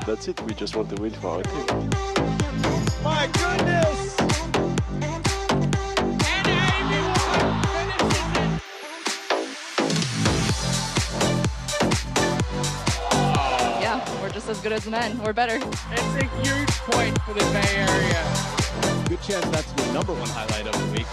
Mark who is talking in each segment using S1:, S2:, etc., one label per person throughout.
S1: that's it. We just want to win for our team.
S2: My goodness! And Amy finishes it!
S3: Yeah, we're just as good as men. We're better.
S2: It's a huge point for the Bay Area.
S4: Good chance that's the #1 highlight of the week.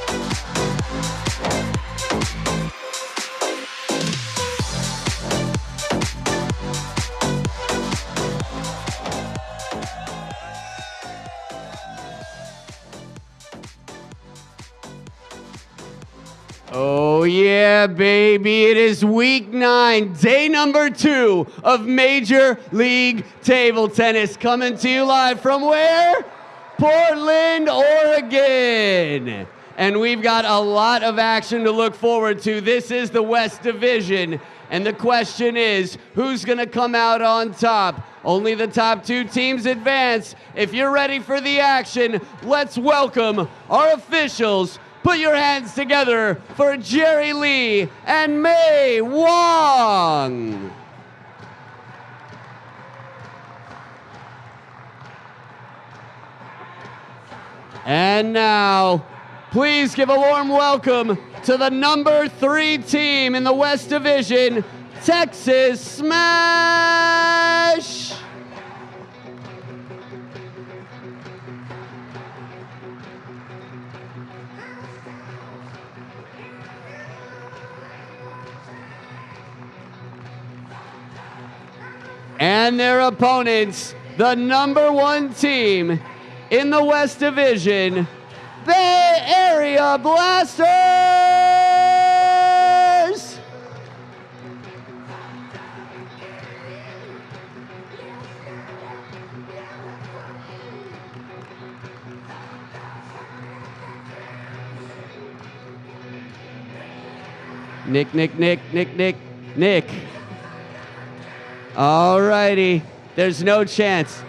S5: Oh yeah, baby, it is week 9, day number 2 of Major League Table Tennis, coming to you live from where? Portland, Oregon. And we've got a lot of action to look forward to. This is the West Division, and the question is, who's gonna come out on top? Only the top 2 teams advance. If you're ready for the action, let's welcome our officials. Put your hands together for Jerry Lee and Mei Wong. And now, please give a warm welcome to the number 3 team in the West Division, Texas Smash. And their opponents, the number 1 team in the West Division, Bay Area Blasters! Nick. All righty, there's no chance.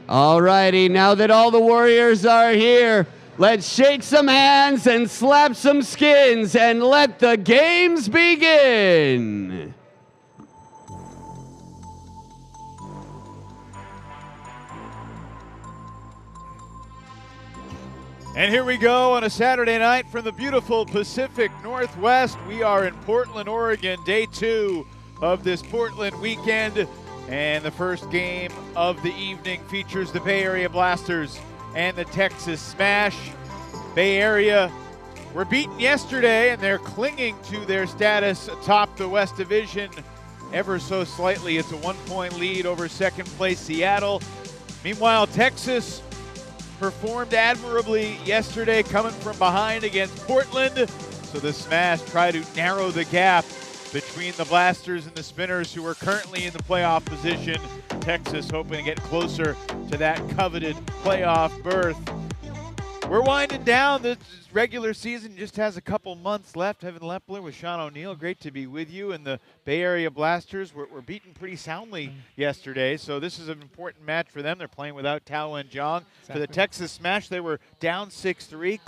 S5: All righty, now that all the Warriors are here, let's shake some hands and slap some skins and let the games begin.
S2: And here we go on a Saturday night from the beautiful Pacific Northwest. We are in Portland, Oregon, day 2 of this Portland weekend. And the first game of the evening features the Bay Area Blasters and the Texas Smash. Bay Area were beaten yesterday, and they're clinging to their status atop the West Division ever so slightly. It's a 1-point lead over second place Seattle. Meanwhile, Texas performed admirably yesterday, coming from behind against Portland. So the Smash try to narrow the gap between the Blasters and the Spinners, who are currently in the playoff position. Texas hoping to get closer to that coveted playoff berth. We're winding down. This regular season just has a couple months left. Evan Lepler with Sean O'Neill. Great to be with you. And the Bay Area Blasters were beaten pretty soundly yesterday, so this is an important match for them. They're playing without Tao and Jong. Exactly. For the Texas Smash, they were down 6-3,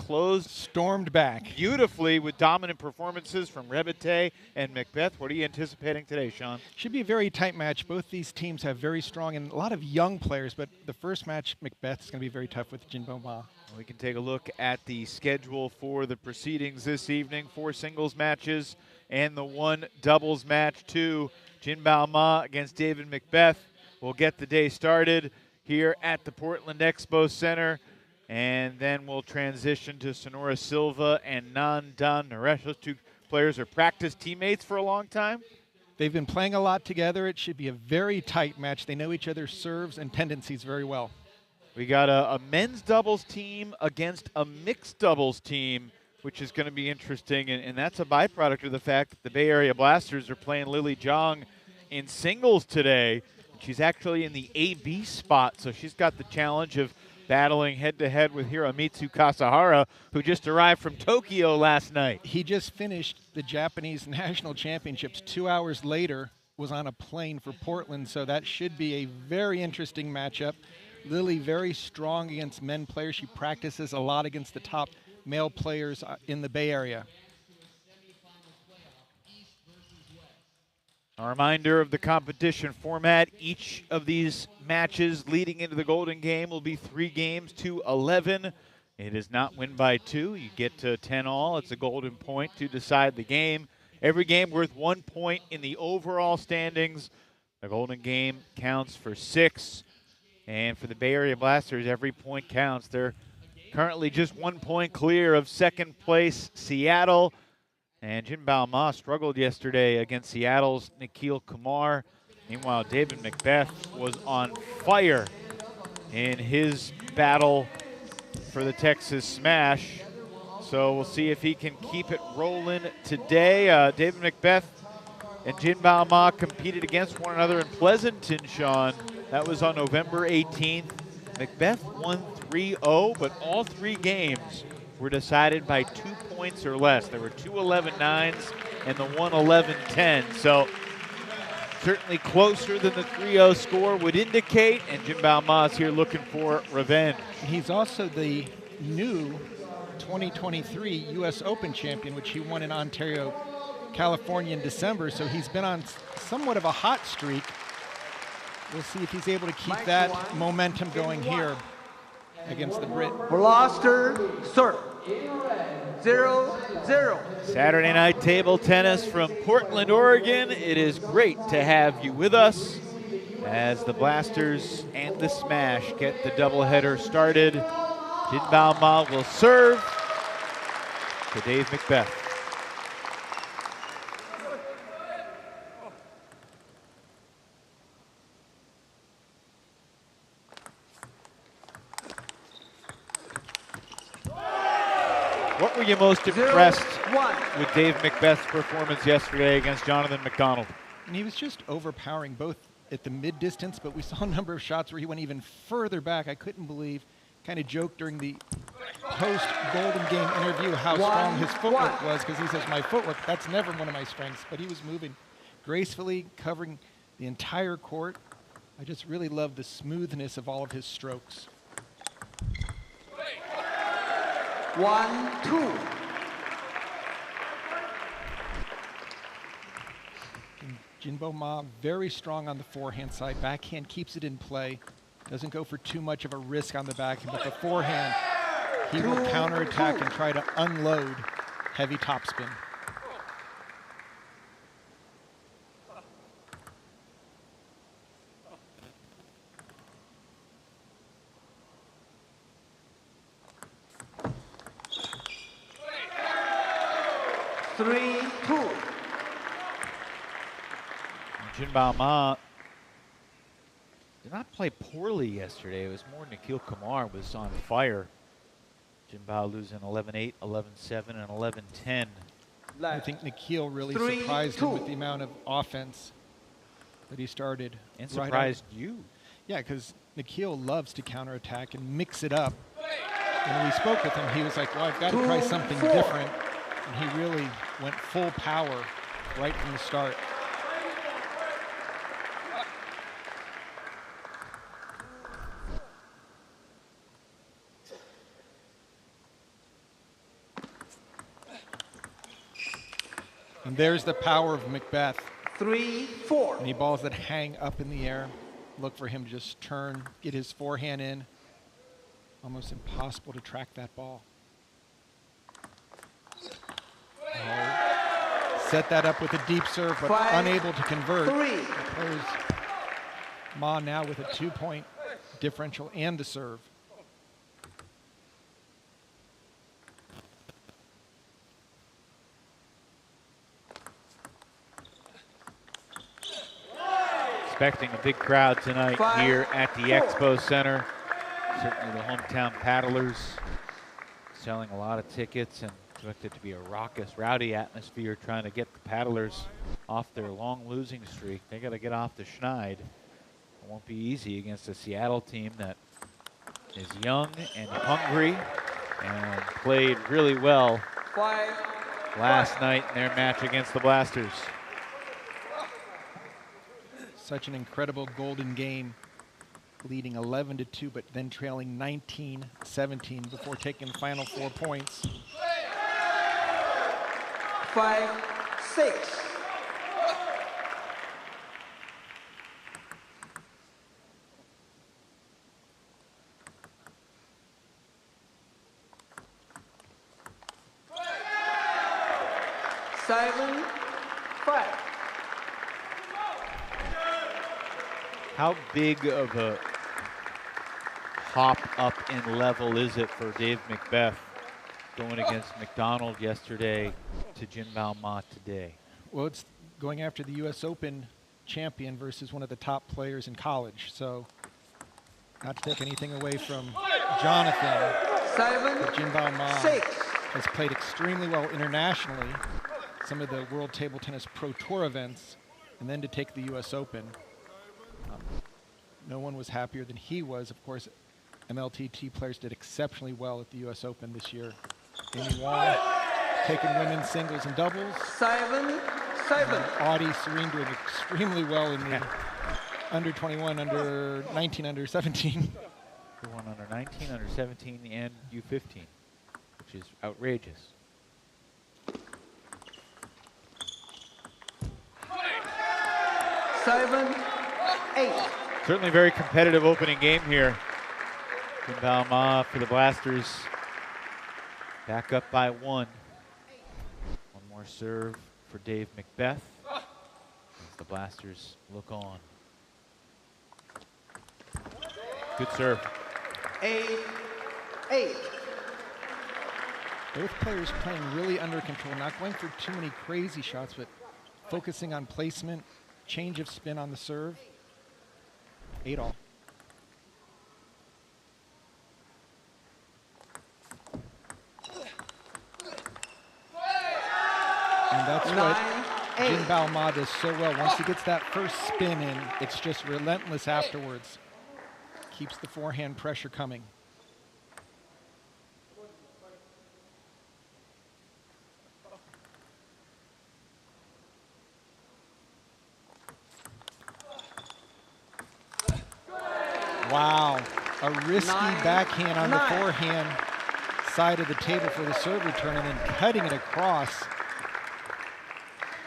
S2: stormed back beautifully with dominant performances from Rebetez and Macbeth. What are you anticipating today, Sean?
S6: Should be a very tight match. Both these teams have very strong and a lot of young players, but the first match, Macbeth, is going to be very tough with Jinbo Ma.
S2: We can take a look at the schedule for the proceedings this evening. 4 singles matches and the 1 doubles match, too. Jinbao Ma against David Macbeth will get the day started here at the Portland Expo Center. And then we'll transition to Senura Silva and Nandan Naresh. Those 2 players are practice teammates for a long time.
S6: They've been playing a lot together. It should be a very tight match. They know each other's serves and tendencies very well.
S2: We got a men's doubles team against a mixed doubles team, which is going to be interesting, and that's a byproduct of the fact that the Bay Area Blasters are playing Lily Zhang in singles today. She's actually in the AB spot, so she's got the challenge of battling head-to-head with Hiromitsu Kasahara, who just arrived from Tokyo last night.
S6: He just finished the Japanese National Championships 2 hours later, was on a plane for Portland, so that should be a very interesting matchup. Lily very strong against men players. She practices a lot against the top male players in the Bay Area.
S2: A reminder of the competition format. Each of these matches leading into the Golden Game will be 3 games to 11. It is not win by 2. You get to 10 all. It's a golden point to decide the game. Every game worth 1 point in the overall standings. The Golden Game counts for 6. And for the Bay Area Blasters, every point counts. They're currently just 1 point clear of second place Seattle. And Jinbao Ma struggled yesterday against Seattle's Nikhil Kumar. Meanwhile, David Macbeth was on fire in his battle for the Texas Smash. So we'll see if he can keep it rolling today. David Macbeth and Jinbao Ma competed against one another in Pleasanton, Sean. That was on November 18th. Macbeth won 3-0, but all 3 games were decided by 2 points or less. There were 2 11-9s and the 1 11-10. So certainly closer than the 3-0 score would indicate, and Jinbao Ma is here looking for revenge.
S6: He's also the new 2023 U.S. Open champion, which he won in Ontario, California in December. So he's been on somewhat of a hot streak. We'll see if he's able to keep that momentum going here against the Brit.
S5: Blaster, serve. 0-0.
S2: Saturday night table tennis from Portland, Oregon. It is great to have you with us as the Blasters and the Smash get the doubleheader started. Jinbao Ma will serve to Dave Macbeth. What were you most impressed with Dave Macbeth's performance yesterday against Jonathan McDonald?
S6: And he was just overpowering both at the mid-distance, but we saw a number of shots where he went even further back. I couldn't believe, kind of joked during the post-Golden Game interview how strong his footwork was, because he says, my footwork, that's never one of my strengths. But he was moving gracefully, covering the entire court. I just really love the smoothness of all of his strokes.
S5: 1-2.
S6: Jinbao Ma very strong on the forehand side. Backhand keeps it in play. Doesn't go for too much of a risk on the backhand, but the forehand, he will counterattack and try to unload heavy topspin.
S2: Jinbao Ma did not play poorly yesterday. It was more Nikhil Kumar was on fire. Jinbao losing 11-8, 11-7, and 11-10.
S6: I think Nikhil really surprised him with the amount of offense that he started.
S2: And surprised you.
S6: Yeah, because Nikhil loves to counterattack and mix it up. And when we spoke with him, he was like, well, I've got to try something different. And he really went full power right from the start. And there's the power of Macbeth.
S5: 3-4.
S6: Any balls that hang up in the air, look for him to just turn, get his forehand in. Almost impossible to track that ball. Oh. Set that up with a deep serve, but unable to convert. There's Ma now with a 2-point differential and the serve.
S2: Expecting a big crowd tonight here at the Expo Center. Certainly the hometown paddlers selling a lot of tickets, and expected to be a raucous, rowdy atmosphere trying to get the paddlers off their long losing streak. They got to get off the schneid. It won't be easy against a Seattle team that is young and hungry and played really well last night in their match against the Blasters.
S6: Such an incredible Golden Game, leading 11-2, but then trailing 19-17 before taking the final 4 points.
S5: 5-6. 7-5.
S2: How big of a hop up in level is it for Dave Macbeth going against McDonald yesterday to Jinbao Ma today?
S6: Well, it's going after the U.S. Open champion versus one of the top players in college. So, not to take anything away from Jonathan, but Jinbao Ma has played extremely well internationally, some of the World Table Tennis Pro Tour events, and then to take the U.S. Open. No one was happier than he was. Of course, MLTT players did exceptionally well at the U.S. Open this year. Yoan taking women's singles and doubles.
S5: 7-7.
S6: Audie Serene doing extremely well in the under 21, under 19, under 17.
S2: The one under 19, under 17, and U15, which is outrageous.
S5: Seven, 8.
S2: Certainly very competitive opening game here. Jinbao Ma for the Blasters. Back up by 1. One more serve for Dave Macbeth as the Blasters look on. Good serve.
S5: 8-8.
S6: Both players playing really under control, not going for too many crazy shots, but focusing on placement, change of spin on the serve. 8-all. And that's what Jinbao Ma does so well. Once he gets that first spin in, it's just relentless afterwards. Keeps the forehand pressure coming. Wow, a risky backhand on the forehand side of the table for the serve return and then cutting it across.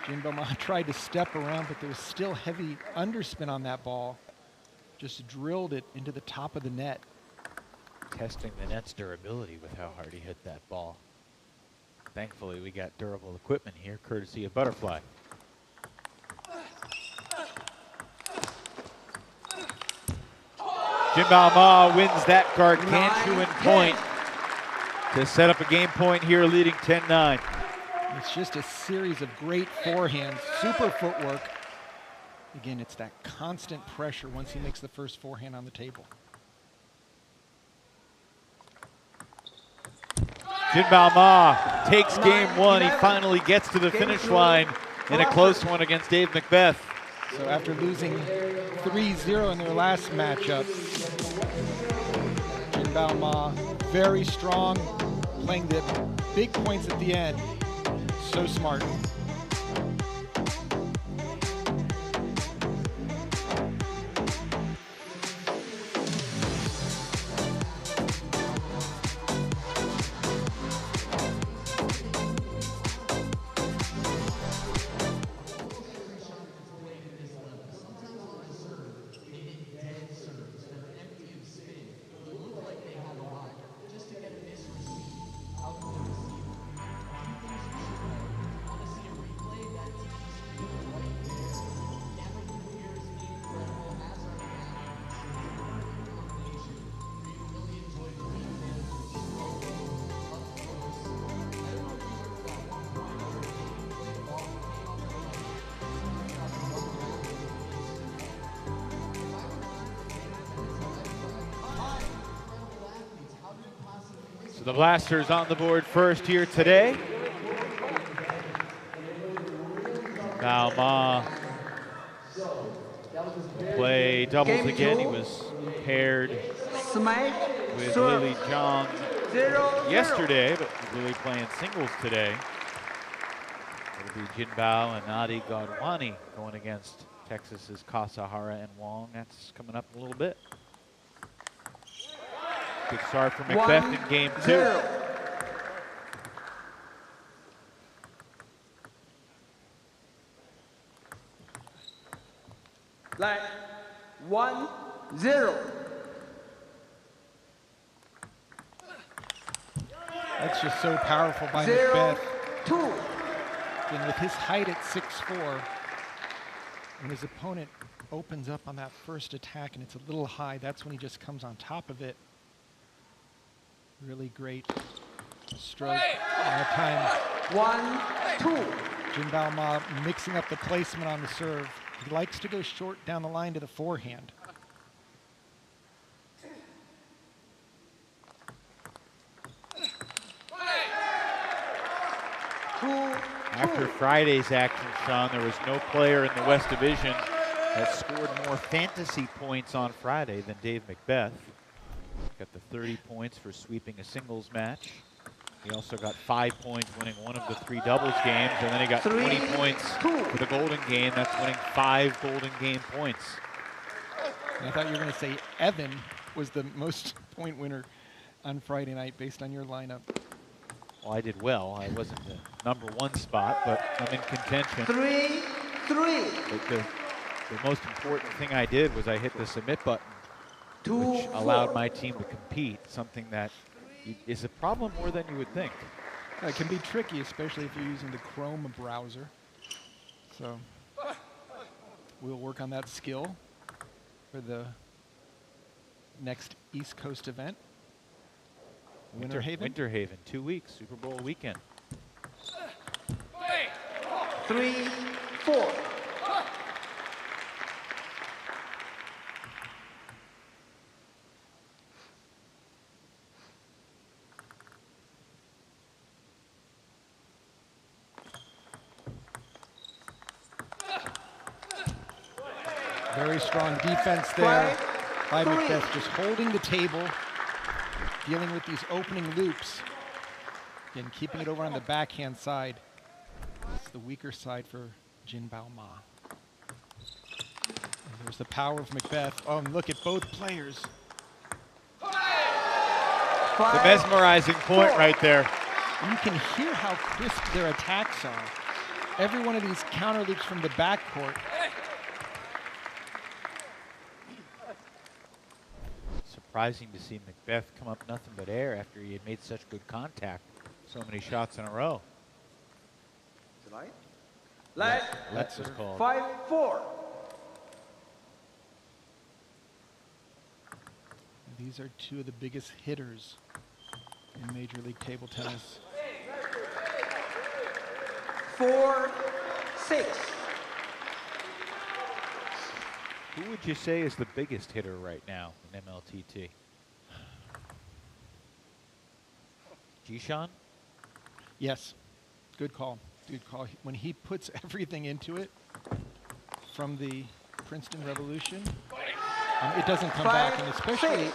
S6: Jinbao Ma tried to step around, but there was still heavy underspin on that ball. Just drilled it into the top of the net.
S2: Testing the net's durability with how hard he hit that ball. Thankfully, we got durable equipment here, courtesy of Butterfly. Jinbao Ma wins that gargantuan point to set up a game point here, leading 10-9.
S6: It's just a series of great forehands, super footwork. Again, it's that constant pressure once he makes the first forehand on the table.
S2: Jinbao Ma takes game 1. He finally gets to the finish line in a close one against Dave Macbeth.
S6: So after losing 3-0 in their last matchup, Jinbao Ma very strong, playing the big points at the end. So smart.
S2: The Blasters on the board first here today. Jinbao Ma play doubles again. He was paired with Lily Zhang yesterday, but Lily playing singles today. It'll be Jinbao and Adi Godwani going against Texas's Kasahara and Wong. That's coming up in a little bit. Good start for Macbeth in game 2.
S5: Like 1-0.
S6: That's just so powerful by Macbeth.
S5: 0-2.
S6: And with his height at 6'4", when his opponent opens up on that first attack and it's a little high, that's when he just comes on top of it. Really great stroke. That time,
S5: 1-2.
S6: Jinbao Ma mixing up the placement on the serve. He likes to go short down the line to the forehand.
S2: After Friday's action, Sean, there was no player in the West Division that scored more fantasy points on Friday than Dave Macbeth. Got the 30 points for sweeping a singles match. He also got 5 points winning one of the 3 doubles games, and then he got 20 points for the Golden Game. That's winning 5 Golden Game points.
S6: And I thought you were going to say Evan was the most point winner on Friday night based on your lineup.
S2: Well, I did well. I wasn't the #1 spot, but I'm in contention.
S5: 3-3.
S2: But the most important thing I did was I hit the submit button, which allowed my team to compete, something that is a problem more than you would think.
S6: It can be tricky, especially if you're using the Chrome browser. So we'll work on that skill for the next East Coast event. Winter Haven?
S2: Winter Haven, 2 weeks, Super Bowl weekend.
S5: 3-4.
S6: Very strong defense there by Macbeth, just holding the table, dealing with these opening loops, and keeping it over on the backhand side. It's the weaker side for Jinbao Ma. And there's the power of Macbeth. Oh, and look at both players.
S2: The mesmerizing point right there.
S6: And you can hear how crisp their attacks are. Every one of these counter loops from the backcourt.
S2: Surprising to see Macbeth come up nothing but air after he had made such good contact so many shots in a row. Let's is called.
S5: 5-4.
S6: These are two of the biggest hitters in Major League Table Tennis.
S5: 4-6.
S2: Who would you say is the biggest hitter right now in MLTT? Jishan?
S6: Yes, good call. Good call. When he puts everything into it from the Princeton Revolution, it doesn't come back, and especially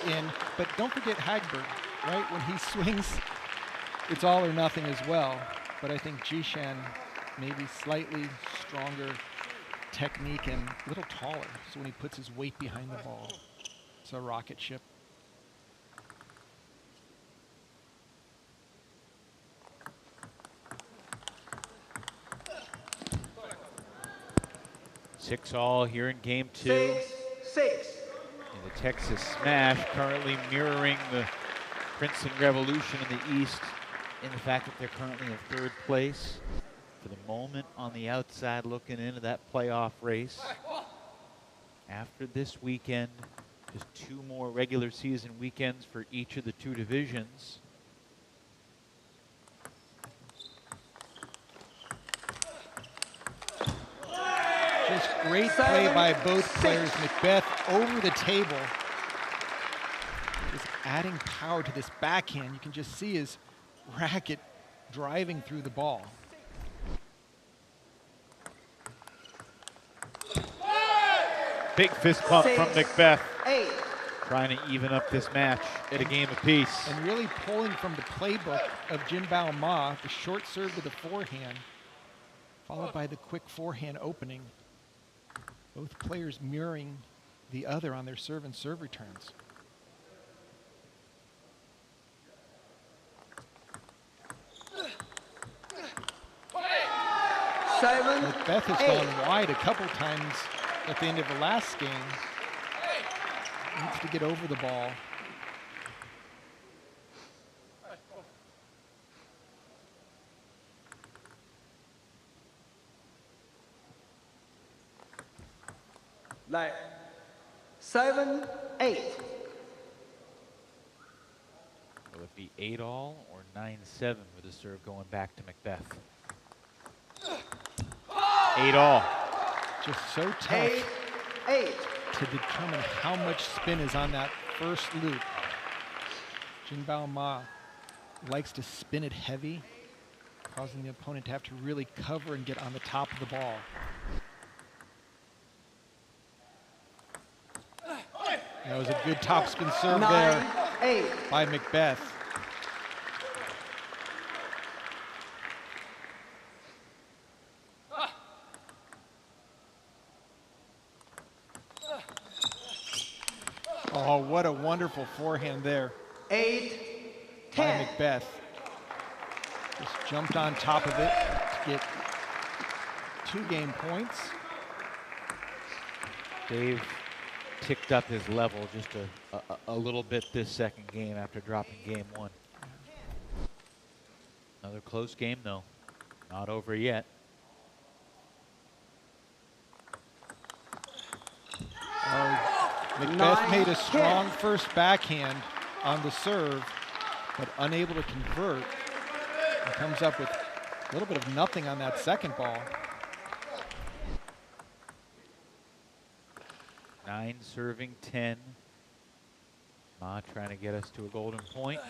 S6: but don't forget Hagberg, right? When he swings, it's all or nothing as well. But I think Jishan maybe slightly stronger technique and a little taller. So when he puts his weight behind the ball, it's a rocket ship.
S2: Six all here in game 2.
S5: 6-6.
S2: And the Texas Smash currently mirroring the Princeton Revolution in the East in the fact that they're currently in 3rd place. For the moment on the outside looking into that playoff race. After this weekend, just 2 more regular season weekends for each of the 2 divisions.
S6: Just great play by both players. Macbeth over the table. Just adding power to this backhand. You can just see his racket driving through the ball.
S2: Big fist pump from Macbeth.
S5: 8.
S2: Trying to even up this match at a game apiece.
S6: And really pulling from the playbook of Jinbao Ma, the short serve to the forehand, followed by the quick forehand opening. Both players mirroring the other on their serve and serve returns. Macbeth has gone wide a couple times at the end of the last game. Needs to get over the ball.
S7: like 7-8.
S2: Will it be 8-all or 9-7 with the serve going back to Macbeth? 8-all.
S6: Just so tough
S7: 8-8.
S6: to determine how much spin is on that first loop. Jinbao Ma likes to spin it heavy, causing the opponent to have to really cover and get on the top of the ball. That was a good topspin serve there
S7: 9-8.
S6: by Macbeth. Oh, what a wonderful forehand there
S7: 8-10.
S6: by Macbeth. Just jumped on top of it to get 2 game points.
S2: Dave ticked up his level just a little bit this second game after dropping game 1. Another close game though, not over yet.
S6: Macbeth made a strong first backhand on the serve, but unable to convert. He comes up with a little bit of nothing on that second ball.
S2: 9 serving 10. Ma trying to get us to a golden point.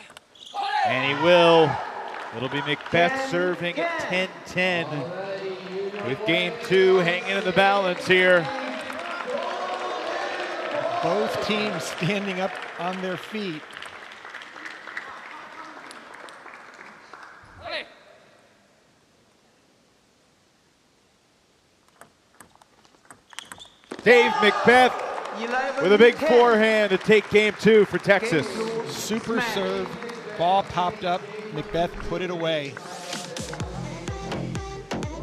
S2: And he will. It'll be Macbeth serving at 10-10 with game 2 hanging in the balance here.
S6: Both teams standing up on their feet.
S2: Dave Macbeth with a big forehand to take game 2 for Texas.
S6: Super serve, ball popped up, Macbeth put it away.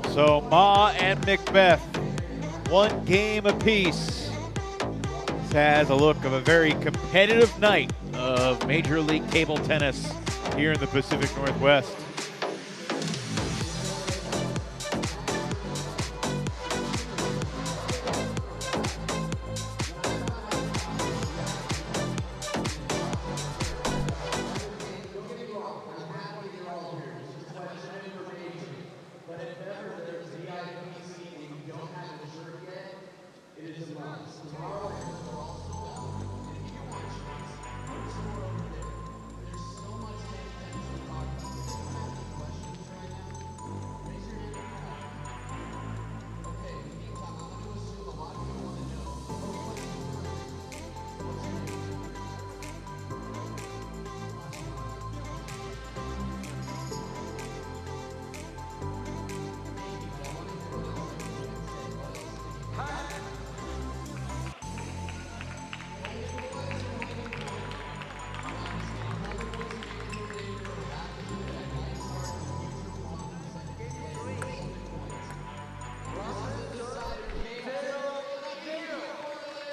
S2: So Ma and Macbeth, 1 game apiece. This has a look of a very competitive night of Major League Table Tennis here in the Pacific Northwest.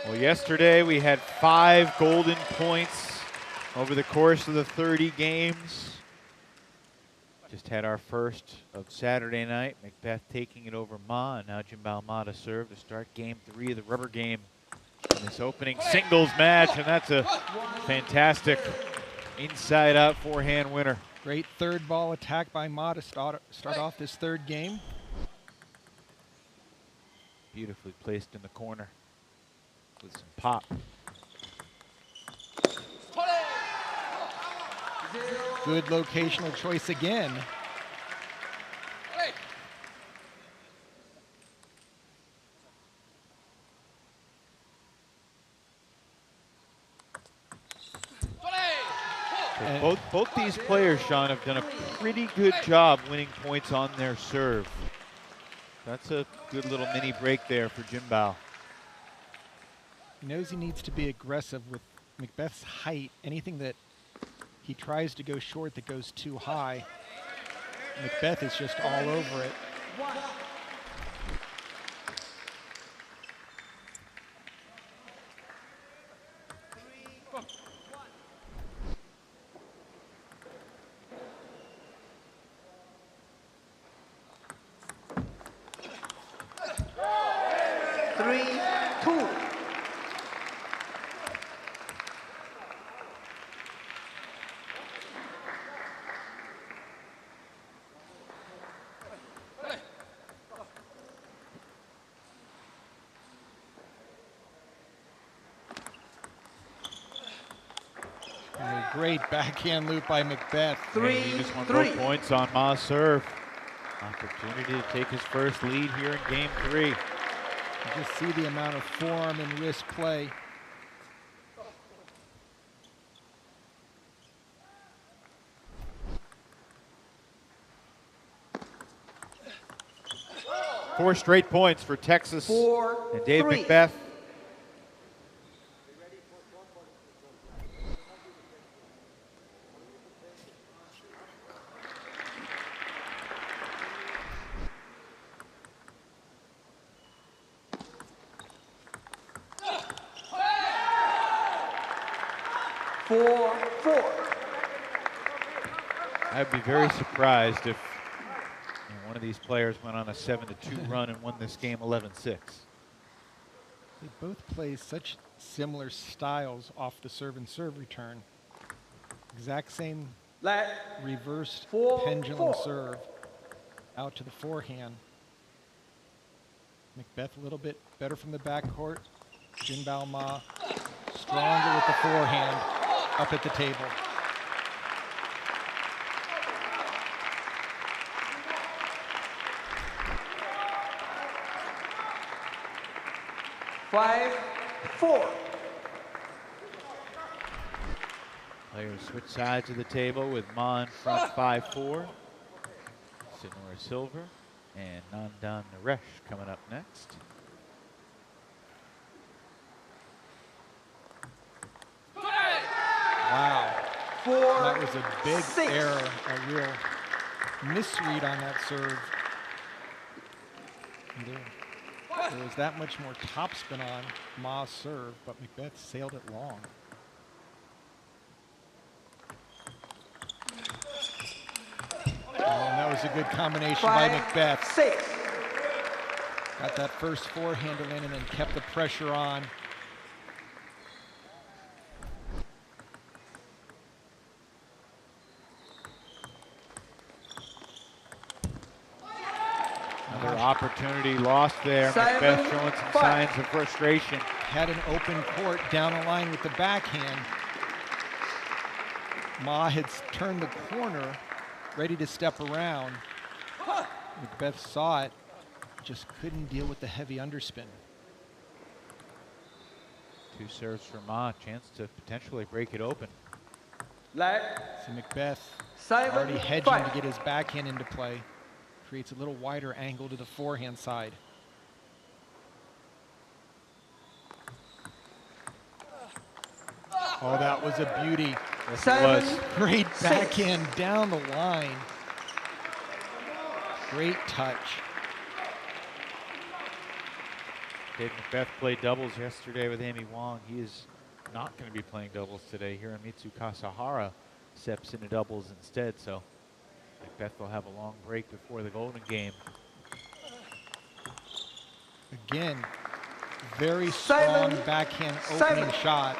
S2: Well, yesterday we had 5 golden points over the course of the 30 games. Just had our first of Saturday night. Macbeth taking it over Ma, and now Jinbao Ma to serve to start game 3 of the rubber game in this opening singles match, and that's a fantastic inside-out forehand winner.
S6: Great third ball attack by Ma to start off this third game.
S2: Beautifully placed in the corner with some pop.
S6: Good locational choice again.
S2: Both these players, Sean, have done a pretty good job winning points on their serve. That's a good little mini break there for Jinbao.
S6: He knows he needs to be aggressive with Macbeth's height. Anything that he tries to go short that goes too high, Macbeth is just all over it.
S7: Three, two.
S6: And a great backhand loop by Macbeth.
S2: He just won both points on Ma's serve. Opportunity to take his first lead here in game 3.
S6: You just see the amount of form and wrist play.
S2: Four straight points for Texas and Dave
S7: 4-3.
S2: Macbeth. I'd be very surprised if one of these players went on a 7-2 run and won this game 11-6.
S6: They both play such similar styles off the serve and serve return. Exact same reversed pendulum serve out to the forehand. Macbeth a little bit better from the backcourt. Jinbao Ma stronger with the forehand up at the table.
S2: Players switch sides of the table with Ma in front 5-4. Senura Silva and Nandan Naresh coming up next.
S6: Wow. That was a big error, a real misread on that serve. There was that much more topspin on Ma's serve, but Macbeth sailed it long. Oh, and that was a good combination by Macbeth. Got that first forehandle in and then kept the pressure on.
S2: Another opportunity lost there. Macbeth showing some signs of frustration.
S6: Had an open court down the line with the backhand. Ma had turned the corner, ready to step around. Macbeth saw it, just couldn't deal with the heavy underspin.
S2: Two serves for Ma, chance to potentially break it open.
S6: So Macbeth already hedging to get his backhand into play. Creates a little wider angle to the forehand side. Oh, that was a beauty.
S2: Yes, it was.
S6: Great backhand down the line. Great touch.
S2: Dave Macbeth played doubles yesterday with Amy Wong. He is not going to be playing doubles today. Hiromitsu Kasahara steps into doubles instead, so Macbeth will have a long break before the Golden Game.
S6: Again, very strong backhand opening shot.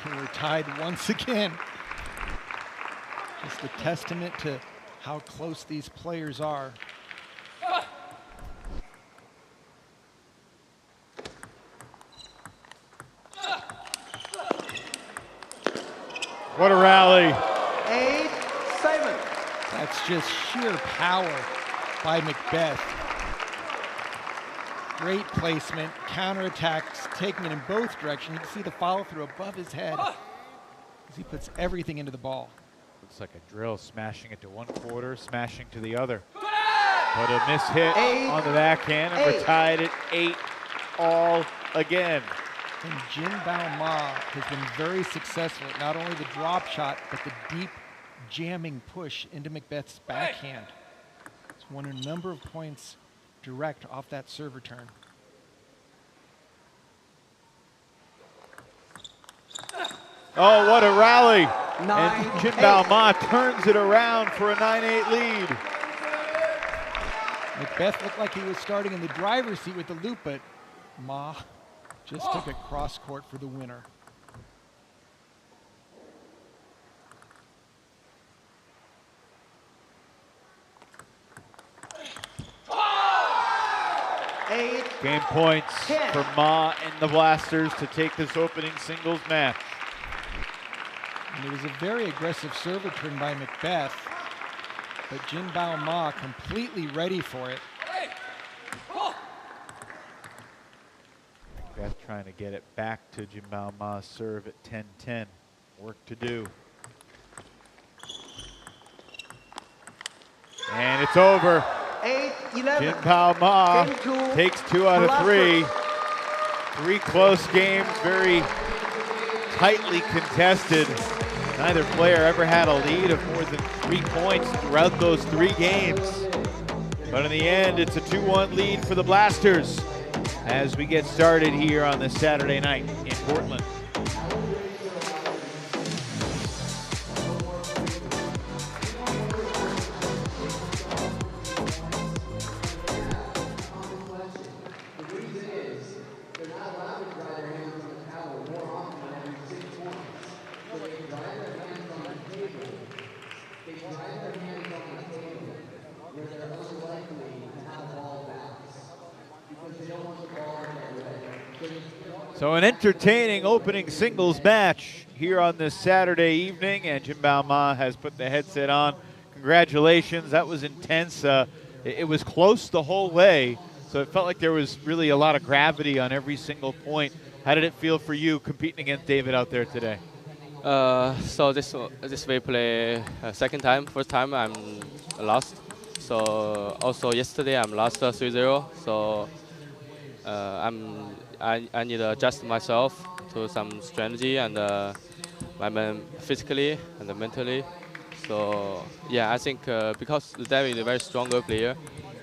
S6: We're tied once again. Just a testament to how close these players are.
S2: What a rally.
S7: 8-7.
S6: That's just sheer power by Macbeth. Great placement, counterattacks, taking it in both directions. You can see the follow through above his head as he puts everything into the ball.
S2: Looks like a drill, smashing it to one quarter, smashing to the other. But a miss hit on the backhand, and we're tied at 8 all again.
S6: And Jinbao Ma has been very successful at not only the drop shot, but the deep jamming push into Macbeth's backhand. He's won a number of points direct off that serve return.
S2: Oh, what a rally.
S7: 9-8.
S2: And Jinbao Ma turns it around for a 9-8 lead.
S6: Macbeth looked like he was starting in the driver's seat with the loop, but Ma just took it cross court for the winner.
S2: Game points for Ma and the Blasters to take this opening singles match.
S6: And it was a very aggressive serve return by Macbeth, but Jin Bao Ma completely ready for it.
S2: Beth trying to get it back to Jimbao Ma's serve at 10-10. Work to do. And it's over.
S7: 8-11.
S2: Jimbao Ma
S7: Game two,
S2: takes 2 out of 3. 3 close games, very tightly contested. Neither player ever had a lead of more than 3 points throughout those 3 games. But in the end, it's a 2-1 lead for the Blasters as we get started here on this Saturday night in Portland. So an entertaining opening singles match here on this Saturday evening, and Jimbao Ma has put the headset on. Congratulations, that was intense. It was close the whole way, so it felt like there was really a lot of gravity on every single point. How did it feel for you competing against David out there today?
S8: So this we play second time. First time I'm lost. So also yesterday I'm lost 3-0. So I need to adjust myself to some strategy and physically and mentally. So yeah, I think because David is a very stronger player,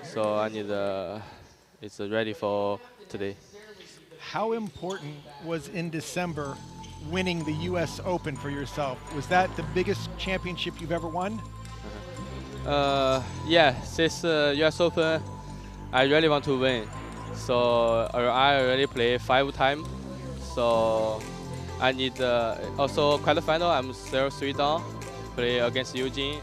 S8: so I need it's ready for today.
S6: How important was in December winning the U.S. Open for yourself? Was that the biggest championship you've ever won?
S8: Yeah, this U.S. Open, I really want to win. So I already played 5 times. So I need also quarterfinal. I'm 0-3 down. Play against Eugene.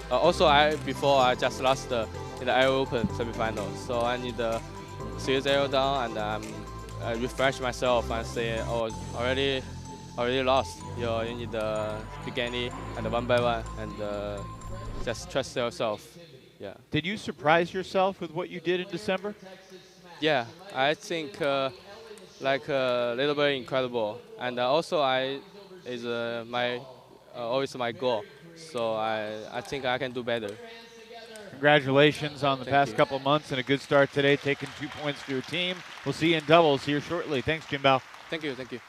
S8: Also before I just lost in the Air Open semifinal. So I need 3-0 down, and I refresh myself and say, oh, already lost. You need beginning and 1 by 1 and just trust yourself. Yeah.
S2: Did you surprise yourself with what you did in December?
S8: Yeah, I think like a little bit incredible, and also is always my goal. So I think I can do better.
S2: Congratulations on the
S8: Thank
S2: past
S8: you.
S2: couple months and a good start today, taking 2 points for your team. We'll see you in doubles here shortly. Thanks, Jimbao.
S8: Thank you, thank you.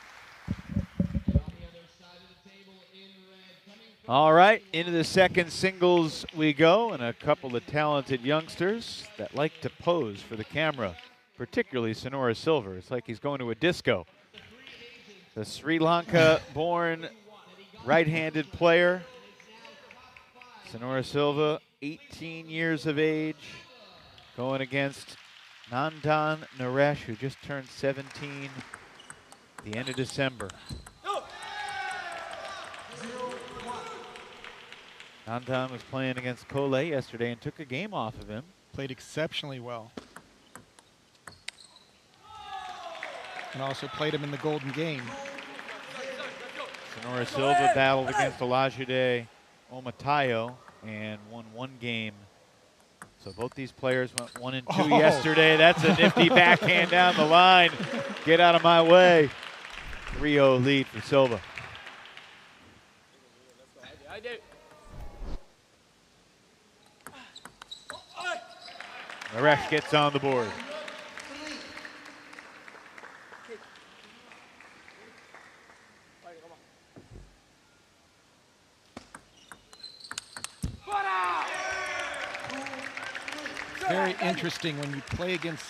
S2: All right, into the second singles we go, and a couple of talented youngsters that like to pose for the camera, particularly Senura Silva. It's like he's going to a disco. The Sri Lanka-born right-handed player, Senura Silva, 18 years of age, going against Nandan Naresh, who just turned 17 at the end of December. Nandan was playing against Cole yesterday and took a game off of him.
S6: Played exceptionally well. And also played him in the golden game.
S2: Senura Silva battled against Olajide Omatayo and won 1 game. So both these players went 1 and 2 yesterday. That's a nifty backhand down the line. Get out of my way. 3-0 lead for Silva. Naresh gets on the board.
S6: Very interesting when you play against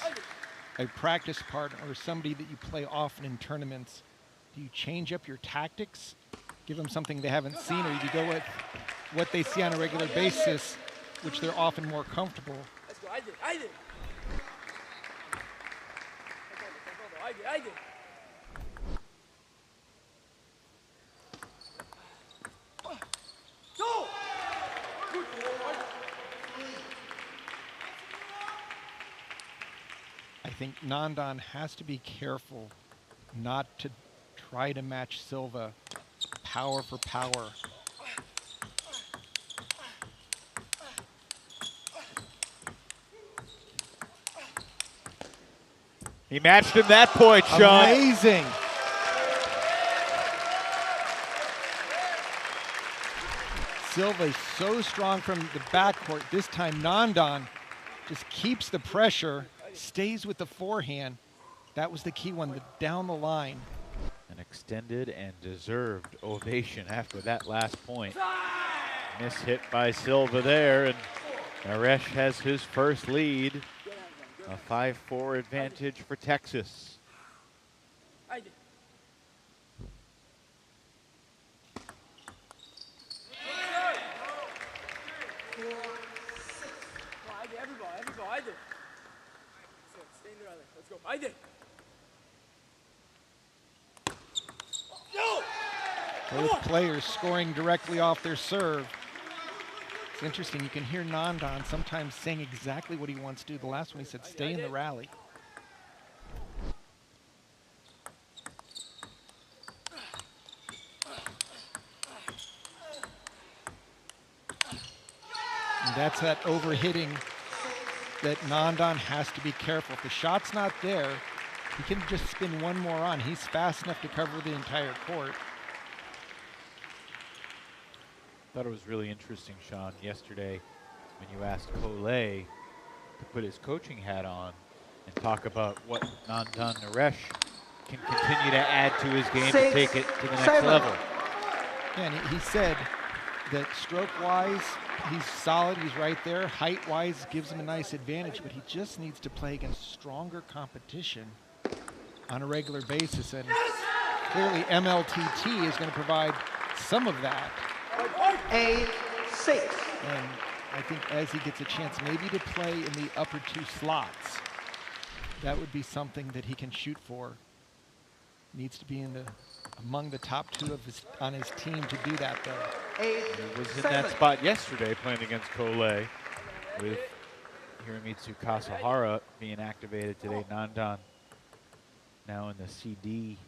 S6: a practice partner or somebody that you play often in tournaments. Do you change up your tactics, give them something they haven't seen, or do you go with what they see on a regular basis, which they're often more comfortable? I think Nandan has to be careful not to try to match Silva power for power.
S2: He matched him that point, Sean.
S6: Amazing. Silva is so strong from the backcourt. This time Nandan just keeps the pressure, stays with the forehand. That was the key one, down the line.
S2: An extended and deserved ovation after that last point. Miss hit by Silva there, and Naresh has his first lead. A 5-4 advantage for Texas.
S6: Both players scoring directly off their serve. It's interesting, you can hear Nandan sometimes saying exactly what he wants to do. The last one he said, stay in the rally. And that's that overhitting that Nandan has to be careful. If the shot's not there, he can just spin one more on. He's fast enough to cover the entire court.
S2: Thought it was really interesting, Sean, yesterday when you asked Collet to put his coaching hat on and talk about what Nandan Naresh can continue to add to his game to take it to the next level.
S6: Yeah, and he said that stroke-wise, he's solid, he's right there. Height-wise, gives him a nice advantage, but he just needs to play against stronger competition on a regular basis, and clearly MLTT is going to provide some of that.
S7: 8-6.
S6: And I think as he gets a chance maybe to play in the upper two slots, that would be something that he can shoot for. Needs to be in among the top two of on his team to do that, though.
S2: He was in that spot yesterday playing against Collet with Hiromitsu Kasahara being activated today. Nandan now in the CD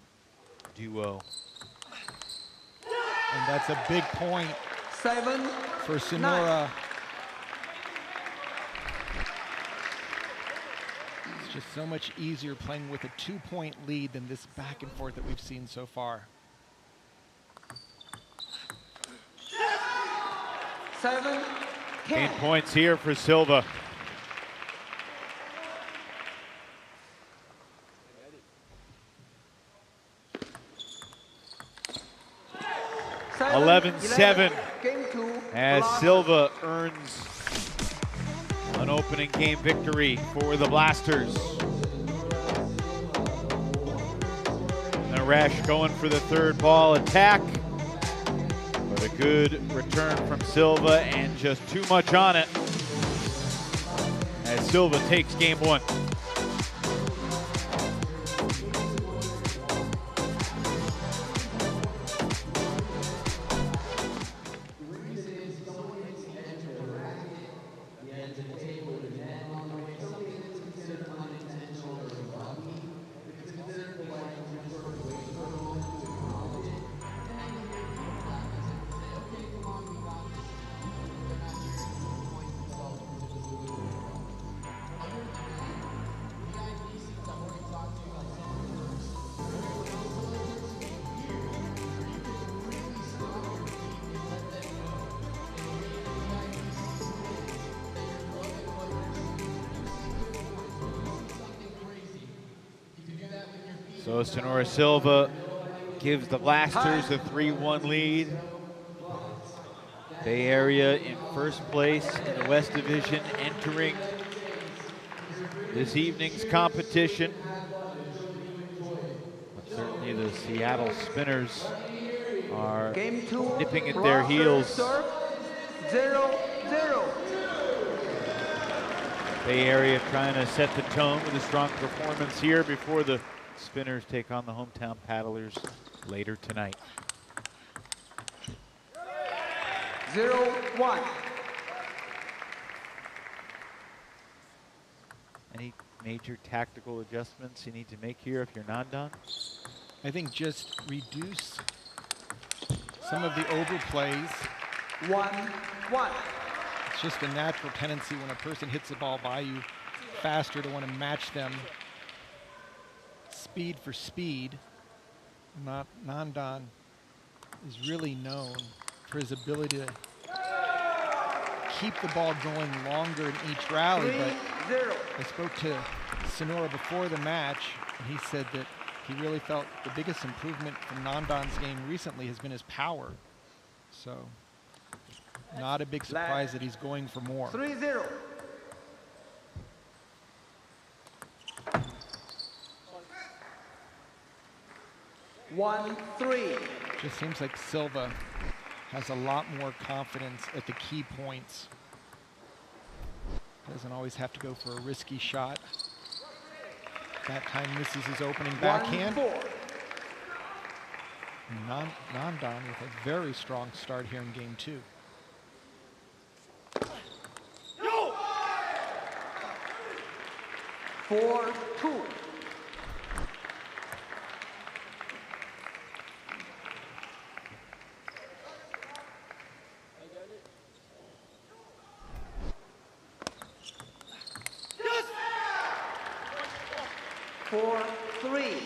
S2: duo.
S6: And that's a big point
S7: 7
S6: for Senura. It's just so much easier playing with a 2-point lead than this back and forth that we've seen so far.
S7: 7-10.
S2: Gain points here for Silva.
S7: Seven,
S2: 11-7
S7: Game 2.
S2: as Silva earns an opening game victory for the Blasters. Naresh going for the third ball attack, but a good return from Silva and just too much on it as Silva takes game one. So Senura Silva gives the Blasters a 3-1 lead. Bay Area in first place in the West Division, entering this evening's competition. But certainly the Seattle Spinners are nipping at their heels.
S7: 0-0.
S2: Bay Area trying to set the tone with a strong performance here before the Spinners take on the hometown paddlers later tonight.
S7: 0-1.
S2: Any major tactical adjustments you need to make here if you're Nandan?
S6: I think just reduce some of the overplays.
S7: 1-1.
S6: It's just a natural tendency when a person hits the ball by you faster to want to match them speed for speed. Nandan is really known for his ability to keep the ball going longer in each rally. But
S7: 3-0.
S6: I spoke to Senura before the match, and he said that he really felt the biggest improvement from Nandan's game recently has been his power. So not a big surprise that he's going for more.
S7: 3-0. One, 3.
S6: Just seems like Silva has a lot more confidence at the key points. Doesn't always have to go for a risky shot. That time misses his opening backhand.
S7: 1-4.
S6: Nandan with a very strong start here in game 2.
S7: Go! 4-2. Yes! 4-3.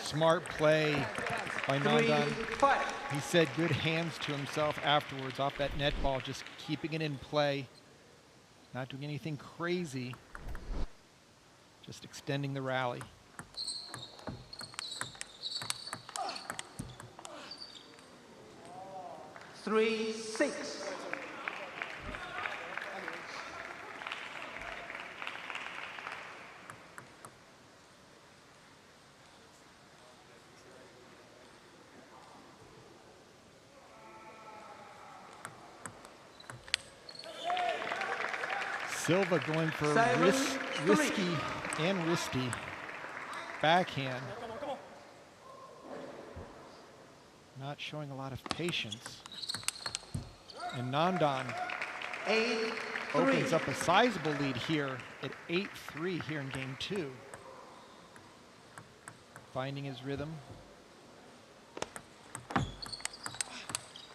S6: Smart play by Nandan.
S7: 3-5.
S6: He said good hands to himself afterwards off that net ball, just keeping it in play, not doing anything crazy, just extending the rally.
S7: Three, 6.
S6: Silva going for
S7: 7-3.
S6: risky and wristy backhand. Not showing a lot of patience. And Nandan
S7: 8-3.
S6: opens up a sizable lead here at 8-3 here in game 2. Finding his rhythm.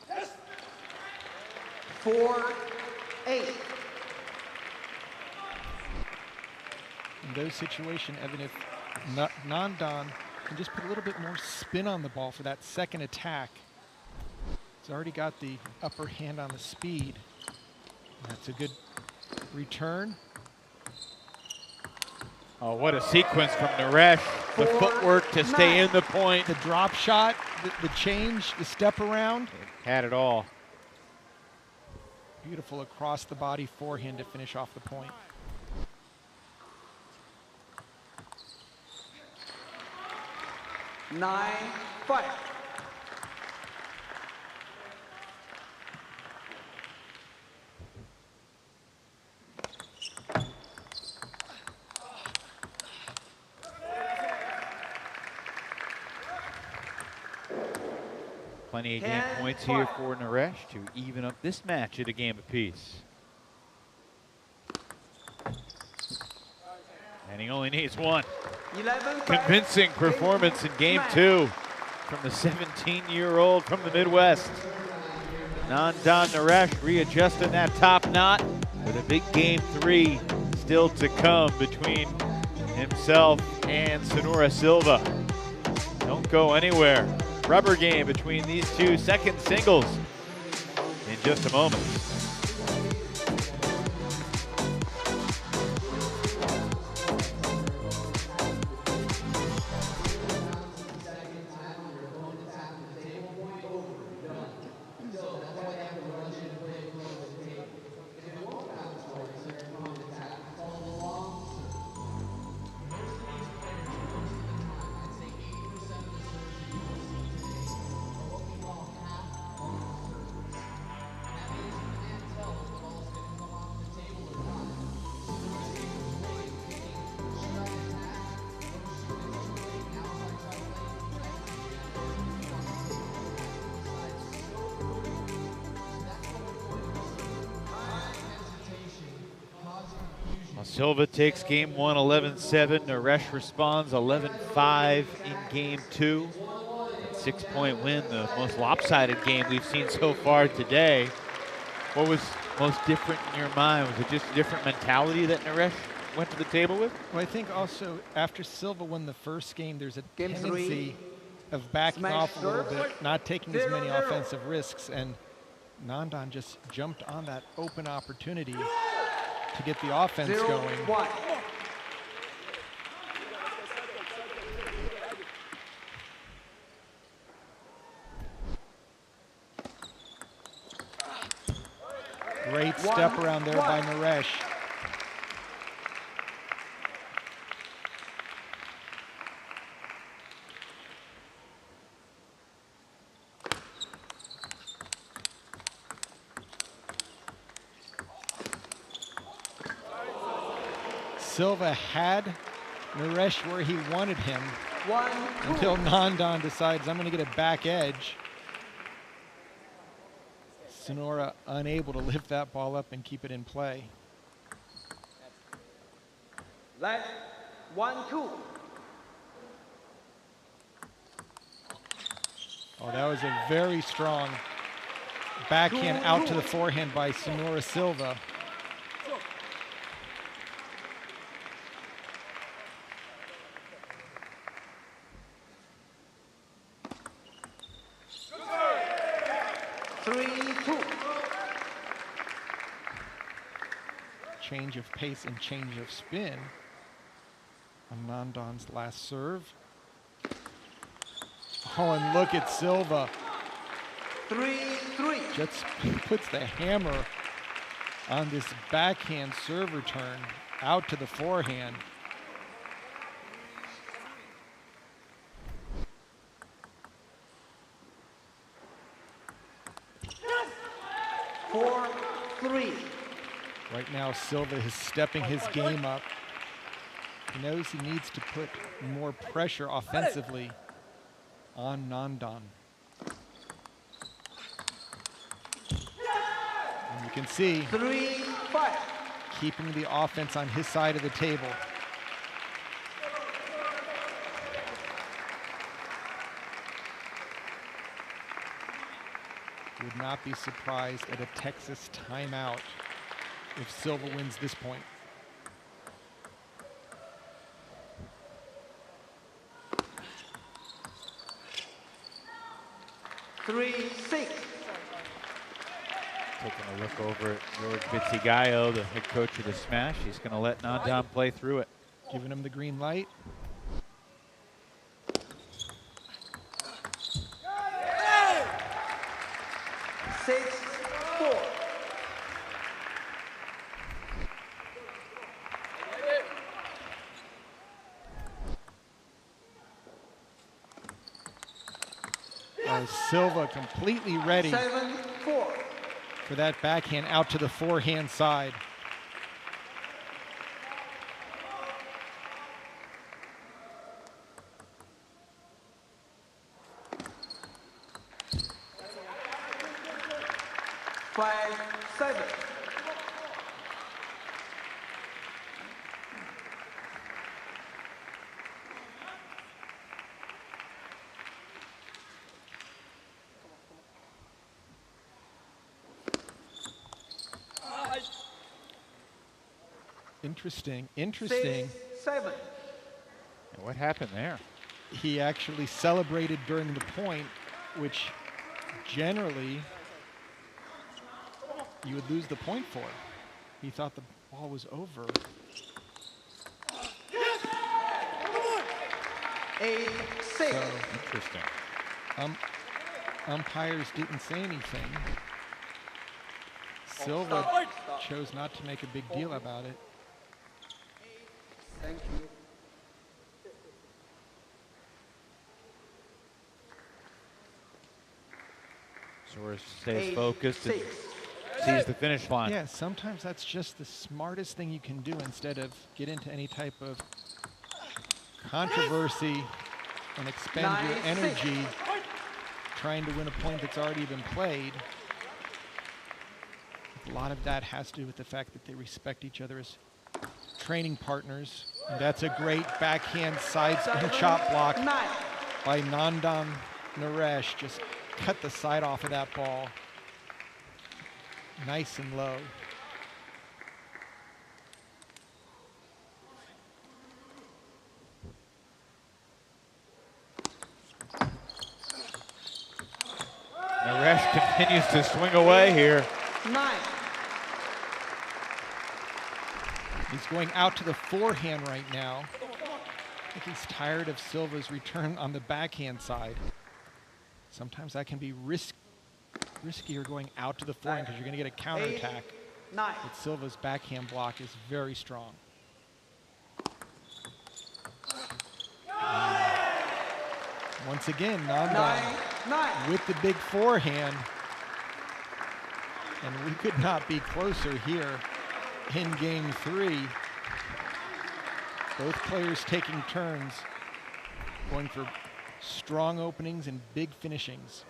S7: Yes. 4-8.
S6: In those situations, Evan, if Nandan can just put a little bit more spin on the ball for that second attack. He's already got the upper hand on the speed. That's a good return.
S2: Oh, what a sequence from Naresh. The footwork to stay in the point.
S6: The drop shot, the change, the step around.
S2: Had it all.
S6: Beautiful across the body forehand to finish off the point.
S7: 9-5.
S2: Plenty of game points here for Naresh to even up this match at a game apiece. And he only needs one.
S7: 11-5.
S2: Convincing performance in game 2 from the 17-year-old from the Midwest. Nandan Naresh readjusting that top knot with a big game 3 still to come between himself and Senura Silva. Don't go anywhere. Rubber game between these two second singles in just a moment. Silva takes game one 11-7. Naresh responds 11-5 in game two. That 6-point win, the most lopsided game we've seen so far today. What was most different in your mind? Was it just a different mentality that Naresh went to the table with?
S6: Well, I think also after Silva won the first game, there's a
S7: Game
S6: tendency
S7: three.
S6: of backing
S7: Smash
S6: off a little
S7: serve.
S6: bit, not taking as many
S7: 0-0.
S6: offensive risks, and Nandan just jumped on that open opportunity to get the offense
S7: 0-1.
S6: going. Great step around there by Naresh. Silva had Naresh where he wanted him until Nandan decides, I'm going to get a back edge. Senura unable to lift that ball up and keep it in play.
S7: Left, 1-2.
S6: Oh, that was a very strong backhand out to the forehand by Senura Silva. Change of pace and change of spin on Nandan's last serve. Oh, and look at Silva.
S7: 3-3.
S6: Just puts the hammer on this backhand serve return out to the forehand. Right now, Silva is stepping his game up. He knows he needs to put more pressure offensively on Nandan. And you can see,
S7: 3-5.
S6: keeping the offense on his side of the table. Would not be surprised at a Texas timeout if Silva wins this point.
S2: Taking a look over at George Bitzigayo, the head coach of the Smash. He's going to let Nandan play through it.
S6: Giving him the green light. Silva completely ready
S7: 7-4.
S6: for that backhand out to the forehand side. Interesting.
S7: 6-7.
S2: And what happened there?
S6: He actually celebrated during the point, which generally you would lose the point for. He thought the ball was over.
S7: 8-6.
S6: So,
S2: Interesting.
S6: Umpires didn't say anything. Silva chose not to make a big deal about it.
S7: Thank you.
S2: Soares stays focused and sees the finish line.
S6: Yeah, sometimes that's just the smartest thing you can do instead of get into any type of controversy and expend your
S7: 9-6.
S6: energy trying to win a point that's already been played. A lot of that has to do with the fact that they respect each other as training partners. And that's a great backhand side spin chop block by Nandan Naresh. Just cut the side off of that ball. Nice and low.
S2: Naresh continues to swing away here.
S7: 9.
S6: He's going out to the forehand right now. I think he's tired of Silva's return on the backhand side. Sometimes that can be riskier going out to the forehand because you're going to get a counterattack.
S7: 9.
S6: But Silva's backhand block is very strong. Once again, Nandan
S7: 9.
S6: with the big forehand. And we could not be closer here in game 3. Both players taking turns, going for strong openings and big finishings.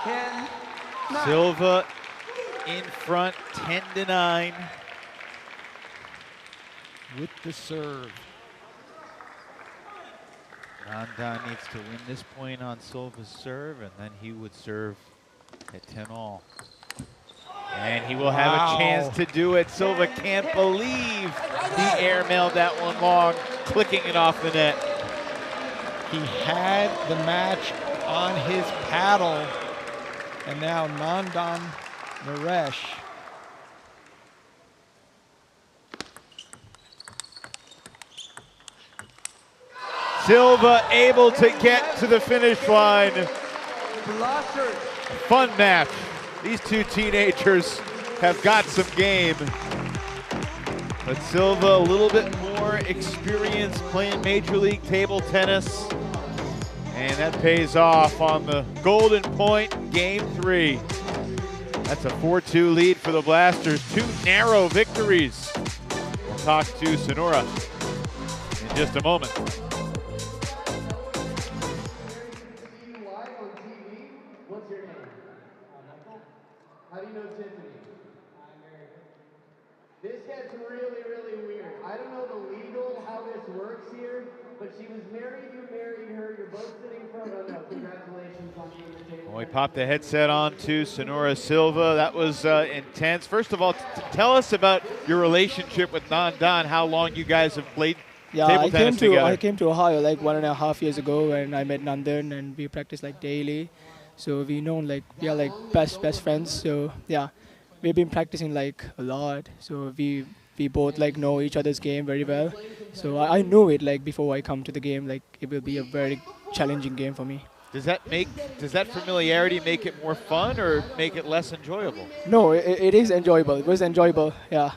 S7: 10. 9.
S2: Silva in front, 10-9.
S6: With the serve.
S2: Nandan needs to win this point on Silva's serve, and then he would serve at 10-all. And he will have a chance to do it. Silva can't believe he airmailed that one long, clicking it off the net.
S6: He had the match on his paddle. And now Nandan Naresh.
S2: Silva able to get to the finish line.
S7: Blasters.
S2: Fun match. These two teenagers have got some game. But Silva a little bit more experience playing Major League table tennis. And that pays off on the golden point, game 3. That's a 4-2 lead for the Blasters. 2 narrow victories. We'll talk to Senura in just a moment.
S5: What's your name? Michael. How do you know Tiffany? This gets really, really weird. I don't know the legal how this works here, but she was married, you married her, you're both sitting in front of her. Congratulations on being the table.
S2: Well, we popped the headset on to Senura Silva. That was intense. First of all, tell us about your relationship with Nandan, how long you guys have played table tennis together.
S9: I came to Ohio like 1.5 years ago when I met Nandan, and we practice like daily. So we are like best friends. So yeah, we've been practicing like a lot. So we both like know each other's game very well. So I knew it like before I come to the game, like it will be a very challenging game for me.
S2: Does that familiarity make it more fun or make it less enjoyable?
S9: No, it is enjoyable. It was enjoyable. Yeah,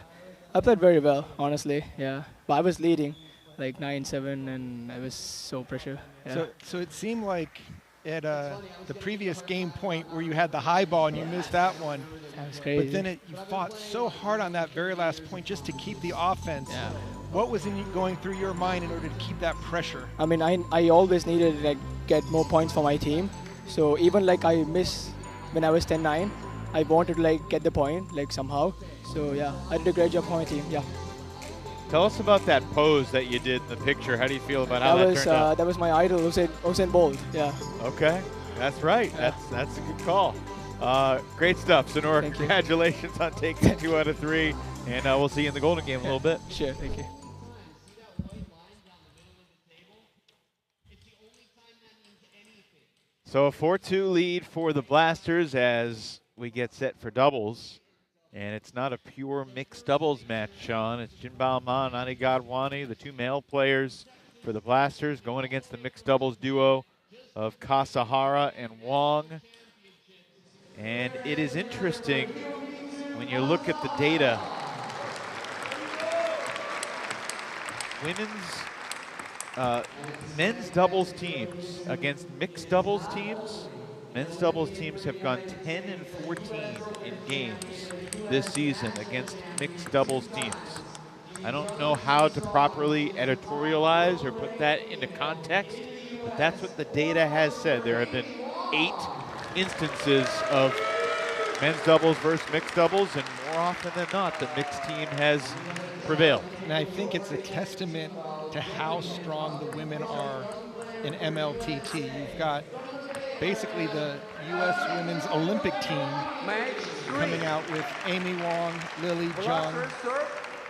S9: I played very well, honestly. Yeah, but I was leading like 9-7, and I was so pressure. Yeah.
S6: So it seemed like at the previous game point where you had the high ball and you missed that one.
S9: That was crazy.
S6: But then you fought so hard on that very last point just to keep the offense. Yeah. What was going through your mind in order to keep that pressure?
S9: I mean, I always needed to like get more points for my team. So even like I missed when I was 10-9, I wanted to like get the point like somehow. So yeah, I did a great job for my team. Yeah.
S2: Tell us about that pose that you did in the picture. How do you feel about how that turned out?
S9: That was my idol, Usain Bolt. Yeah.
S2: Okay, that's right. Yeah. That's a good call. Great stuff, Senura. Congratulations on taking 2 out of 3, and we'll see you in the Golden Game in a little bit.
S9: Sure, thank you.
S2: So a 4-2 lead for the Blasters as we get set for doubles. And it's not a pure mixed doubles match, Sean. It's Jinbao Ma and Ani Gadwani, the 2 male players for the Blasters, going against the mixed doubles duo of Kasahara and Wong. And it is interesting when you look at the data. Men's doubles teams against mixed doubles teams. Men's doubles teams have gone 10-14 in games this season against mixed doubles teams. I don't know how to properly editorialize or put that into context, but that's what the data has said. There have been 8 instances of men's doubles versus mixed doubles, and more often than not, the mixed team has prevailed.
S6: And I think it's a testament to how strong the women are in MLTT. You've got basically the U.S. Women's Olympic team coming out with Amy Wong, Lily Jung,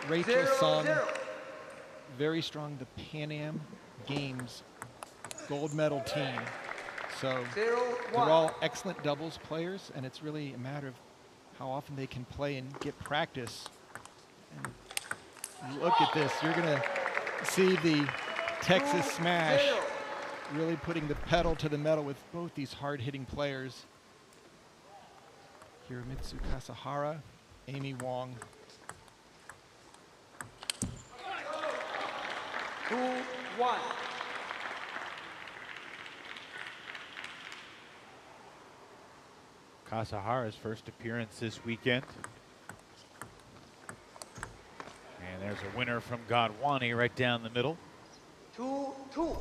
S6: Rachel Sung. Very strong, the Pan Am Games gold medal team. So they're all excellent doubles players, and it's really a matter of how often they can play and get practice. And look at this. You're going to see the Texas Smash really putting the pedal to the metal with both these hard-hitting players. Hiromitsu Kasahara, Amy Wong.
S7: 2-1.
S2: Kasahara's first appearance this weekend. And there's a winner from Godwani right down the middle.
S7: 2-2.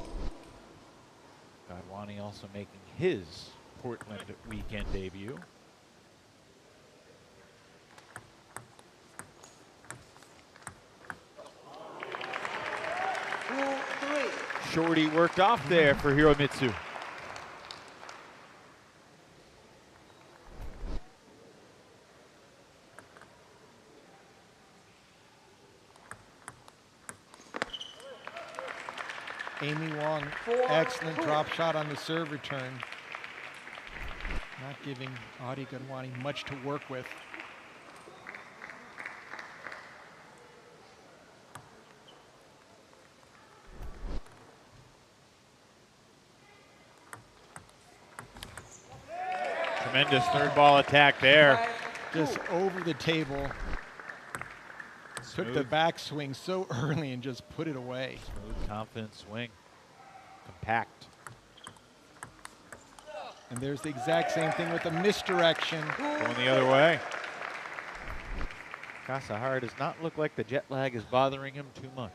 S2: Godwani also making his Portland weekend debut. Shorty worked off there for Hiromitsu.
S6: Amy Wong, excellent drop shot on the serve return. Not giving Adi Godwani much to work with.
S2: Tremendous third ball attack there.
S6: Just over the table. Took the backswing so early and just put it away.
S2: Smooth, confident swing. Compact.
S6: And there's the exact same thing with the misdirection.
S2: Going the other way. Kasahara does not look like the jet lag is bothering him too much.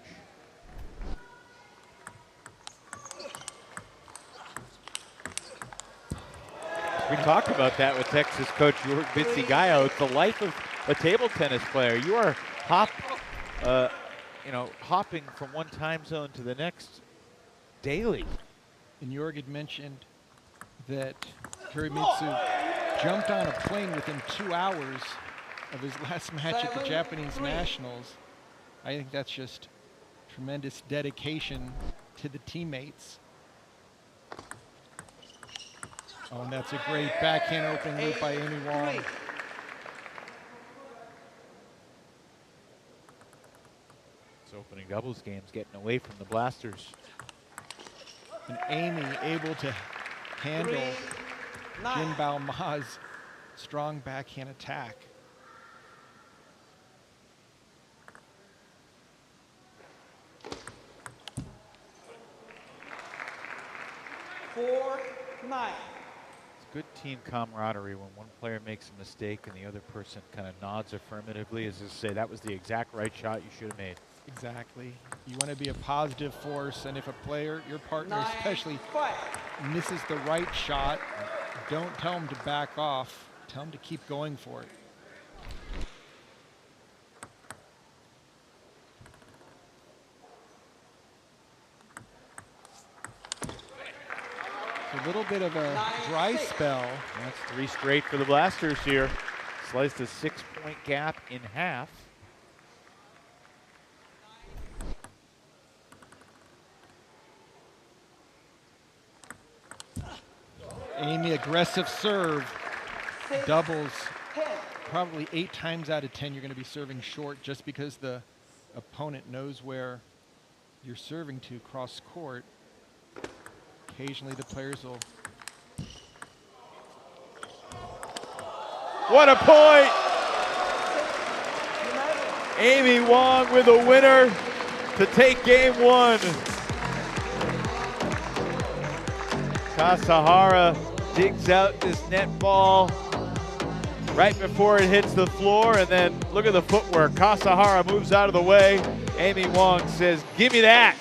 S2: We talked about that with Texas coach Yoan Bitsi-Gayo. It's the life of a table tennis player. You are hopping from one time zone to the next daily.
S6: And Jorg had mentioned that Hiromitsu jumped on a plane within 2 hours of his last match at the Japanese Nationals. I think that's just tremendous dedication to the teammates. Oh, and that's a great backhand opening loop by Amy Wong.
S2: It's opening doubles games getting away from the blasters.
S6: And Amy able to handle Jinbao Ma's strong backhand attack.
S2: It's good team camaraderie when one player makes a mistake and the other person kind of nods affirmatively as to say that was the exact right shot you should have made.
S6: Exactly. You want to be a positive force, and if a player, your partner especially, misses the right shot, don't tell them to back off. Tell them to keep going for it. A little bit of a dry spell.
S2: That's 3 straight for the blasters here. Sliced a 6-point gap in half.
S6: Amy, aggressive serve, doubles. Probably 8 times out of 10 you're going to be serving short just because the opponent knows where you're serving to cross court. Occasionally the players will.
S2: What a point! Amy Wong with a winner to take game 1. Kasahara digs out this net ball right before it hits the floor, and then look at the footwork. Kasahara moves out of the way. Amy Wong says, "Give me that."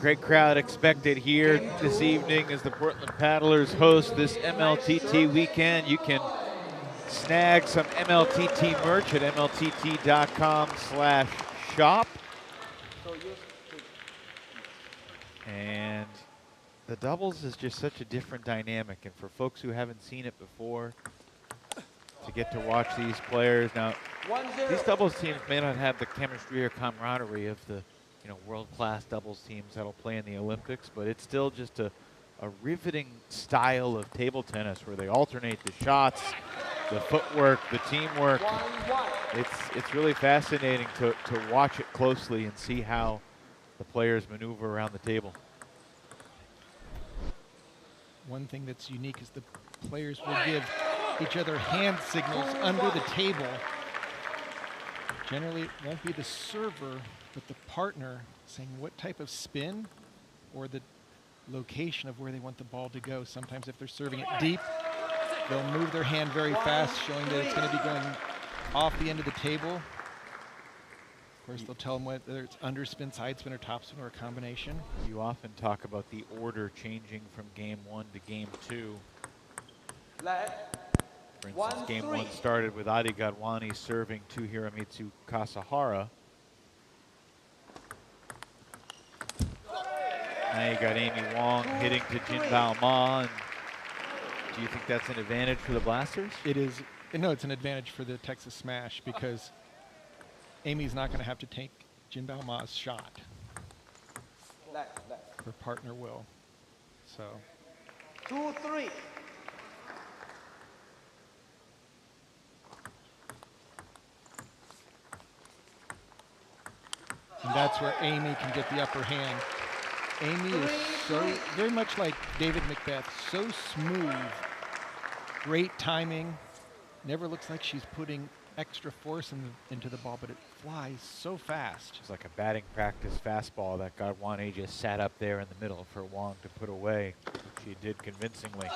S2: Great crowd expected here this evening as the Portland Paddlers host this MLTT weekend. You can snag some MLTT merch at mltt.com/shop. And the doubles is just such a different dynamic, and for folks who haven't seen it before, to get to watch these players. Now, these doubles teams may not have the chemistry or camaraderie of the world-class doubles teams that'll play in the Olympics, but it's still just a riveting style of table tennis where they alternate the shots, the footwork, the teamwork. It's really fascinating to watch it closely and see how the players maneuver around the table.
S6: One thing that's unique is the players will give each other hand signals under the table. Generally, it won't be the server, but the partner saying what type of spin or the location of where they want the ball to go. Sometimes if they're serving it deep, they'll move their hand very fast, showing that it's going to be going off the end of the table. Of course, they'll tell them whether it's underspin, side spin, or topspin, or a combination.
S2: You often talk about the order changing from game 1 to game 2. For instance, game 1 started with Adi Gadwani serving to Hiramitsu Kasahara. Now you got Amy Wong hitting to Jinbao Ma. And do you think that's an advantage for the Blasters?
S6: It is. No, it's an advantage for the Texas Smash because Amy's not going to have to take Jinbao Ma's shot. Her partner will. So.
S7: 2-3.
S6: And that's where Amy can get the upper hand. Amy is so, very much like David Macbeth, so smooth, great timing, never looks like she's putting extra force into the ball, but it flies so fast.
S2: It's like a batting practice fastball that Gadwani just sat up there in the middle for Wong to put away. She did convincingly.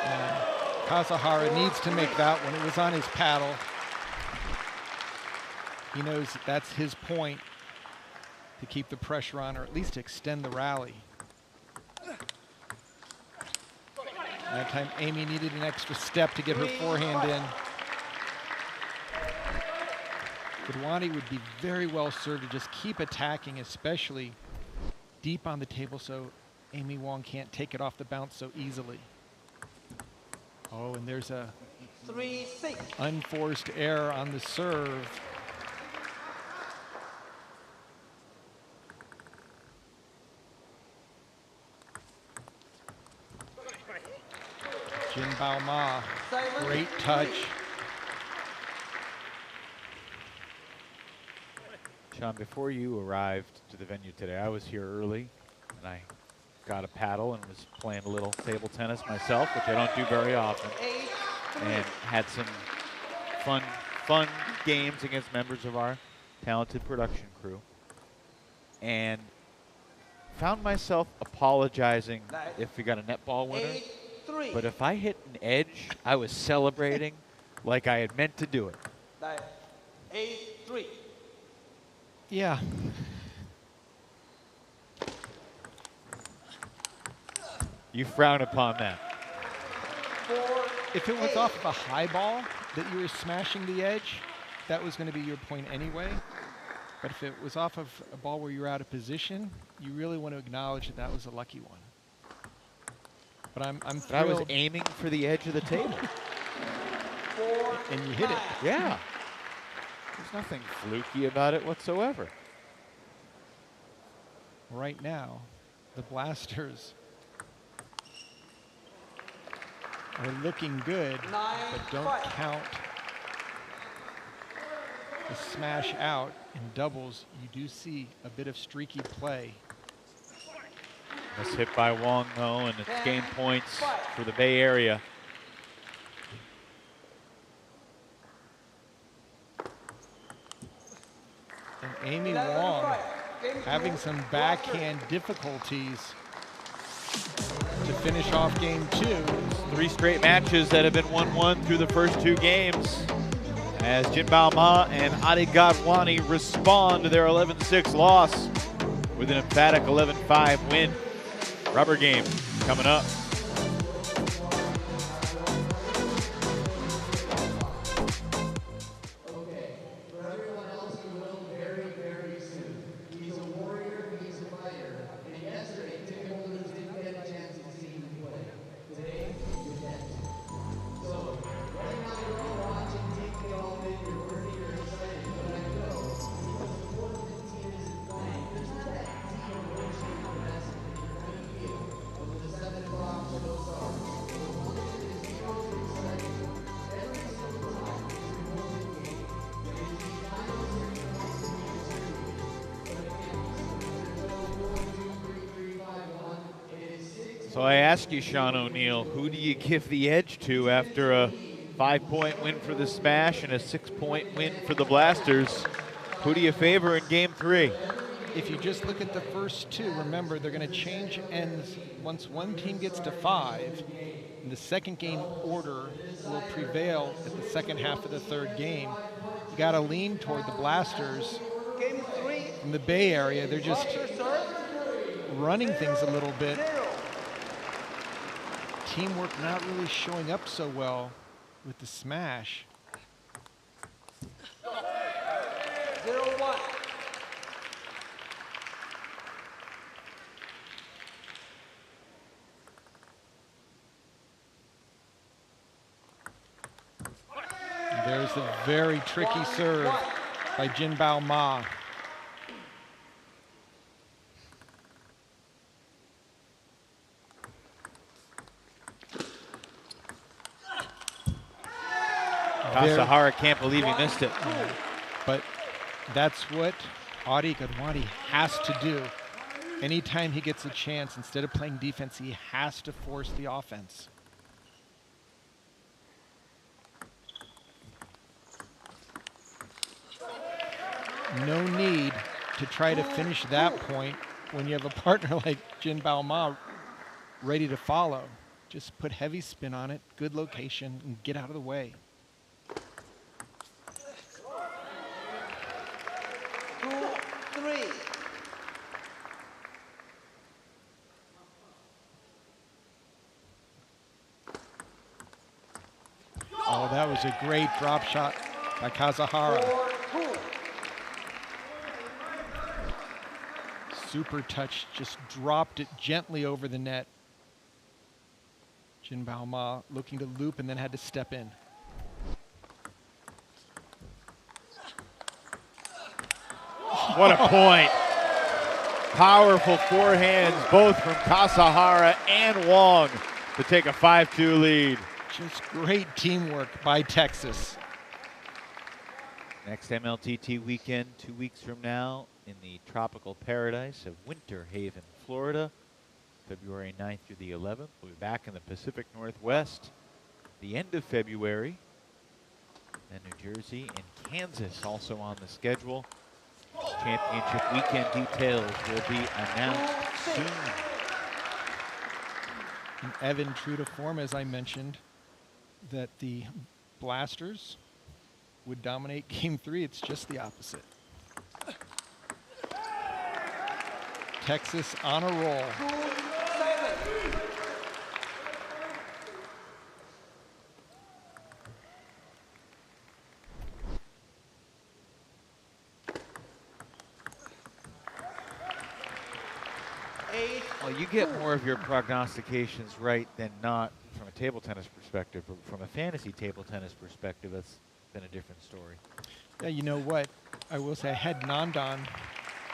S6: And Kasahara needs to make that one. It was on his paddle. He knows that's his point to keep the pressure on, or at least to extend the rally. That time Amy needed an extra step to get her forehand in. Gadwani would be very well served to just keep attacking, especially deep on the table, so Amy Wong can't take it off the bounce so easily. Oh, and there's a
S7: 3-6.
S6: unforced error on the serve. Jinbao Ma, great touch.
S2: Sean, before you arrived to the venue today, I was here early, and I got a paddle and was playing a little table tennis myself, which I don't do very often, and had some fun games against members of our talented production crew, and found myself apologizing if we got a netball winner. But if I hit an edge, I was celebrating like I had meant to do it.
S7: 8-3.
S6: Yeah.
S2: You frown upon that.
S6: If it was off of a high ball that you were smashing the edge, that was going to be your point anyway. But if it was off of a ball where you're out of position, you really want to acknowledge that that was a lucky one. But I'm thrilled.
S2: But I was aiming for the edge of the table.
S6: And you hit it.
S2: Yeah. There's nothing fluky about it whatsoever.
S6: Right now, the Blasters are looking good, but don't count the smash out. In doubles, you do see a bit of streaky play.
S2: This hit by Wong, though, and it's game points for the Bay Area.
S6: And Amy Wong having some backhand difficulties to finish off game 2.
S2: 3 straight matches that have been 1-1 through the first 2 games. as Jinbao Ma and Adi Gadwani respond to their 11-6 loss with an emphatic 11-5 win. Rubber game coming up. So I ask you, Sean O'Neill, who do you give the edge to after a 5-point win for the Smash and a 6-point win for the Blasters? Who do you favor in game 3?
S6: If you just look at the first two, remember they're going to change ends once one team gets to 5. And the second game order will prevail at the second half of the third game. You got to lean toward the Blasters
S7: Game 3.
S6: in the Bay Area. They're just running things a little bit. Teamwork not really showing up so well with the Smash.
S7: 0-1.
S6: There's a very tricky serve by Jinbao Ma.
S2: Kasahara can't believe he missed it.
S6: But that's what Adi Gadwani has to do. Anytime he gets a chance, instead of playing defense, he has to force the offense. No need to try to finish that point when you have a partner like Jinbao Ma ready to follow. Just put heavy spin on it, good location, and get out of the way.
S7: 2-3.
S6: Oh, that was a great drop shot by Kasahara.
S7: 4-2.
S6: Super touch, just dropped it gently over the net. Jinbao Ma looking to loop and then had to step in.
S2: What a point. Powerful forehands, both from Kasahara and Wong, to take a 5-2 lead.
S6: Just great teamwork by Texas.
S2: Next MLTT weekend, 2 weeks from now, in the tropical paradise of Winter Haven, Florida, February 9th through the 11th. We'll be back in the Pacific Northwest the end of February. And New Jersey and Kansas also on the schedule. Championship weekend details will be announced soon.
S6: And Evan, true to form, as I mentioned, that the Blasters would dominate game 3. It's just the opposite. Texas on a roll.
S7: 2-7.
S2: Well, you get more of your prognostications right than not from a table tennis perspective. But from a fantasy table tennis perspective, that's been a different story.
S6: Yeah, you know what? I will say I had Nandan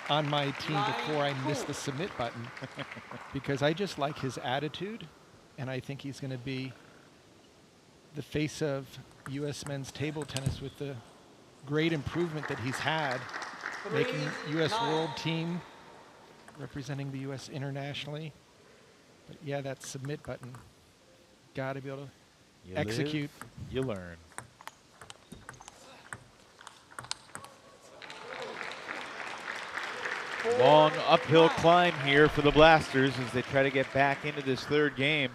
S6: on my team before I missed the submit button because I just like his attitude, and I think he's going to be the face of U.S. men's table tennis with the great improvement that he's had, making U.S. World Team, representing the U.S. internationally. But yeah, that submit button, got to be able to
S2: You
S6: execute.
S2: live, you learn. Long uphill climb here for the Blasters as they try to get back into this third game.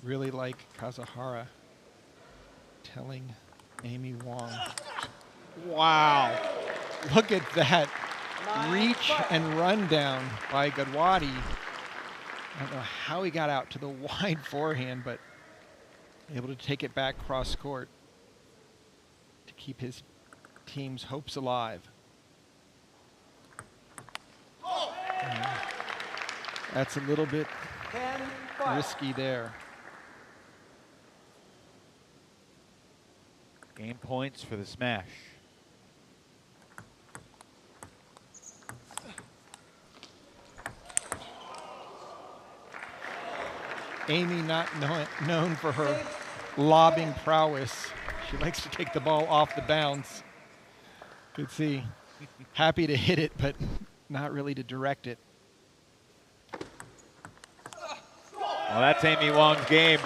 S6: Really like Kazuhara telling Amy Wong. Wow. Look at that reach and run down by Gadwadi. I don't know how he got out to the wide forehand, but able to take it back cross court to keep his team's hopes alive. That's a little bit risky there.
S2: Game points for the smash.
S6: Amy not known for her lobbing prowess. She likes to take the ball off the bounce. Could see. Happy to hit it, but not really to direct it.
S2: Well, that's Amy Wong's game.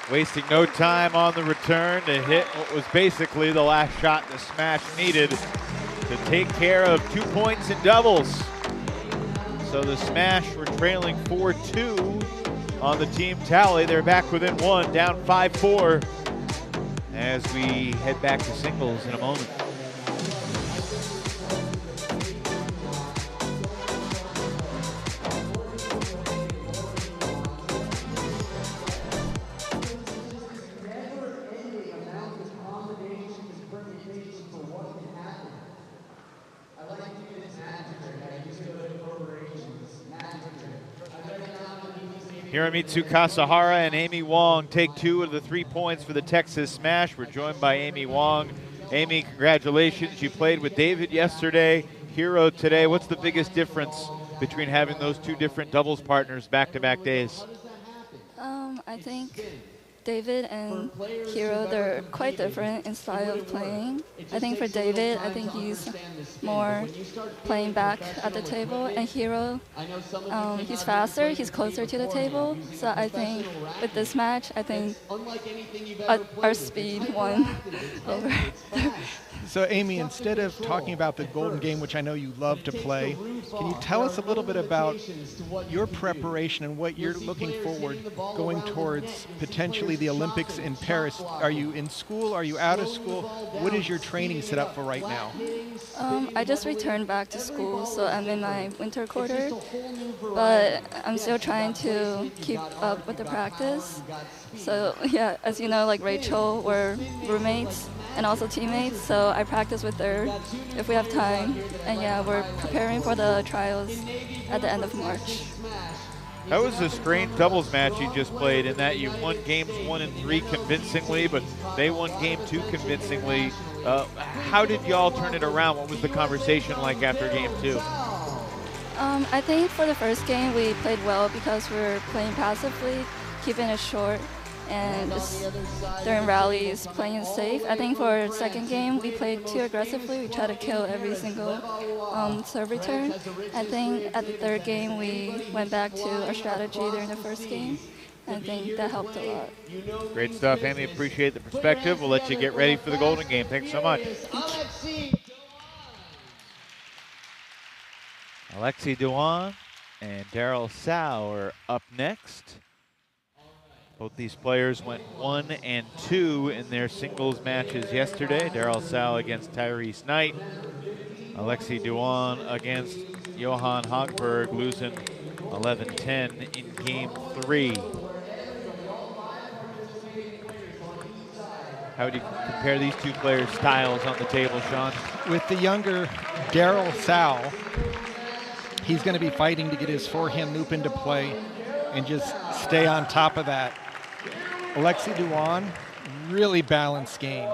S2: Wasting no time on the return to hit what was basically the last shot the smash needed to take care of 2 points in doubles. So the smash were trailing 4-2 on the team tally. They're back within 1, down 5-4 as we head back to singles in a moment. Hiramitsu Kasahara and Amy Wong take 2 of the 3 points for the Texas Smash. We're joined by Amy Wong. Amy, congratulations. You played with David yesterday, Hiro today. What's the biggest difference between having those 2 different doubles partners back-to-back days?
S3: I think David and Hiro, they're quite different in style of playing. I think for David, I think he's more playing back at the table, and Hiro, he's faster, he's closer to the table. So I think with this match, I think our speed won over.
S6: So Amy, instead of talking about the Golden Game, which I know you love to play, can you tell us a little bit about your preparation and what you're looking forward going towards potentially the Olympics in Paris? Are you in school? Are you out of school? What is your training set up for right now?
S3: I just returned back to school, so I'm in my winter quarter, but I'm still trying to keep up with the practice. So yeah, as you know, like Rachel, we're roommates and also teammates, so I practice with her if we have time. And yeah, we're preparing for the trials at the end of March.
S2: That was a strange doubles match you just played in that you won games 1 and 3 convincingly, but they won game 2 convincingly. How did y'all turn it around? What was the conversation like after game 2?
S3: I think for the first game we played well because we were playing passively, keeping it short, and just during rallies playing it safe. I think for the second game we played too aggressively. We tried to kill every single serve return. I think at the third game we went back to our strategy during the first game. I think that helped a lot.
S2: Great stuff, Amy. Appreciate the perspective. We'll let you get ready for the Golden Game. Thanks so much. Alexi Dewan and Daryl Sao are up next. Both these players went 1 and 2 in their singles matches yesterday. Daryl Sao against Tyrese Knight. Alexi Dewan against Johan Hogberg, losing 11-10 in game 3. How would you compare these 2 players' styles on the table, Sean?
S6: With the younger Daryl Sao, he's going to be fighting to get his forehand loop into play and just stay on top of that. Alexi Dewan, really balanced game.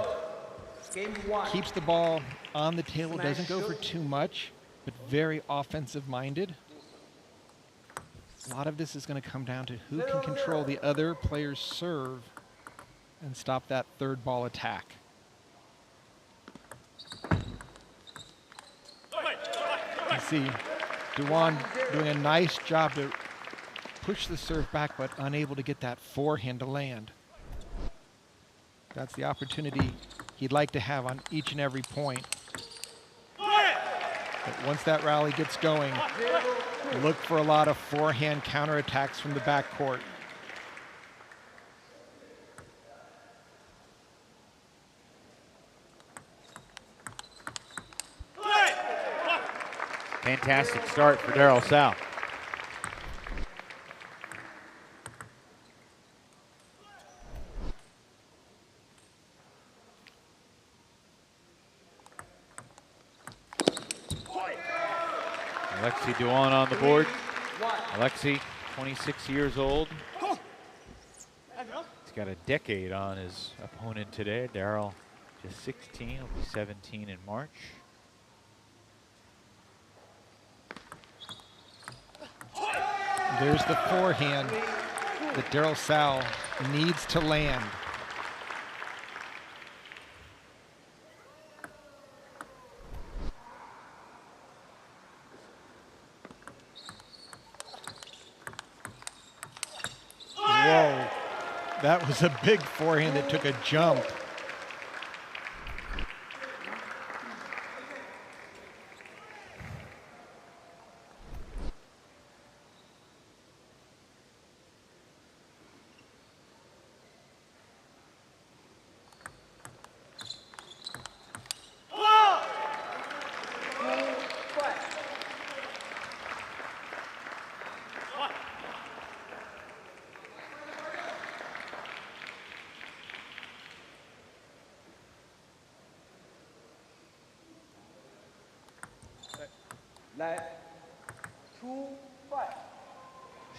S6: Keeps the ball on the table, doesn't go for too much, but very offensive-minded. A lot of this is going to come down to who can control the other player's serve and stop that third ball attack. You see Dewan doing a nice job to push the serve back, but unable to get that forehand to land. That's the opportunity he'd like to have on each and every point. But once that rally gets going, look for a lot of forehand counterattacks from the backcourt.
S2: Fantastic start for Daryl Sal. Alexi Yoan on the board. Alexi, 26 years old. He's got a decade on his opponent today. Daryl, just 16, will be 17 in March.
S6: There's the forehand that Daryl Sal needs to land. Whoa, that was a big forehand that took a jump.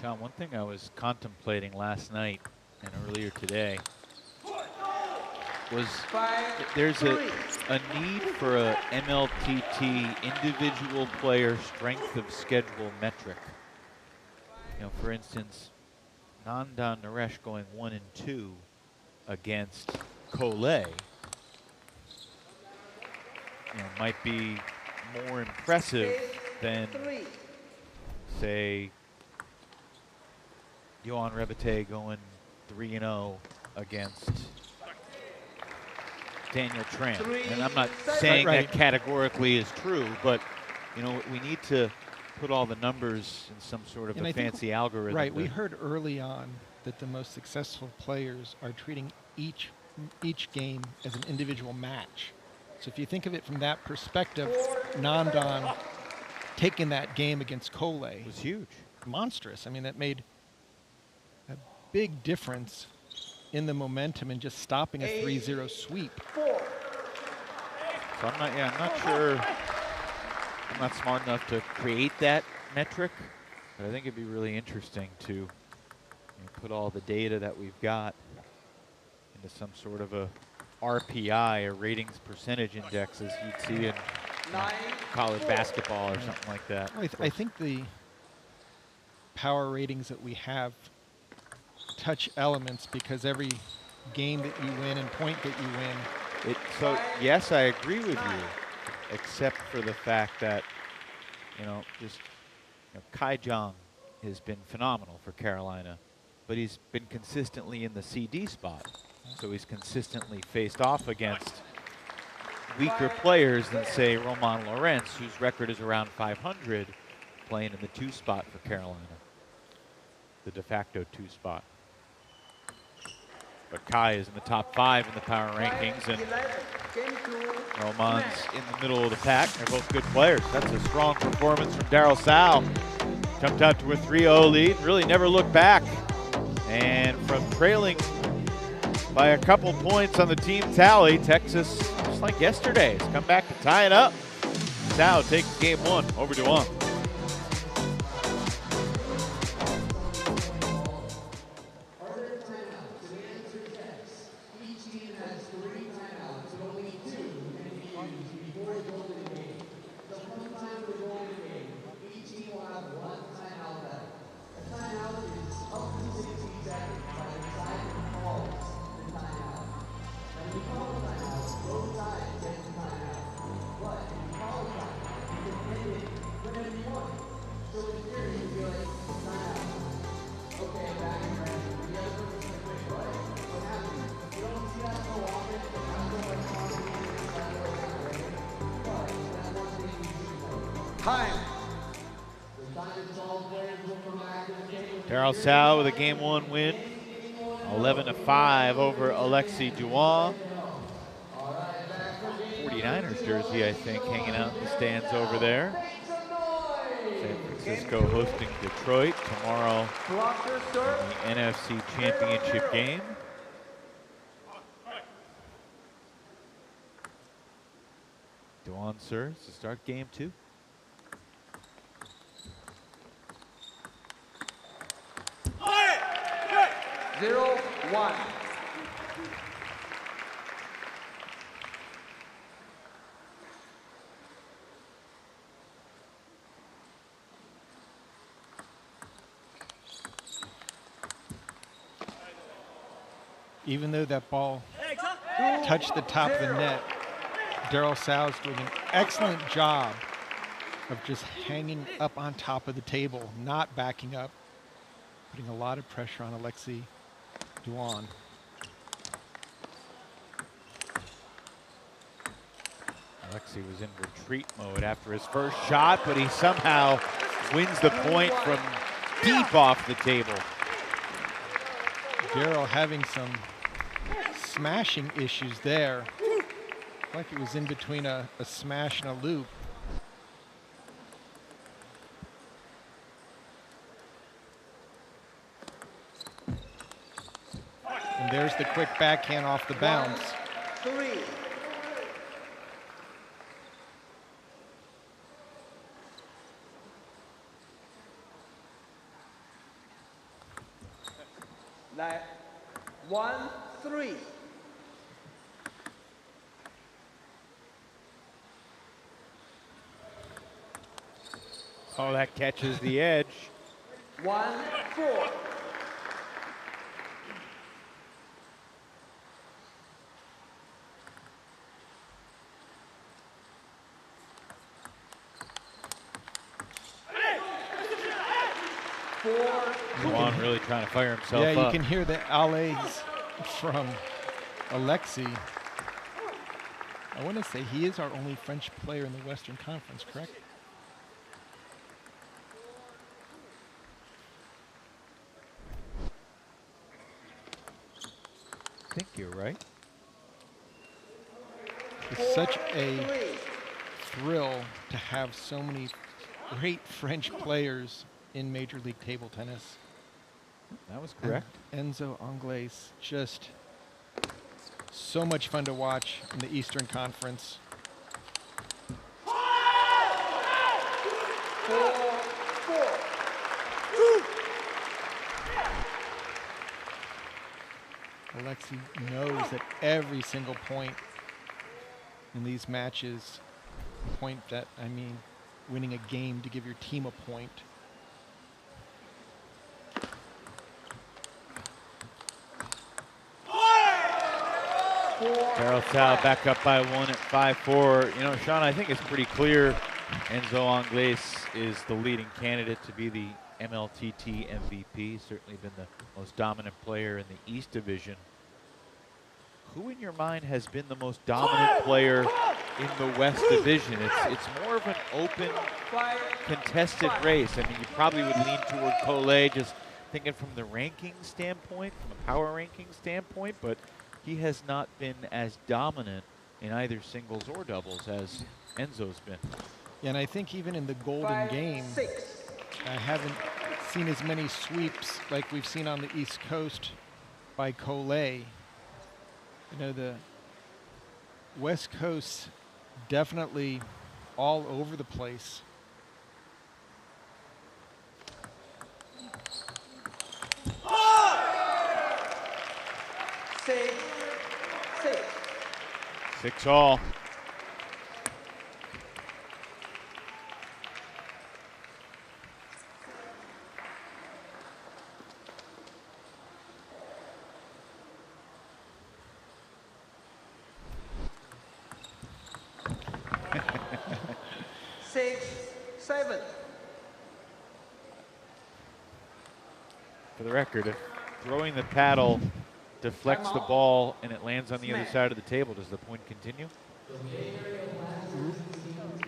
S2: Sean, one thing I was contemplating last night and earlier today was there's a need for a MLTT individual player strength of schedule metric. You know, for instance, Nandan Naresh going 1 and 2 against Collet, you know, might be more impressive than, say, Yoan Rebetez going 3-0 against Daniel Tran. And I'm not saying that categorically is true, but you know, we need to put all the numbers in some sort of a fancy algorithm.
S6: Right, we heard early on that the most successful players are treating each game as an individual match. So if you think of it from that perspective, Nandan taking that game against Collet
S2: was huge.
S6: Monstrous. I mean, that made a big difference in the momentum and just stopping a 3-0 sweep.
S2: So I'm not sure, I'm not smart enough to create that metric, but I think it'd be really interesting to put all the data that we've got into some sort of a RPI, or ratings percentage index, as you'd see in college basketball or something like that.
S6: I think the power ratings that we have touch elements because every game that you win and point that you win.
S2: So yes, I agree with you, except for the fact that, Kai Jong has been phenomenal for Carolina, but he's been consistently in the CD spot. So he's consistently faced off against weaker players than, say, Roman Lawrence, whose record is around 500, playing in the 2 spot for Carolina, the de facto 2 spot. But Kai is in the top 5 in the power rankings, and Roman's in the middle of the pack. They're both good players. That's a strong performance from Daryl Sal. Jumped out to a 3-0 lead, really never looked back. And from trailing by a couple points on the team tally, Texas, just like yesterday, has come back to tie it up. Sal takes game 1 over Yoan. Daryl Sal with a game 1 win, 11-5 over Alexi Yoan. 49ers jersey, I think, hanging out in the stands over there. Francisco hosting Detroit tomorrow in the NFC Championship game. Yoan serves to start game 2.
S7: Zero, one.
S6: Even though that ball touched the top of the net, Daryl Sow's doing an excellent job of just hanging up on top of the table, not backing up, putting a lot of pressure on Alexei Yoan.
S2: Alexei was in retreat mode after his first shot, but he somehow wins the point from deep off the table.
S6: Daryl having some smashing issues there. Like it was in between a smash and a loop. And there's the quick backhand off the bounce.
S7: 3. Like 1, 3.
S2: Oh, that catches the edge.
S7: 1, 4.
S2: Yoan really trying to fire himself up.
S6: Yeah, you can hear the allays from Alexei. I want to say he is our only French player in the Western Conference, correct?
S2: I think you're right.
S6: It's such a thrill to have so many great French players in Major League Table Tennis.
S2: That was correct.
S6: And Enzo Anglais, just so much fun to watch in the Eastern Conference.
S7: 4, 4.
S6: Alexei knows that every single point in these matches, point that, I mean, winning a game to give your team a point.
S2: Daryl Sow back up by 1 at 5-4. You know, Sean, I think it's pretty clear Enzo Anglais is the leading candidate to be the MLTT MVP. Certainly been the most dominant player in the East Division. Who in your mind has been the most dominant player in the West Division? It's more of an open, contested race. I mean, you probably would lean toward Collet, just thinking from the ranking standpoint, from a power ranking standpoint, but he has not been as dominant in either singles or doubles as Enzo's been.
S6: Yeah, and I think even in the Golden Game, I haven't seen as many sweeps like we've seen on the East Coast by Collet. You know, the West Coast definitely all over the place.
S7: Six.
S2: 6-all.
S7: Six, 7.
S2: For the record, if throwing the paddle deflects the ball and it lands on the other side of the table, does the point continue?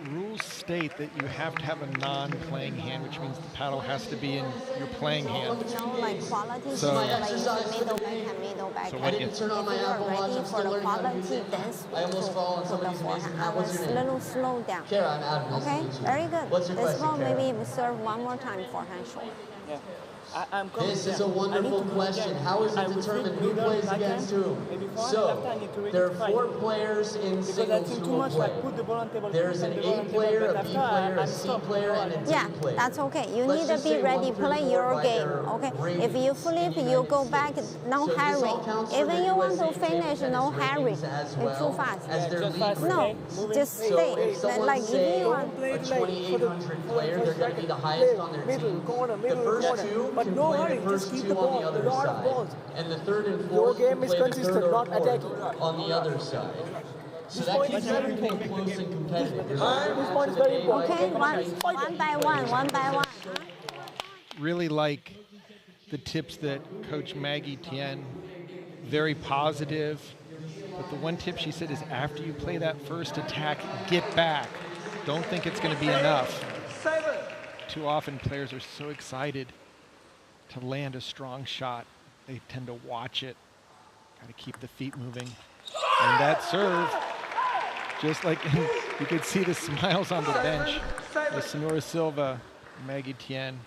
S6: Rules state that you have to have a non-playing hand, which means the paddle has to be in your playing hand.
S10: No, like quality,
S6: So-
S10: like middle backhand, middle backhand.
S6: when you-
S10: If you are ready for the quality, then swing to the forehand. I was a little slow down. Okay, very good. This ball maybe serve one more time forehand short.
S11: This is a wonderful question. How is it determined who plays against whom? So, there are 4 players in singles who will play. There's an A player, a B player, a C player, and a D
S10: Yeah,
S11: player.
S10: that's okay. You
S11: Let's
S10: need to
S11: just
S10: be
S11: say
S10: ready,
S11: 1 through
S10: play
S11: 4
S10: your
S11: by
S10: game.
S11: their
S10: Okay,
S11: rate
S10: if you flip, you go back, no
S11: So this
S10: hurry.
S11: all counts for
S10: Even
S11: the
S10: you want to
S11: USA
S10: finish,
S11: table
S10: no
S11: tennis
S10: hurry.
S11: ratings as
S10: It's
S11: well
S10: too fast.
S11: as their league
S10: No,
S11: ratings.
S10: just
S11: So
S10: stay.
S11: if someone
S10: Like if
S11: say
S10: you want.
S11: a 2800 player, they're going to be the highest on their team. The first 2 can play the first 2 on the other side. And the 3rd and 4th can play the 3rd or 4th on the other side. So that keeps everything close and competitive. There's also
S10: Okay, one by one.
S6: Really like the tips that Coach Maggie Tien, very positive. But the one tip she said is after you play that first attack, get back. Don't think it's going to be enough. Too often players are so excited to land a strong shot. They tend to watch it. Got to keep the feet moving. And that serve, just like you could see the smiles on the bench. The Senura Silva, Maggie Tien.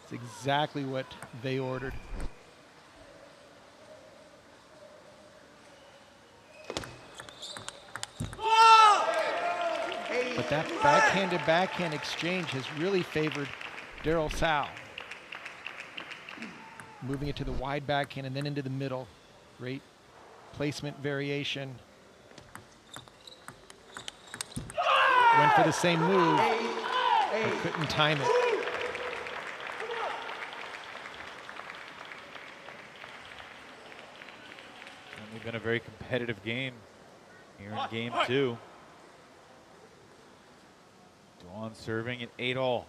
S6: It's exactly what they ordered. But that backhand exchange has really favored Daryl Sow. Moving it to the wide backhand and then into the middle. Great placement variation. Went for the same move, but couldn't time it.
S2: Only been a very competitive game here in game 2. Yoan serving at 8-all.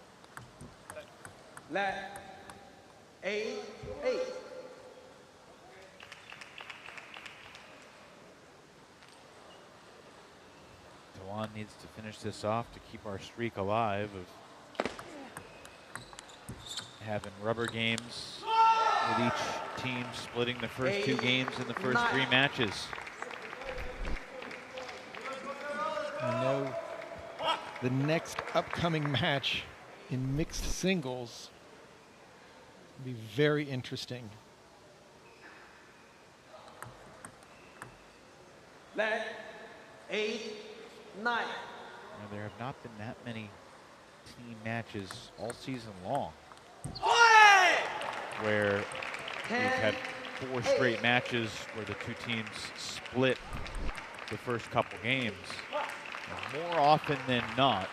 S7: Let 8-8.
S2: Yoan needs to finish this off to keep our streak alive of having rubber games with each team splitting the first 2 games in the first 3 matches.
S6: I know the next upcoming match in mixed singles will be very interesting.
S7: Let 8-9.
S2: Now, there have not been that many team matches all season long where we've had 4 straight matches where the 2 teams split the first couple games. And more often than not,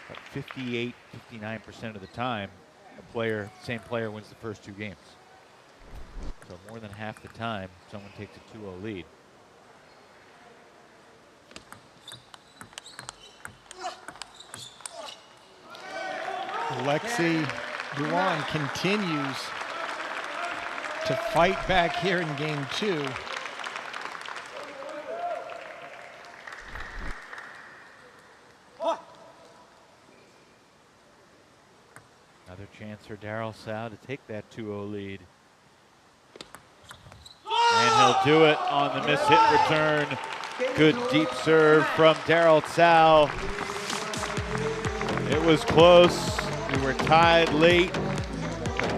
S2: about 58, 59% of the time, same player wins the first 2 games. So more than half the time, someone takes a 2-0 lead.
S6: Alexei Yoan continues to fight back here in game 2.
S2: Another chance for Daryl Sow to take that 2-0 lead. And he'll do it on the miss hit return. Good deep serve from Daryl Sow. It was close. We were tied late.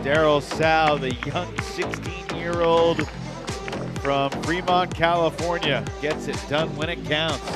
S2: Daryl Sow, the young 16-year-old from Fremont, California, gets it done when it counts.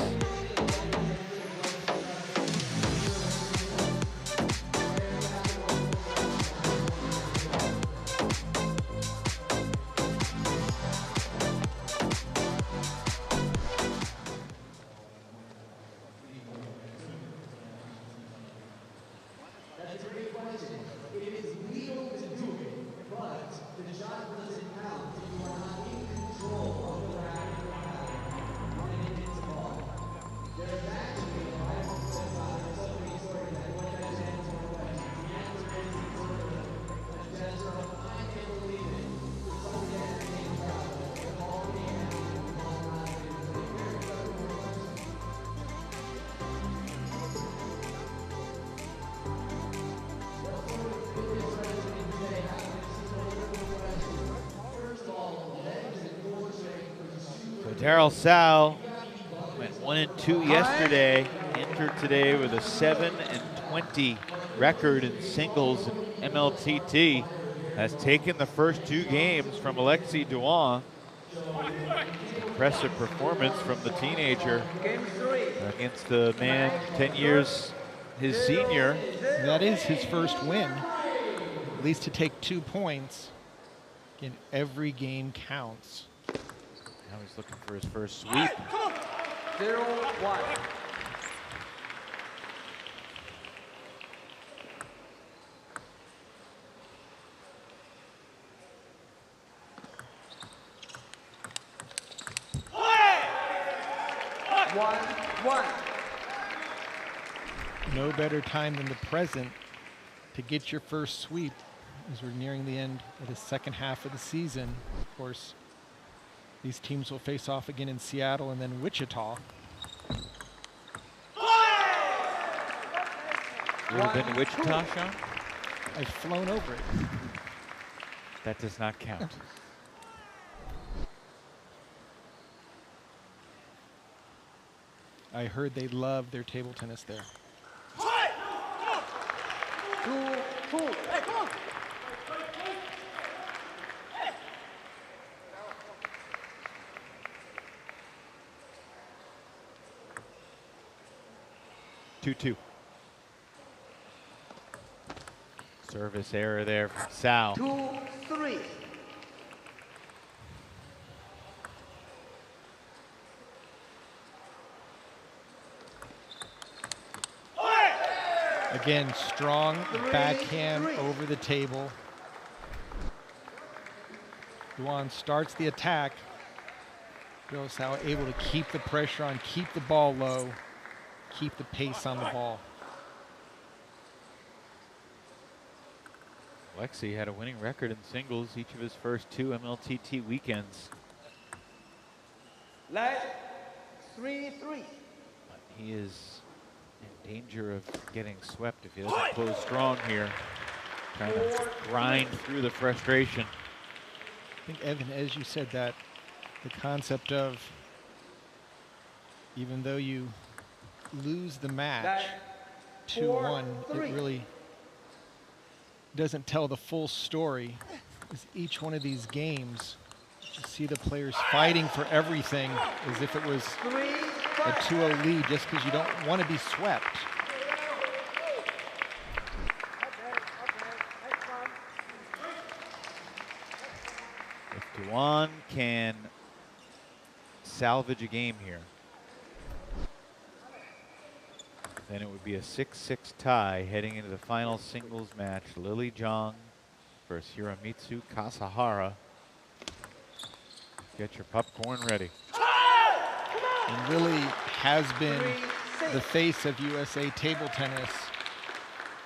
S2: Darryl Sal went 1-2 yesterday, entered today with a 7-20 record in singles and MLTT. Has taken the first 2 games from Alexis Douan. Impressive performance from the teenager against the man 10 years his senior.
S6: That is his first win, at least to take 2 points. Again, every game counts.
S2: Now he's looking for his first sweep.
S7: 0-1.
S6: No better time than the present to get your first sweep as we're nearing the end of the second half of the season. Of course, these teams will face off again in Seattle and then Wichita.
S2: You ever been to Wichita, Sean?
S6: I've flown over it.
S2: That does not count.
S6: I heard they love their table tennis there.
S7: 2-2. Hey, come on.
S2: Two. Service error there from Sal.
S7: 2-3.
S6: Again, strong backhand over the table. Yoan starts the attack. Darryl Sal able to keep the pressure on, keep the ball low, keep the pace on the ball.
S2: Alexis had a winning record in singles each of his first 2 MLTT weekends.
S7: Leg 3-3.
S2: He is in danger of getting swept if he doesn't close strong here. Trying to grind through the frustration.
S6: I think, Evan, as you said that, the concept of even though you lose the match 2-1, it really doesn't tell the full story. As each one of these games, you see the players fighting for everything as if it was a 2-0 lead just because you don't want to be swept.
S2: If Yoan can salvage a game here, then it would be a 6-6 tie heading into the final singles match. Lily Zhang versus Hiramitsu Kasahara. Get your popcorn ready.
S6: And Lily has been the face of USA table tennis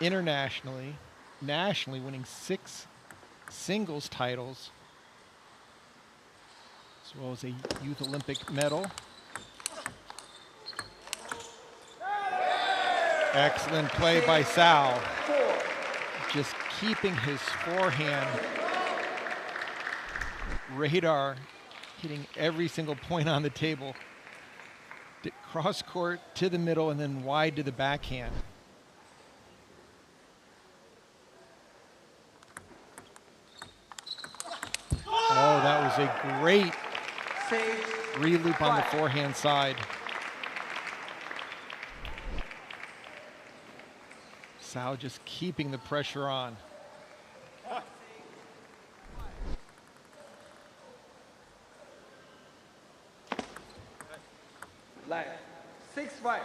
S6: internationally, nationally, winning 6 singles titles, as well as a Youth Olympic medal. Excellent play by Sal. Just keeping his forehand radar, hitting every single point on the table. Cross court to the middle and then wide to the backhand. Oh, that was a great re-loop on the forehand side. Sal just keeping the pressure on.
S7: Like 6-5.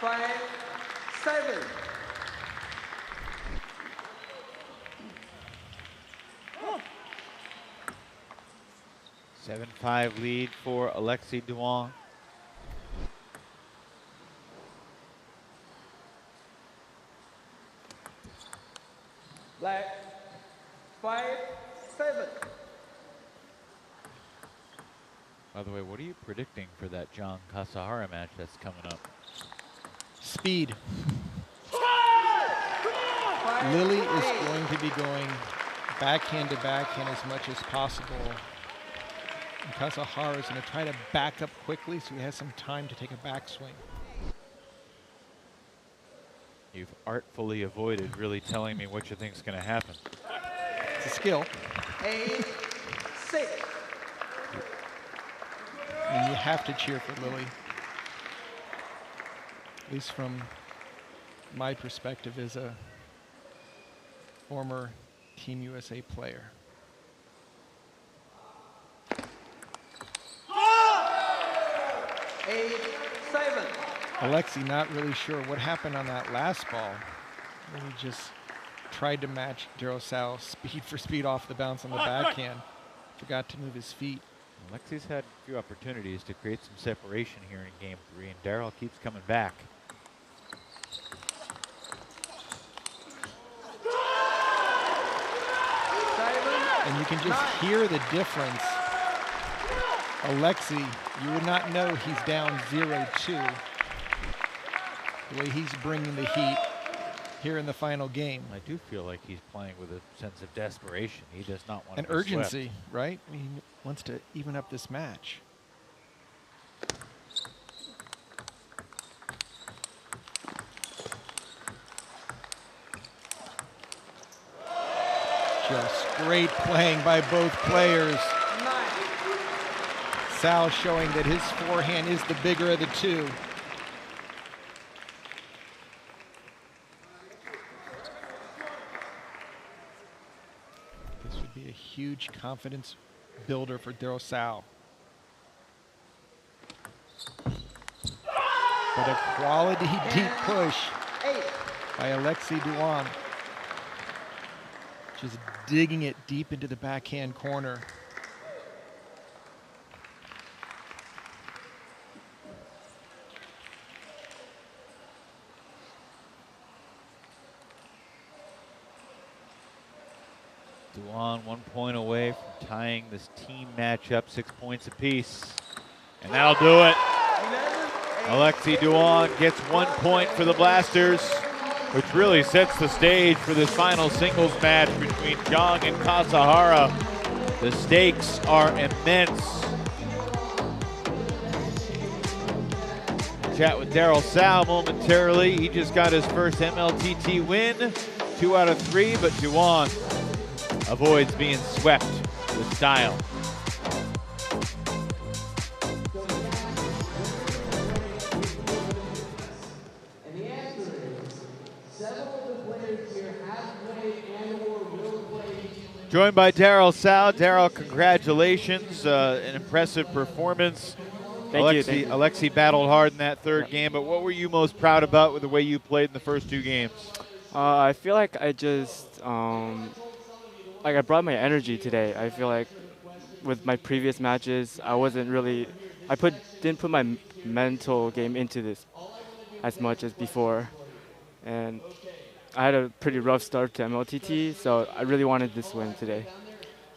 S7: 5-7.
S2: Oh. 7-5 lead for Alexis Douan.
S7: Like 5-7.
S2: By the way, what are you predicting for that Zhang Kasahara match that's coming up?
S6: Speed.
S7: 5-7.
S6: Lily is going to be going backhand to backhand as much as possible. And Kasahara is going to try to back up quickly so he has some time to take a backswing.
S2: You've artfully avoided really telling me what you think is going to happen.
S6: It's a skill.
S7: 8-6.
S6: And you have to cheer for Lily. At least from my perspective as a former Team USA player.
S7: 8-7.
S6: Alexei not really sure what happened on that last ball. He just tried to match Daryl Sal's speed for speed off the bounce on the backhand. Forgot to move his feet.
S2: Alexei's had a few opportunities to create some separation here in game 3, and Daryl keeps coming back.
S6: And you can just hear the difference. Alexei, you would not know he's down 0-2. The way he's bringing the heat here in the final game.
S2: I do feel like he's playing with a sense of desperation. He does not want
S6: An
S2: to be
S6: urgency,
S2: swept.
S6: right? I mean, he wants to even up this match. Just great playing by both players. Sal showing that his forehand is the bigger of the two. This would be a huge confidence builder for Daryl Sal. But a quality deep push by Alexei Duan. Just digging it deep into the backhand corner.
S2: Duan 1 point away from tying this team matchup, 6 points apiece. And that'll do it. Alexei Duan gets 1 point for the Blasters, which really sets the stage for this final singles match between Zhang and Kasahara. The stakes are immense. Chat with Daryl Sal momentarily. He just got his first MLTT win, 2 out of 3, but Duan avoids being swept with style. Joined by Daryl Sal. Daryl, congratulations. An impressive performance.
S12: Thank you.
S2: Alexei battled hard in that third game, but what were you most proud about with the way you played in the first 2 games?
S12: I feel like I just, I brought my energy today. I feel like with my previous matches, I wasn't really, didn't put my mental game into this as much as before. And I had a pretty rough start to MLTT, so I really wanted this win today.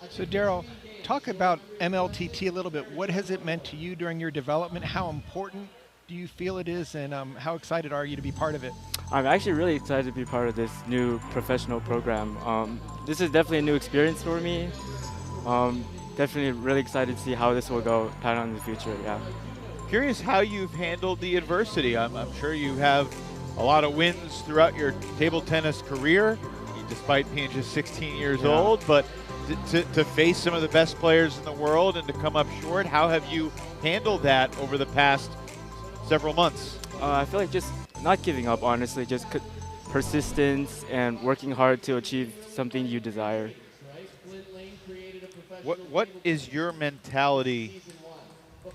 S6: So Daryl, talk about MLTT a little bit. What has it meant to you during your development? How important do you feel it is, and how excited are you to be part of it?
S12: I'm actually really excited to be part of this new professional program. This is definitely a new experience for me. Definitely really excited to see how this will go out in the future, yeah.
S2: Curious how you've handled the adversity. I'm sure you have a lot of wins throughout your table tennis career, despite being just 16 years old, but to face some of the best players in the world and to come up short, how have you handled that over the past several months?
S12: I feel like just not giving up, honestly, just persistence and working hard to achieve something you desire.
S2: What is your mentality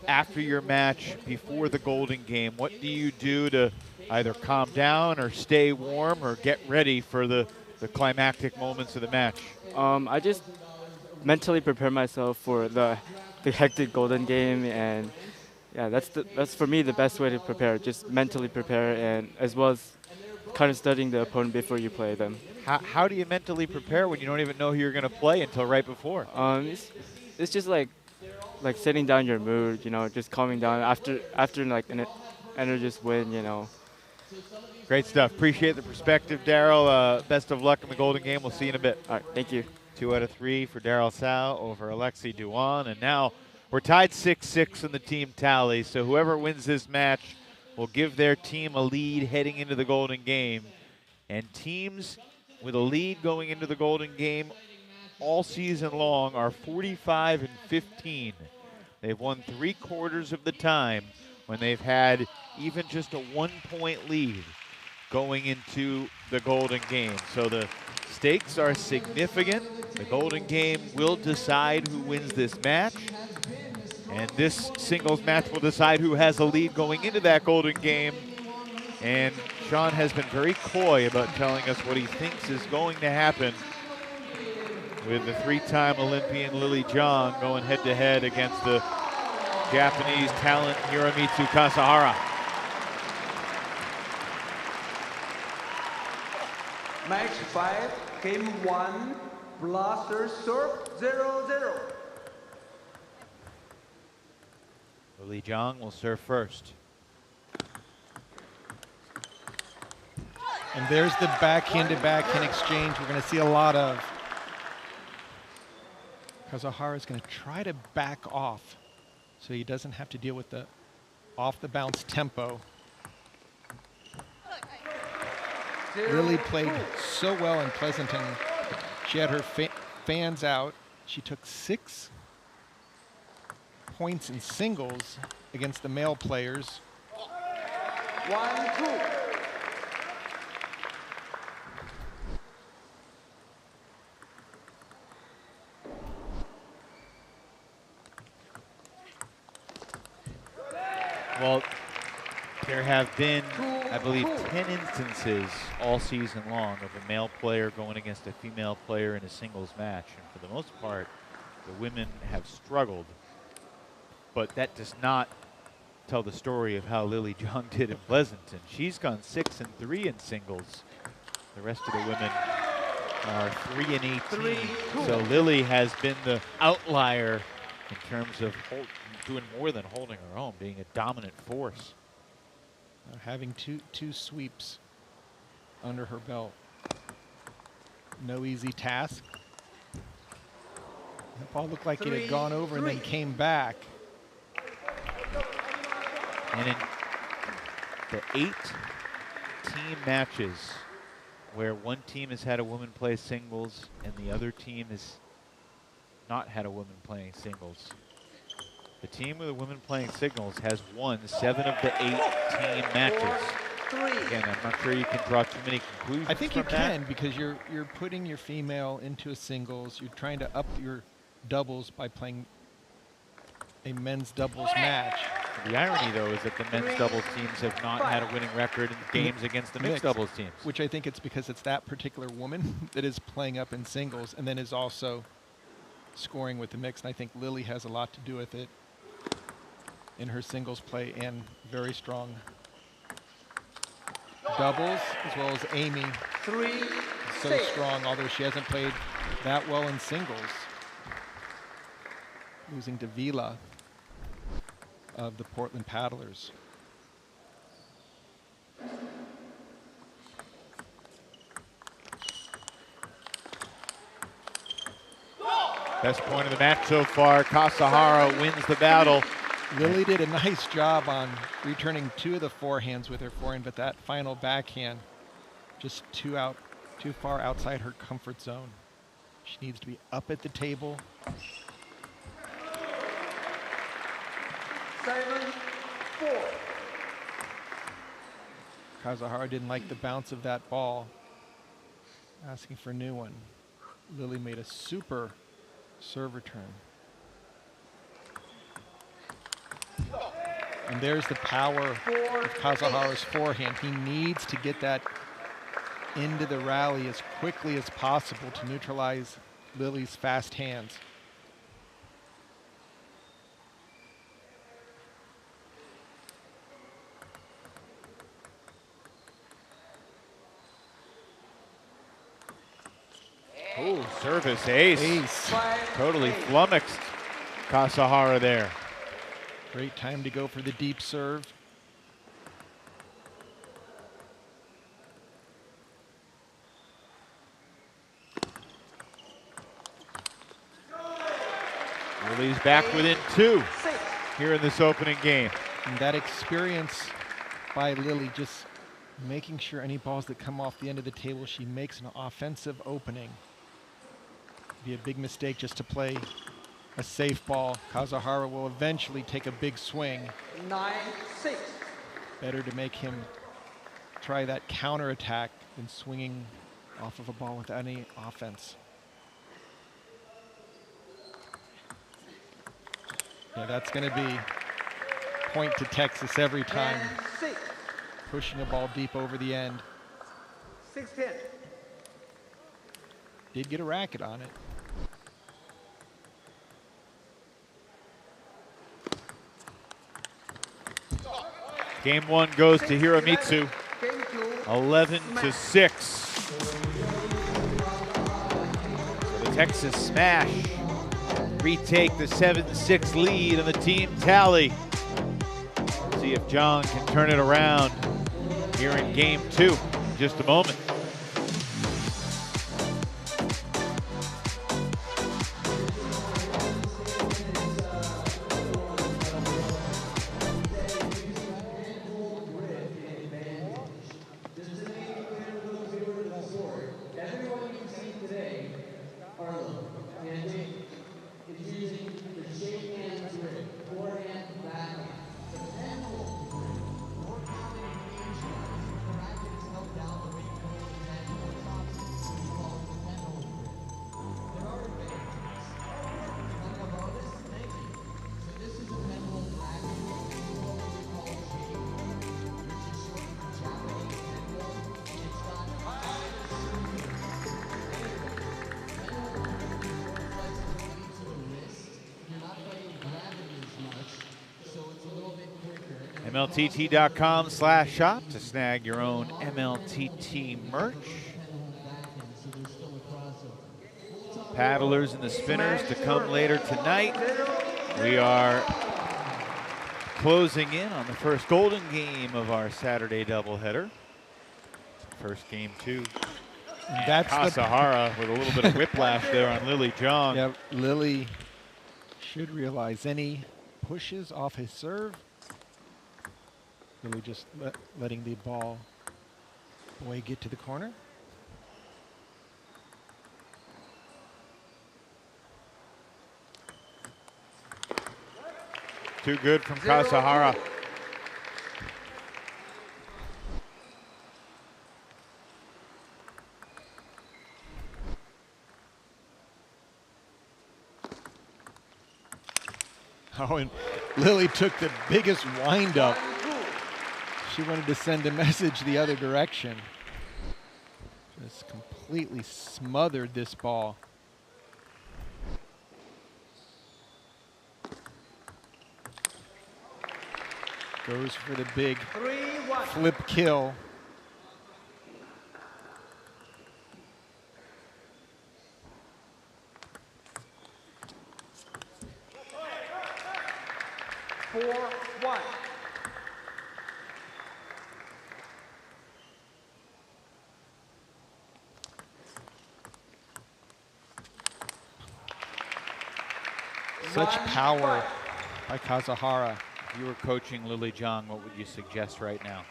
S2: after your match, before the Golden Game? What do you do to either calm down or stay warm or get ready for the climactic moments of the match?
S12: I just mentally prepare myself for the hectic Golden Game, and yeah, that's for me the best way to prepare. Just mentally prepare, and as well as kind of studying the opponent before you play them.
S2: How do you mentally prepare when you don't even know who you're going to play until right before?
S12: It's just like setting down your mood, just calming down after like an energized win,
S2: Great stuff. Appreciate the perspective, Daryl. Best of luck in the Golden Game. We'll see you in a bit.
S12: All right, thank you.
S2: 2 out of 3 for Daryl Sao over Alexi Duan. And now we're tied 6-6 in the team tally. So whoever wins this match will give their team a lead heading into the Golden Game. And teams with a lead going into the Golden Game all season long are 45-15. They've won 3/4 of the time when they've had even just a 1-point lead going into the Golden Game. So the stakes are significant. The Golden Game will decide who wins this match. And this singles match will decide who has a lead going into that Golden Game. And Sean has been very coy about telling us what he thinks is going to happen with the 3-time Olympian Lily Zhang going head-to-head against the Japanese talent Hiramitsu Kasahara.
S7: Match 5, game 1, Blaster serve 0-0.
S2: Lily Zhang will serve first.
S6: And there's the backhand-to-backhand exchange we're going to see a lot of. Kasahara is going to try to back off so he doesn't have to deal with the off-the-bounce tempo. Lily played so well in Pleasanton. She had her fans out. She took 6 points in singles against the male players.
S7: 1-2.
S2: Well, there have been, I believe, 10 instances all season long of a male player going against a female player in a singles match. And for the most part, the women have struggled. But that does not tell the story of how Lily Zhang did in Pleasanton. She's gone 6-3 in singles. The rest of the women are 3-18. So Lily has been the outlier in terms of doing more than holding her own, being a dominant force.
S6: Having two sweeps under her belt. No easy task. That ball looked like it had gone over and then came back.
S2: And in the 8 team matches where one team has had a woman play singles and the other team has not had a woman playing singles, the team with the women playing singles has won 7 of the 8 team matches. Again, I'm not sure you can draw too many conclusions.
S6: I think you
S2: from
S6: can
S2: that.
S6: because you're putting your female into a singles. You're trying to up your doubles by playing a men's doubles match.
S2: The irony, though, is that the men's doubles teams have not had a winning record in games against the mixed doubles teams.
S6: Which I think it's because it's that particular woman that is playing up in singles and then is also scoring with the mix. And I think Lily has a lot to do with it in her singles play and very strong doubles, as well as Amy. So strong, although she hasn't played that well in singles. Losing to Vila of the Portland Paddlers.
S2: Best point of the match so far. Kasahara wins the battle.
S6: Lily did a nice job on returning 2 of the forehands with her forehand, but that final backhand just too far outside her comfort zone. She needs to be up at the table.
S7: 7-4.
S6: Kasahara didn't like the bounce of that ball, asking for a new one. Lily made a super serve return. And there's the power of Kasahara's forehand. He needs to get that into the rally as quickly as possible to neutralize Lily's fast hands.
S2: Oh, service ace. Totally flummoxed Kasahara there.
S6: Great time to go for the deep serve.
S2: Lily's back within 2 here in this opening game.
S6: And that experience by Lily, just making sure any balls that come off the end of the table, she makes an offensive opening. Be a big mistake just to play a safe ball. Kazuhara will eventually take a big swing.
S7: 9-6.
S6: Better to make him try that counter attack than swinging off of a ball without any offense. Yeah, that's going to be point to Texas every time.
S7: 10-6.
S6: Pushing a ball deep over the end.
S7: 6-10.
S6: Did get a racket on it.
S2: Game 1 goes to Hiromitsu, 11-6. So the Texas Smash retake the 7-6 lead on the team tally. See if John can turn it around here in game 2 in just a moment. MLTT.com/shop to snag your own MLTT merch. Paddlers and the spinners to come later tonight. We are closing in on the first golden game of our Saturday doubleheader. First game 2.
S6: That's
S2: Kazuhara with a little bit of whiplash there on Lily Zhang.
S6: Yep, Lily should realize any pushes off his serve. Really just letting the ball boy get to the corner.
S2: Too good from Kazuhara.
S6: Oh, and Lily took the biggest wind-up. She wanted to send a message the other direction. Just completely smothered this ball. Goes for the big flip kill. Such power by Kazuhara.
S2: If you were coaching Lily Zhang, what would you suggest right now?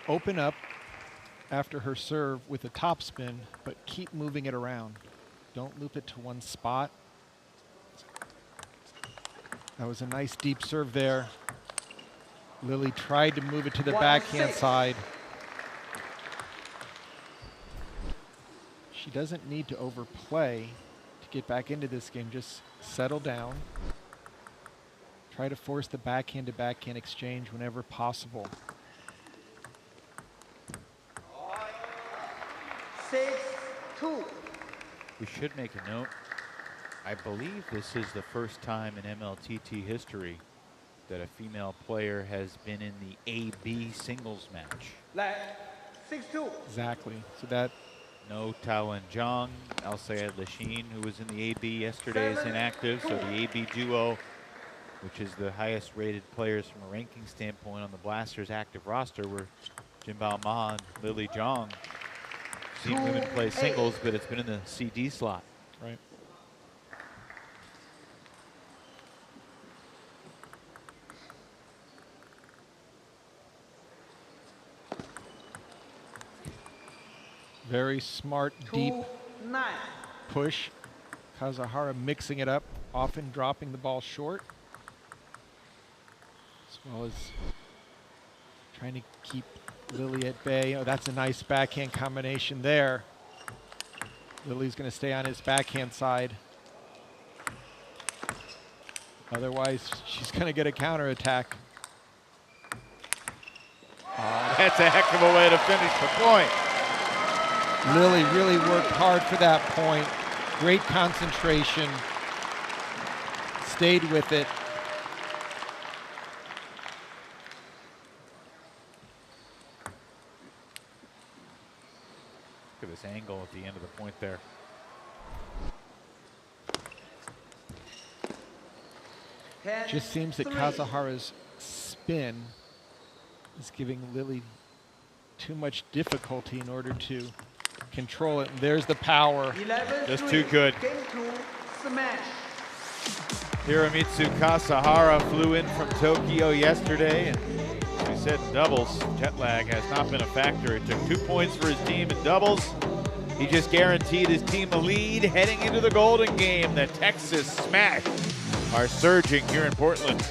S6: Open up after her serve with a topspin, but keep moving it around. Don't loop it to one spot. That was a nice deep serve there. Lily tried to move it to the backhand side. She doesn't need to overplay to get back into this game. Just settle down. Try to force the backhand to backhand exchange whenever possible.
S7: 6-2.
S2: We should make a note. I believe this is the first time in MLTT history that a female player has been in the AB singles match.
S7: 6-2.
S6: Exactly. So that
S2: no Taowen Zhang, Al-Sayed Lachine, who was in the AB yesterday, is inactive. So the AB duo, which is the highest rated players from a ranking standpoint on the Blasters active roster, were Jinbao Ma and Lily Zhang. Seen women play singles, but it's been in the CD slot.
S6: Right. Very smart, deep
S7: 2-9.
S6: push. Kazuhara mixing it up, often dropping the ball short, as well as trying to keep Lily at bay. Oh, that's a nice backhand combination there. Lily's going to stay on his backhand side. Otherwise, she's going to get a counterattack.
S2: That's a heck of a way to finish the point.
S6: Lily really worked hard for that point. Great concentration. Stayed with it.
S2: Look at this angle at the end of the point there.
S6: Just seems that Kazuhara's spin is giving Lily too much difficulty in order to control it. And there's the power.
S2: Just too good.
S7: Game 2, smash.
S2: Hiromitsu Kazuhara flew in from Tokyo yesterday, and as we said, in doubles, jet lag has not been a factor. It took 2 points for his team in doubles. He just guaranteed his team a lead heading into the Golden Game. The Texas Smash are surging here in Portland.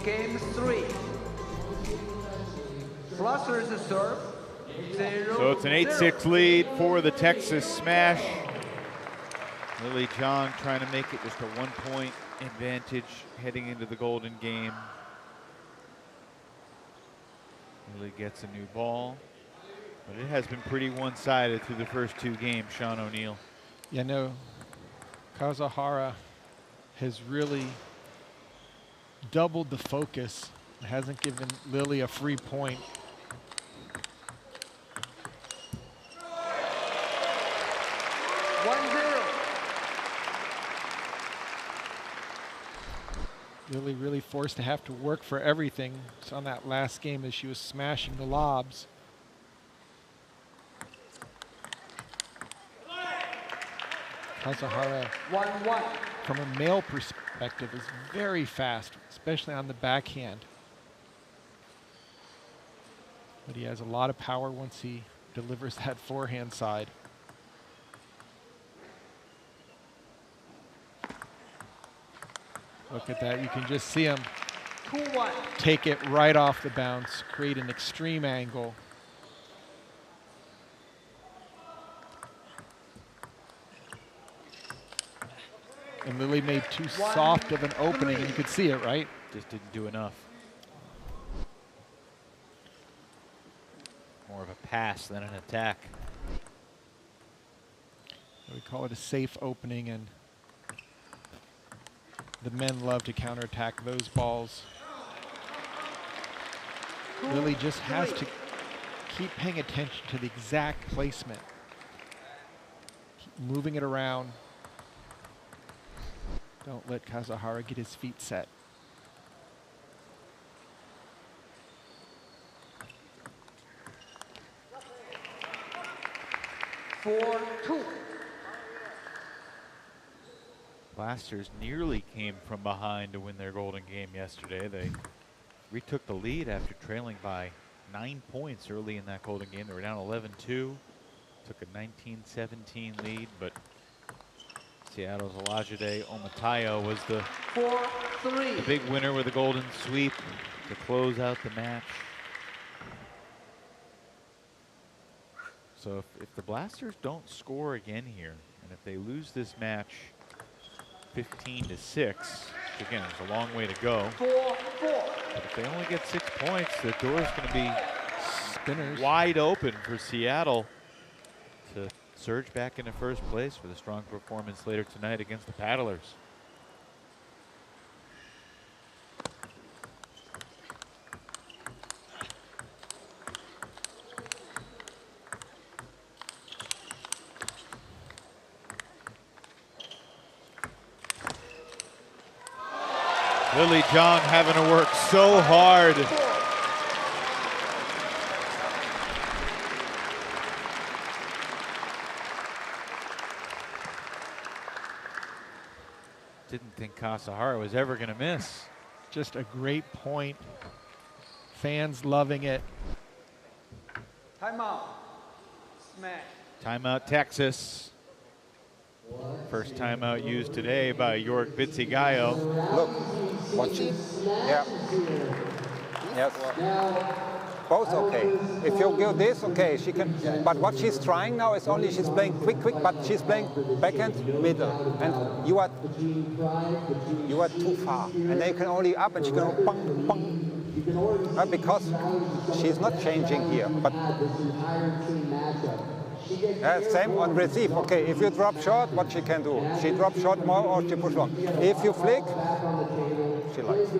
S7: Game 3. Flusser's a serve.
S2: So it's an 8-6 lead for the Texas Smash. Lily Zhang trying to make it just a 1-point advantage heading into the Golden Game. Lily gets a new ball, but it has been pretty one-sided through the first 2 games, Sean O'Neill.
S6: Yeah, no, Kazuhara has really doubled the focus. It hasn't given Lily a free point. Lily really forced to have to work for everything. So on that last game as she was smashing the lobs. Kazuhara,
S7: 1-1.
S6: from a male perspective, is very fast, especially on the backhand. But he has a lot of power once he delivers that forehand side. Look at that, you can just see him
S7: 2-1.
S6: take it right off the bounce, create an extreme angle. And Lily made too soft of an opening, and you could see it, right?
S2: Just didn't do enough. More of a pass than an attack.
S6: We call it a safe opening, and the men love to counterattack those balls. Lily just has to keep paying attention to the exact placement. Keep moving it around. Don't let Kazuhara get his feet set.
S7: Four, 2.
S2: Blasters nearly came from behind to win their Golden Game yesterday. They retook the lead after trailing by 9 points early in that Golden Game. They were down 11-2, took a 19-17 lead, but Seattle's Olajide Omatayo was the
S7: 4-3.
S2: the big winner with a golden sweep to close out the match. So if the Blasters don't score again here, and if they lose this match 15-6, which again is a long way to go.
S7: 4-4.
S2: But if they only get 6 points, the door's going to be
S6: Spinners
S2: wide open for Seattle to surge back into first place with a strong performance later tonight against the Paddlers. Lily Zhang having to work so hard. Didn't think Kasahara was ever going to miss.
S6: Just a great point. Fans loving it.
S7: Timeout. Smash.
S2: Timeout Texas. First timeout used today by York Bitzigayo.
S13: Look, watch it. Yeah. Yes. Both okay. If you go this, okay, she can. But what she's trying now is only she's playing quick, but she's playing backhand, middle, and you are too far, and they can only up, and she can go bang, bang. Because she's not changing here, but. Same on receive. Okay, if you drop short, what she can do? She drops short more or she push long. If you flick, she likes.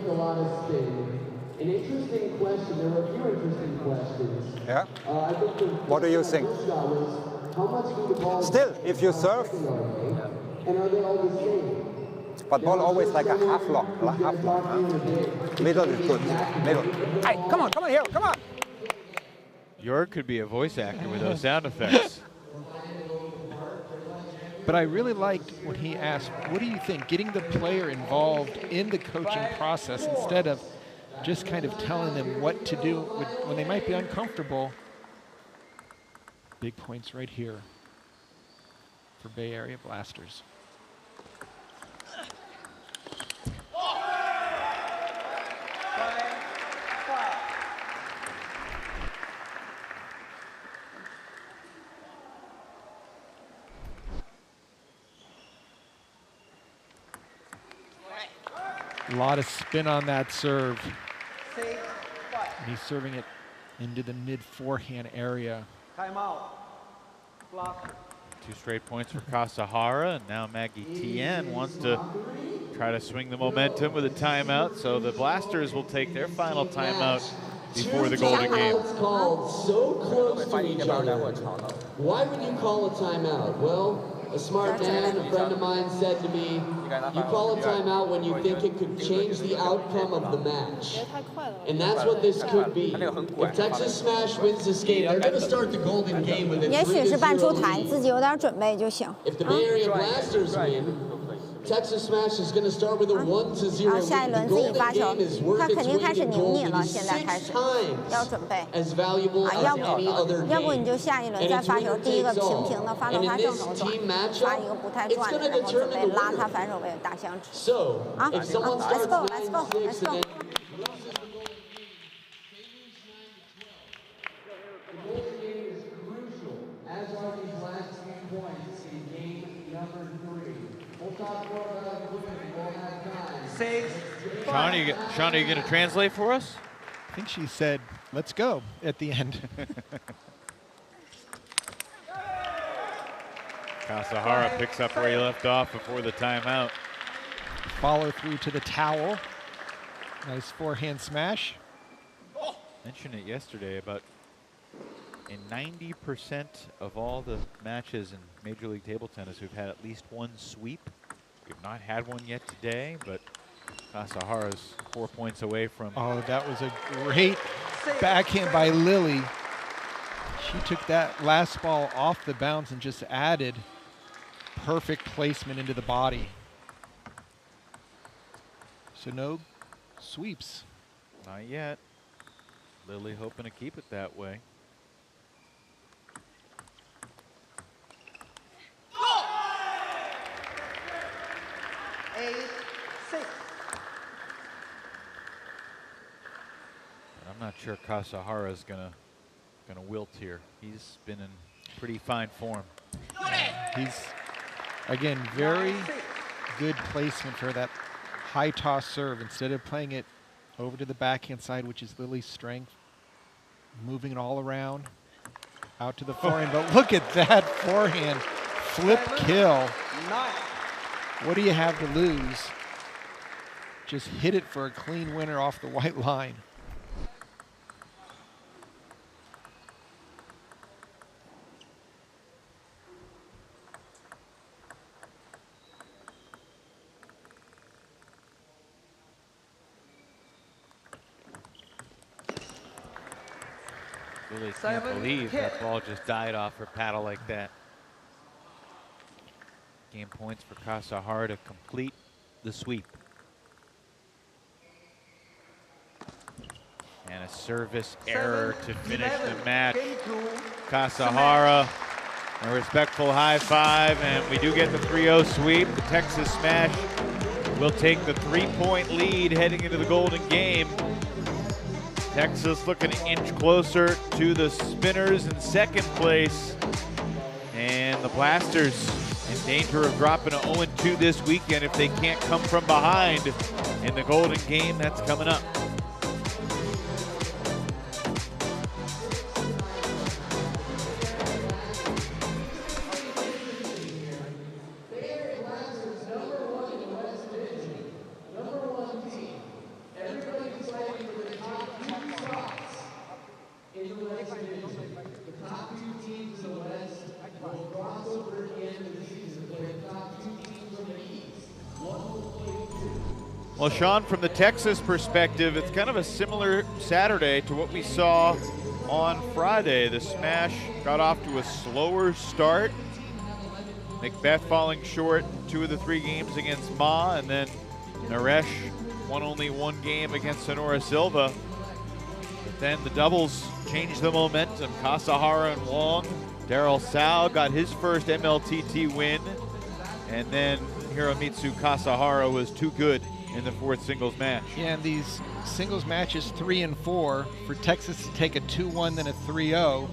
S14: An interesting question. There were a few interesting questions.
S13: Yeah. What do you think? Still, if you serve,
S14: and are they all the same?
S13: but ball always like a half long, huh? Middle is good. Middle. Hey, come on here, come on.
S2: York could be a voice actor with those sound effects.
S6: But I really liked when he asked, what do you think? Getting the player involved in the coaching process instead of just kind of telling them what to do when they might be uncomfortable. Big points right here for Bay Area Blasters. A lot of spin on that serve. And he's serving it into the mid forehand area.
S7: Timeout. Block.
S2: 2 straight points for Kasahara, and now Maggie Tien wants to try to swing the momentum with a timeout. So the Blasters will take their final timeout before the Golden Game.
S14: Called so close to each other. Why would you call a timeout? Well, a smart man, a friend of mine, said to me, you call a timeout when you think it could change the outcome of the match. And that's what this could be. If Texas Smash wins this game, they're going to start the Golden Game with a
S10: 也许是扮出台，
S14: 3-0
S10: 自己有点准备就行。
S14: If the Bay Area Blasters win, Texas Smash is going to start with a 1-0
S10: 好，下一
S14: lead.
S10: 轮
S14: The
S10: 自己发
S14: Golden
S10: 球
S14: Game is，worth
S10: 他
S14: its
S10: 肯定开
S14: weight
S10: 始
S14: in
S10: 拧你
S14: gold.
S10: 了，
S14: It is
S10: 现在开
S14: 6
S10: 始
S14: times
S10: 要准备。
S14: as valuable
S10: 啊，
S14: as
S10: 要不
S14: any other
S10: 要不你
S14: game.
S10: 就下一轮
S14: And
S10: 再
S14: it's
S10: 发球，
S14: winner
S10: 第一个
S14: takes
S10: 平平
S14: all.
S10: 的发到
S14: And
S10: 他
S14: in
S10: 正
S14: this
S10: 手转，
S14: team
S10: 发
S14: matchup,
S10: 一个不太
S14: it's
S10: 转
S14: going
S10: 的，
S14: to
S10: 然后准
S14: determine
S10: 备
S14: the
S10: 拉他
S14: winner.
S10: 反手位打响指。
S14: So,
S10: 啊
S14: if someone
S10: ，Let's
S14: starts
S10: go, let's go,
S14: 9-6
S10: let's
S14: and
S10: go.
S14: then As are these last few points in game number 3. We'll talk more about it when we'll have time.
S7: Save.
S2: Sean, are you going to translate for us?
S6: I think she said, let's go at the end.
S2: Kasahara picks up where he left off before the timeout.
S6: Follow through to the towel. Nice forehand smash.
S2: Mentioned it yesterday about in 90% of all the matches in Major League Table Tennis, we've had at least one sweep. We've not had one yet today, but Kasahara's 4 points away from.
S6: Oh, that was a great backhand by Lily. She took that last ball off the bounce and just added perfect placement into the body. So no sweeps.
S2: Not yet. Lily hoping to keep it that way. I'm not sure Kasahara's gonna wilt here. He's been in pretty fine form.
S6: He's, again, very good placement for that high toss serve. Instead of playing it over to the backhand side, which is Lily's strength, moving it all around. Out to the forehand, but look at that forehand flip kill. What do you have to lose? Just hit it for a clean winner off the white line.
S2: Really can't believe that ball just died off her paddle like that. Game points for Kasahara to complete the sweep. And a service error to finish the match. Kasahara, a respectful high five, and we do get the 3-0 sweep. The Texas Smash will take the 3-point lead heading into the Golden Game. Texas looking an inch closer to the Spinners in second place. And the Blasters in danger of dropping to 0-2 this weekend if they can't come from behind in the Golden Game that's coming up. Well, Sean, from the Texas perspective, it's kind of a similar Saturday to what we saw on Friday. The Smash got off to a slower start. Macbeth falling short 2 of the 3 games against Ma, and then Naresh won only 1 game against Senura Silva. But then the doubles changed the momentum. Kasahara and Wong. Daryl Sao got his first MLTT win. And then Hiromitsu Kasahara was too good in the 4th singles match.
S6: Yeah, and these singles matches 3 and 4, for Texas to take a 2-1 then a 3-0,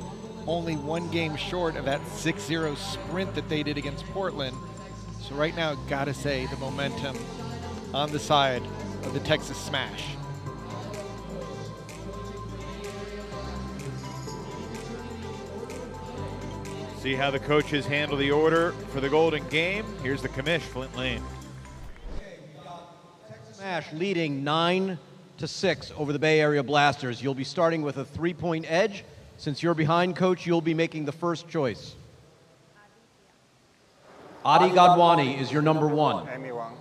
S6: only 1 game short of that 6-0 sprint that they did against Portland. So right now, gotta say, the momentum on the side of the Texas Smash.
S2: See how the coaches handle the order for the Golden Game. Here's the commish, Flint Lane.
S15: Smash leading 9-6 over the Bay Area Blasters. You'll be starting with a 3-point edge. Since you're behind, Coach, you'll be making the first choice. Adi Gadwani is your number 1.
S13: Amy Wong.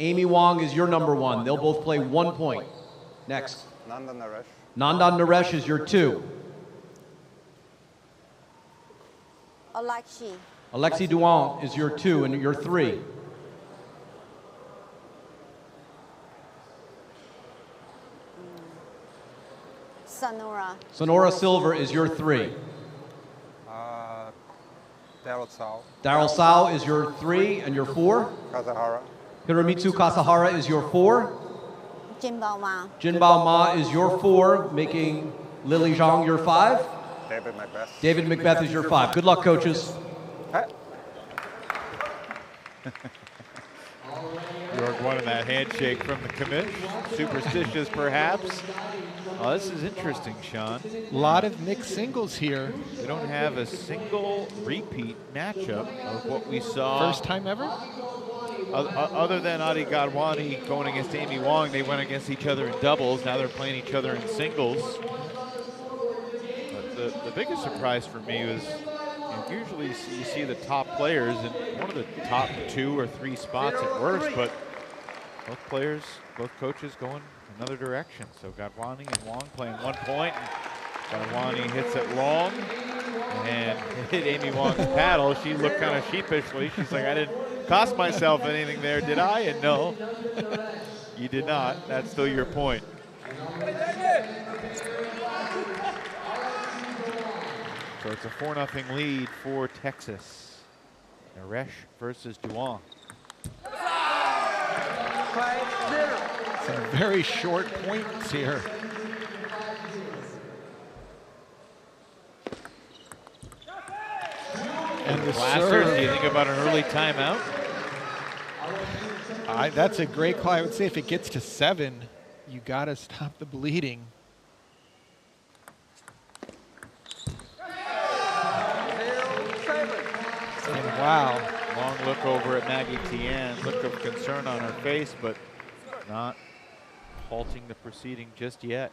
S15: Amy Wong is your number 1. They'll both play 1 point. Next.
S13: Nandan Naresh.
S15: Nandan Naresh is your 2.
S10: Alexi
S15: Duan is your 2 and your 3. Senura Silva is your 3.
S13: Daryl Sao.
S15: Daryl Sao is your 3 and your 4.
S13: Kasahara.
S15: Hiromitsu Kasahara is your 4.
S10: Jinbao Ma.
S15: Jinbao Ma is your 4, making Lily Zhang your 5.
S13: David Macbeth.
S15: David Macbeth is your 5. Good luck, coaches.
S2: York wanted that handshake from the commish. Superstitious, perhaps. Oh, this is interesting, Sean.
S6: A lot of mixed singles here.
S2: We don't have a single repeat matchup of what we saw.
S6: First time ever?
S2: Other than Adi Gadwani going against Amy Wong, they went against each other in doubles. Now they're playing each other in singles. But the biggest surprise for me was, usually you see the top players in one of the top 2 or 3 spots at worst, but both players, both coaches going another direction. So Gadwani and Wong playing 1 point. Gadwani hits it long and hit Amy Wong's paddle. She looked kind of sheepishly. She's like, I didn't cost myself anything there, did I? And no, you did not. That's still your point. So it's a 4-0 lead for Texas. Naresh versus Duan.
S6: Some very short points here. And the
S2: Blasters,
S6: serve.
S2: do you think about an early timeout?
S6: That's a great call. I would say if it gets to 7, you got to stop the bleeding. And wow.
S2: Long look over at Maggie Tian, look of concern on her face, but not halting the proceeding just yet.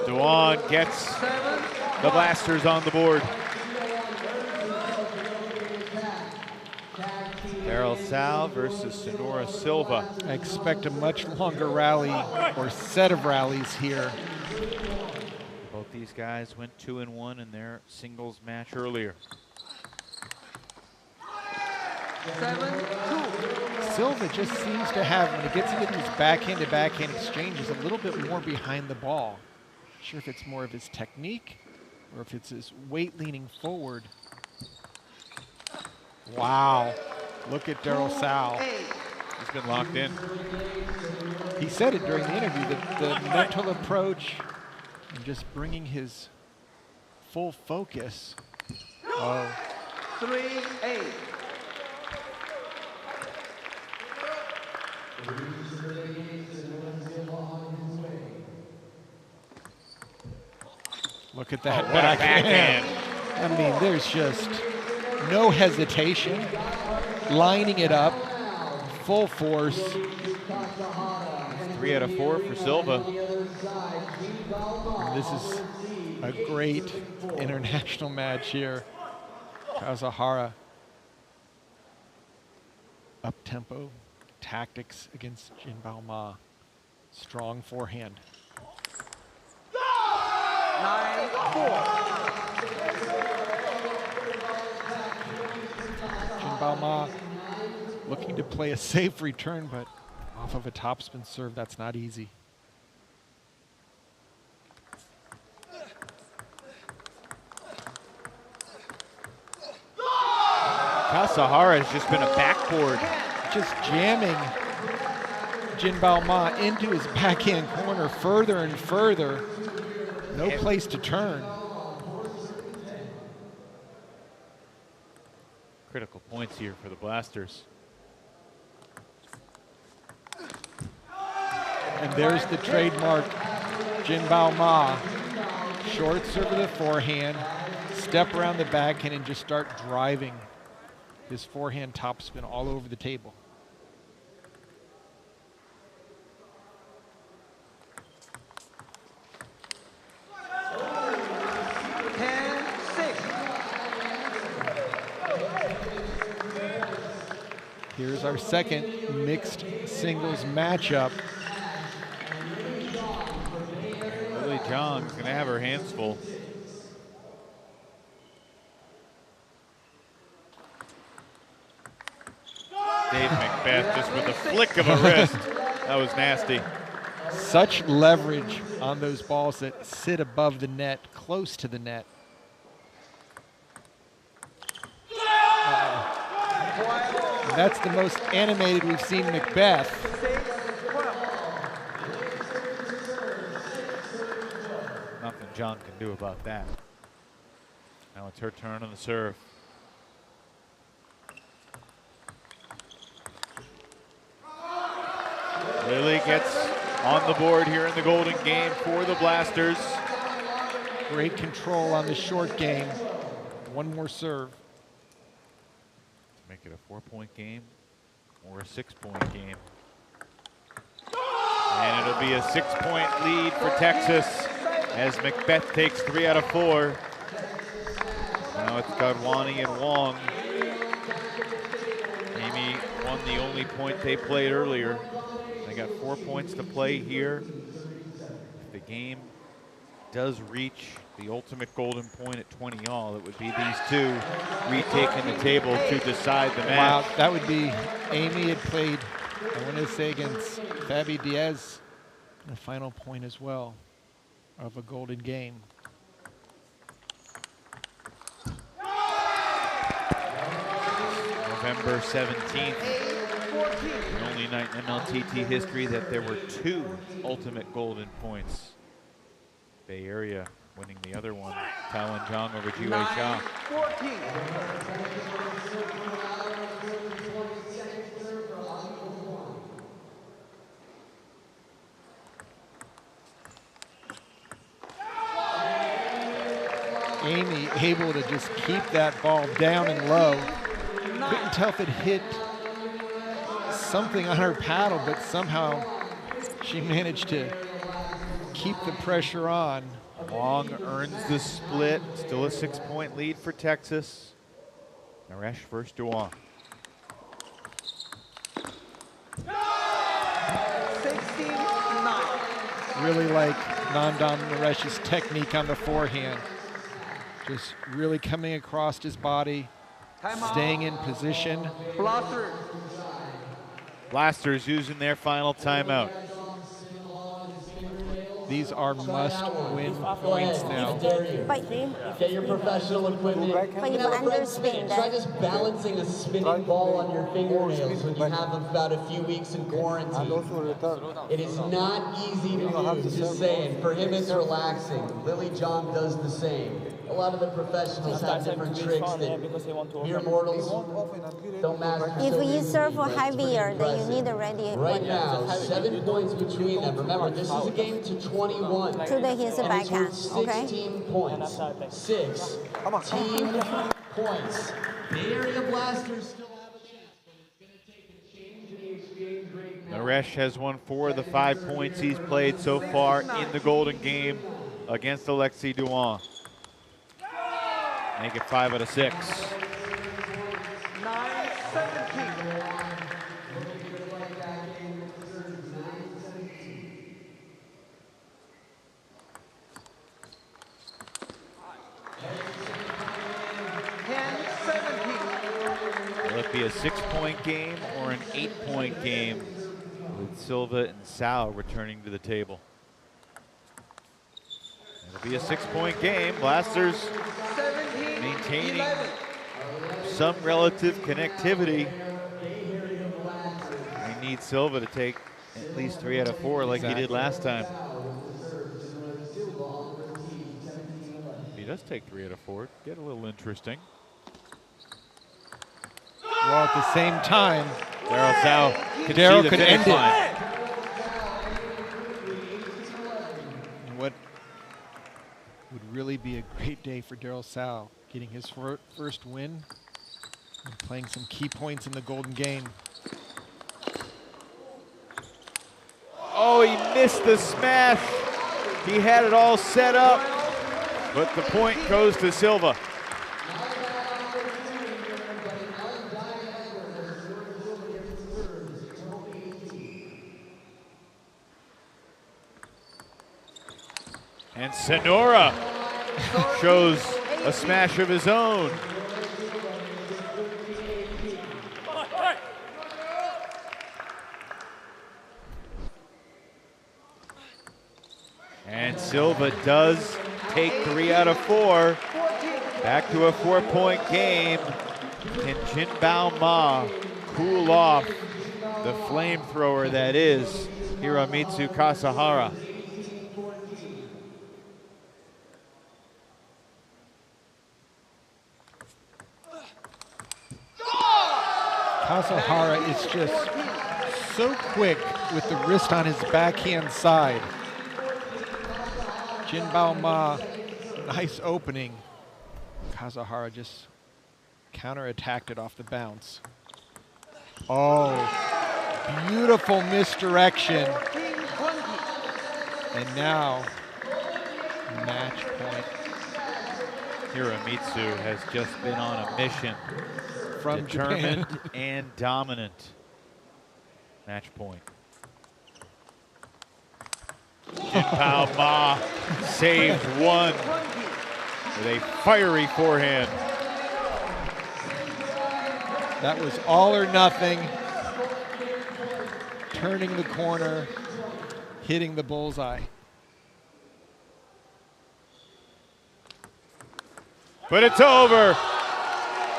S2: Yoan gets the Blasters on the board. Daryl Sal versus Senura Silva.
S6: I expect a much longer rally or set of rallies here.
S2: Both these guys went 2-1 in their singles match earlier.
S7: 7-2.
S6: Silva just seems to have, when he gets into these backhand-to-backhand exchanges, a little bit more behind the ball. Not sure if it's more of his technique or if it's his weight leaning forward. Wow. Look at Daryl Sal.
S2: He's been locked in.
S6: He said it during the interview, the mental approach and just bringing his full focus. Oh.
S7: 3-8.
S6: Look at that
S2: backhand.
S6: I mean, there's just no hesitation. Lining it up, full force.
S2: 3 out of 4 for Silva.
S6: And this is a great international match here. Kazuhara. Up-tempo tactics against Jinbao Ma. Strong forehand.
S7: 9-4.
S6: Jinbao Ma looking to play a safe return, but off of a topspin serve, that's not easy.
S2: Kazuhara has just been a backboard.
S6: Just jamming Jinbao Ma into his backhand corner further and further. No place to turn.
S2: Critical points here for the Blasters.
S6: And there's the trademark Jinbao Ma. Short serve of the forehand, step around the backhand and just start driving his forehand topspin all over the table. Here's our second mixed singles matchup.
S2: Lily Zhang's gonna have her hands full. Dave Macbeth just with a flick of a wrist. That was nasty.
S6: Such leverage on those balls that sit above the net, close to the net. And that's the most animated we've seen Macbeth.
S2: Nothing Zhang can do about that. Now it's her turn on the serve. Lily gets on the board here in the golden game for the Blasters.
S6: Great control on the short game. One more serve.
S2: Make it a 4-point game or a 6-point game. And it'll be a 6-point lead for Texas as Macbeth takes 3 out of 4. Now it's Gadwani and Wong. Amy won the only point they played earlier. They got 4 points to play here. If the game does reach the ultimate golden point at 20 all, it would be these two retaking the table to decide the match.
S6: Wow, that would be, Amy had played, I want to say, against Fabi Diaz, the final point as well of a golden game.
S2: November 17th, the only night in MLTT history that there were 2 ultimate golden points. Bay Area winning the other one, Taiwan Zhang over Jiwei Xia.
S7: 14.
S6: Amy able to just keep that ball down and low. Couldn't tell if it hit something on her paddle, but somehow she managed to keep the pressure on.
S2: Long earns the split. Still a 6-point lead for Texas. Naresh versus Yoan.
S11: 16-9.
S6: Really like Nandan Naresh's technique on the forehand. Just really coming across his body, staying in position.
S2: Blasters using their final timeout.
S6: These are must-win points now.
S14: Get your professional equipment.
S10: But you underspin that.
S14: Try just balancing a spinning ball on your fingernails when you have about a few weeks in quarantine. It is not easy to do, just saying. For him, it's relaxing. Lily John does the same. A lot of the professionals have different tricks that mere mortals don't master.
S10: If you serve for heavier, then you need a ready
S14: Right now, 7 points between them. Remember, this is a game to 21.
S10: Today he's a backhand, okay?
S14: 16 points. 16 points. The area blasters still have a chance, but it's going to take a change in the exchange rate now.
S2: Naresh has won 4 of the 5 points he's played so far in the Golden Game against Alexis Yoan. Make it 5 out of 6.
S11: 9-17.
S2: Will it be a 6-point game or an 8-point game with Silva and Sal returning to the table? It'll be a 6-point game. Blasters maintaining some relative connectivity. They need Silva to take at least 3 out of 4 like he did last time. If he does take 3 out of 4, get a little interesting.
S6: Well, at the same time,
S2: Daryl
S6: could end it. What would really be a great day for Daryl Sal, getting his first win and playing some key points in the Golden Game.
S2: Oh, he missed the smash. He had it all set up, but the point goes to Silva. And Senura shows a smash of his own. And Silva does take 3 out of 4. Back to a 4-point game. Can Jinbao Ma cool off the flamethrower that is Hiromitsu Kasahara?
S6: Kasahara is just so quick with the wrist on his backhand side. Jinbao Ma, nice opening. Kasahara just counterattacked it off the bounce. Oh, beautiful misdirection. And now, match point.
S2: Hiromitsu has just been on a mission.
S6: From
S2: determined
S6: Japan.
S2: and dominant. Match point. Jinbao Ma saved one with a fiery forehand.
S6: That was all or nothing. Turning the corner, hitting the bullseye.
S2: But it's over.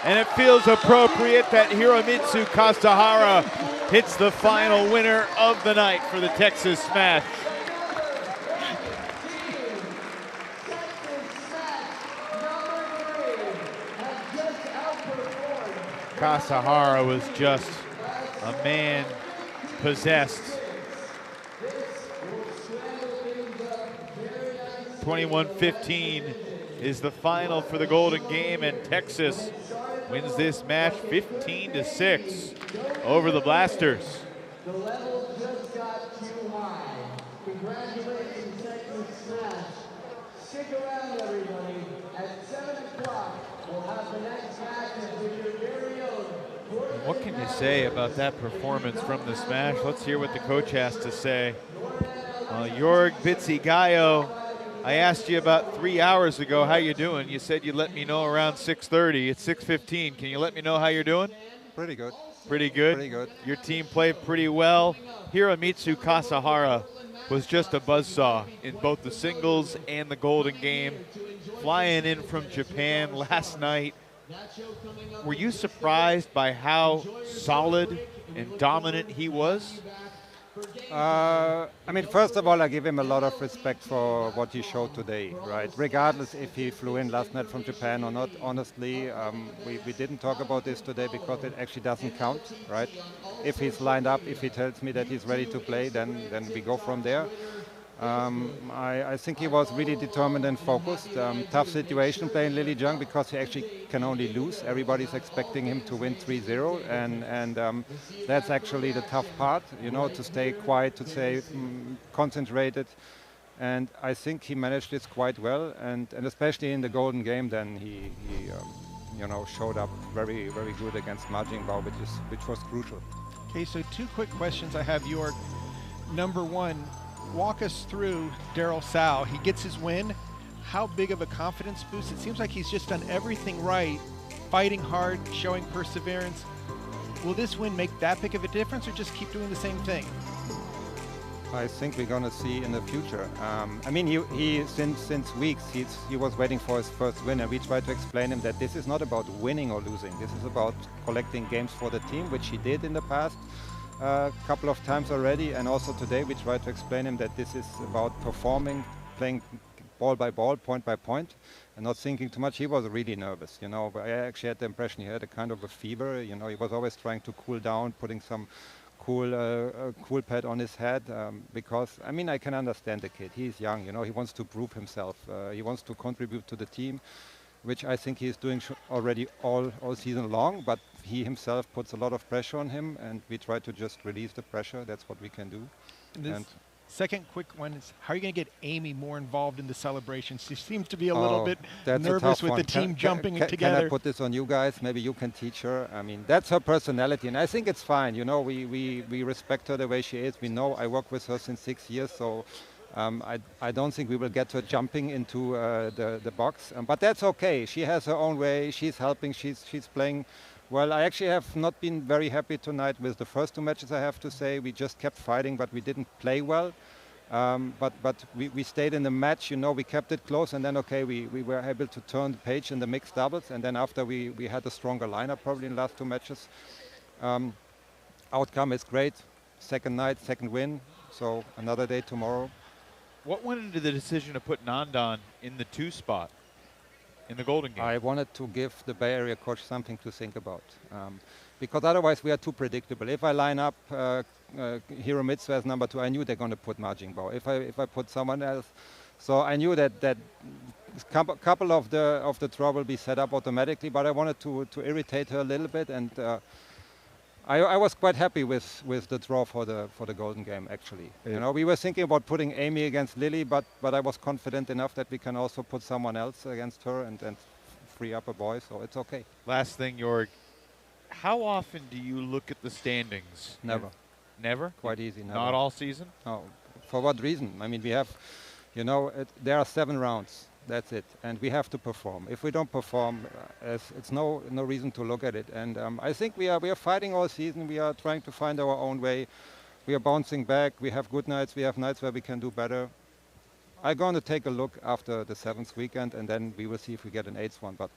S2: And it feels appropriate that Hiromitsu Kasahara hits the final winner of the night for the Texas Smash. Kasahara was just a man possessed. 21-15 is the final for the Golden Game, and Texas wins this match 15-6 over the Blasters.
S14: The level just got too high. Congratulations, Texas Smash. Stick around, everybody. At 7 o'clock, we'll have the next matches with your very own.
S2: What can you say about that performance from the Smash? Let's hear what the coach has to say. Jorg Bitsi-Gayo, I asked you about 3 hours ago how you doing. You said you'd let me know around 6:30. It's 6:15. Can you let me know how you're doing?
S13: Pretty good.
S2: Pretty good?
S13: Pretty good.
S2: Your team played pretty well. Hiromitsu Kasahara was just a buzzsaw in both the singles and the Golden Game. Flying in from Japan last night. Were you surprised by how solid and dominant he was?
S13: I mean, first of all, I give him a lot of respect for what he showed today, right? Regardless if he flew in last night from Japan or not, honestly, we didn't talk about this today because it actually doesn't count, right? If he's lined up, if he tells me that he's ready to play, then we go from there. I think he was really determined and focused. Tough situation playing Lilijang because he actually can only lose. Everybody's expecting him to win 3-0, and that's actually the tough part, you know, to stay quiet, to stay concentrated. And I think he managed this quite well, and especially in the Golden Game, then he you know, showed up very, very good against Ma Jingbao, which was crucial.
S6: Okay, so 2 quick questions I have, York. Number 1, walk us through Daryl Sao. He gets his win. How big of a confidence boost? It seems like he's just done everything right, fighting hard, showing perseverance. Will this win make that big of a difference, or just keep doing the same thing?
S13: I think we're going to see in the future. I mean, he since weeks he was waiting for his first win, and we tried to explain him that this is not about winning or losing. This is about collecting games for the team, which he did in the past. A couple of times already, and also today we tried to explain him that this is about performing, playing ball by ball, point by point, and not thinking too much. He was really nervous, you know. But I actually had the impression he had a kind of a fever, you know. He was always trying to cool down, putting some cool pad on his head, because, I mean, I can understand the kid. He's young, you know. He wants to prove himself. He wants to contribute to the team, which I think he's doing already all season long, but he himself puts a lot of pressure on him, and we try to just release the pressure. That's what we can do.
S6: And second quick one is, how are you going to get Amy more involved in the celebrations? She seems to be a little bit nervous with the team jumping together.
S13: Can I put this on you guys? Maybe you can teach her. I mean, that's her personality, and I think it's fine. You know, we respect her the way she is. We know I work with her since 6 years, so I don't think we will get her jumping into the box, but that's okay. She has her own way. She's helping. She's playing well. I actually have not been very happy tonight with the first 2 matches, I have to say. We just kept fighting, but we didn't play well. But we stayed in the match. You know, we kept it close, and then we were able to turn the page in the mixed doubles, and then after we had a stronger lineup probably in the last 2 matches. Outcome is great. Second night, second win. So another day tomorrow.
S2: What went into the decision to put Nandan in the 2 spot in the Golden Game?
S13: I wanted to give the Bay Area coach something to think about, because otherwise we are too predictable. If I line up Hiromitsu as number 2, I knew they're going to put Ma Jingbao. If I put someone else, so I knew that couple of the draw will be set up automatically. But I wanted to irritate her a little bit, and I was quite happy with the draw for the Golden Game, actually. Yeah. You know, we were thinking about putting Amy against Lily, but I was confident enough that we can also put someone else against her and free up a boy, so it's okay.
S2: Last thing, Jorg, how often do you look at the standings?
S13: Never.
S2: Never?
S13: Quite easy, never.
S2: Not all season?
S13: No. For what reason? I mean, we have, you know, there are 7 rounds. That's it, and we have to perform. If we don't perform, it's no reason to look at it. And I think we are fighting all season. We are trying to find our own way. We are bouncing back. We have good nights. We have nights where we can do better. I'm going to take a look after the 7th weekend, and then we will see if we get an 8th one. But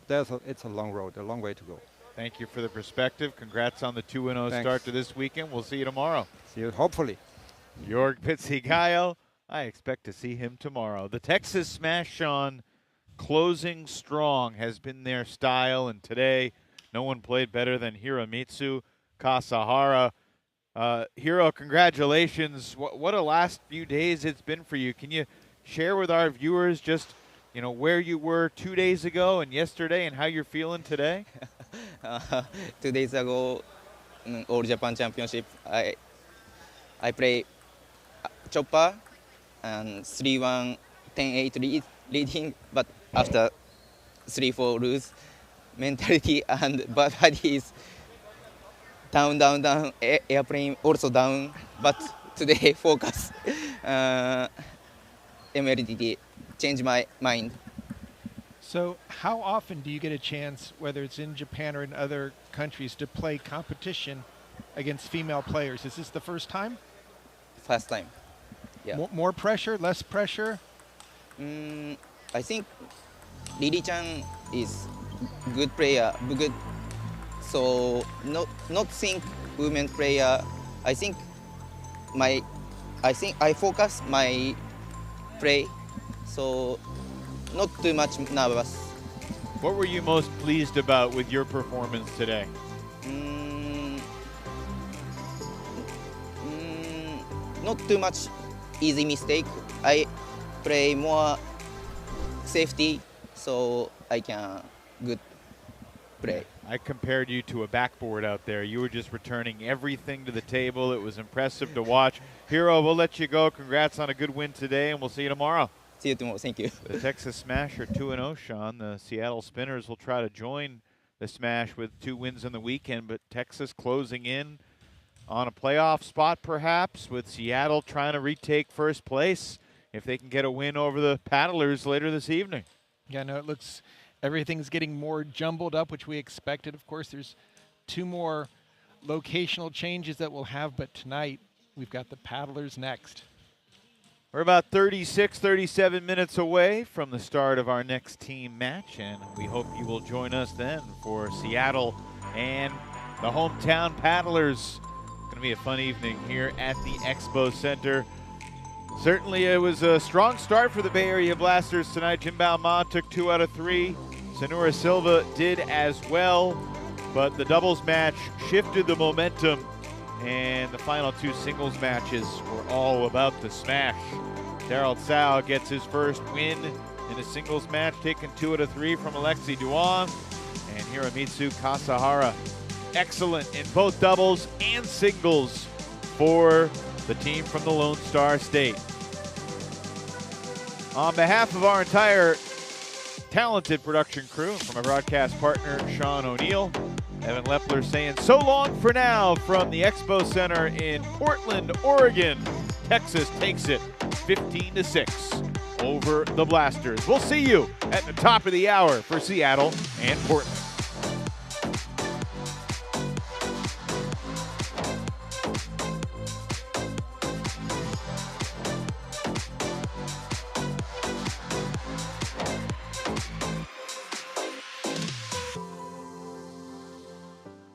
S13: it's a long road, a long way to go.
S2: Thank you for the perspective. Congrats on the 2-0 start to this weekend. We'll see you tomorrow.
S13: See you, hopefully.
S2: Jorg Bitsi-Gayo. I expect to see him tomorrow. The Texas Smash, Sean, closing strong has been their style, and today no one played better than Hiromitsu Kasahara. Hiro, congratulations. What a last few days it's been for you. Can you share with our viewers just you know, where you were 2 days ago and yesterday and how you're feeling today?
S16: 2 days ago, All Japan Championship, I play chopper and 3-1, 10-8 leading, but after 3-4 lose, mentality and body is down, airplane also down, but today focus, MLDD, change my mind.
S6: So how often do you get a chance, whether it's in Japan or in other countries, to play competition against female players? Is this the first time?
S16: First time, yeah.
S6: More pressure, less pressure?
S16: I think Lily-chan is good player, good. So not think women player. I think I focus my play, so not too much nervous.
S2: What were you most pleased about with your performance today?
S16: Not too much easy mistake. I play more safety, so I can good play.
S2: I compared you to a backboard out there. You were just returning everything to the table. It was impressive to watch. Hiro, we'll let you go. Congrats on a good win today, and we'll see you tomorrow.
S16: See you tomorrow. Thank you.
S2: The Texas Smash are 2-0, Sean. The Seattle Spinners will try to join the Smash with 2 wins on the weekend, but Texas closing in on a playoff spot perhaps, with Seattle trying to retake first place if they can get a win over the Paddlers later this evening.
S6: Yeah, no, it looks everything's getting more jumbled up, which we expected. Of course, there's 2 more locational changes that we'll have, but tonight we've got the Paddlers next.
S2: We're about 36, 37 minutes away from the start of our next team match, and we hope you will join us then for Seattle and the hometown Paddlers. It's going to be a fun evening here at the Expo Center. Certainly it was a strong start for the Bay Area Blasters tonight. Jim Ma took 2 out of 3. Senura Silva did as well, but the doubles match shifted the momentum, and the final 2 singles matches were all about the smash. Daryl Tsao gets his first win in a singles match, taking 2 out of 3 from Alexi Duan, and Hiramitsu Kasahara. Excellent in both doubles and singles for the team from the Lone Star State. On behalf of our entire talented production crew, from our broadcast partner, Sean O'Neill, Evan Lepler saying so long for now from the Expo Center in Portland, Oregon. Texas takes it 15-6 over the Blasters. We'll see you at the top of the hour for Seattle and Portland.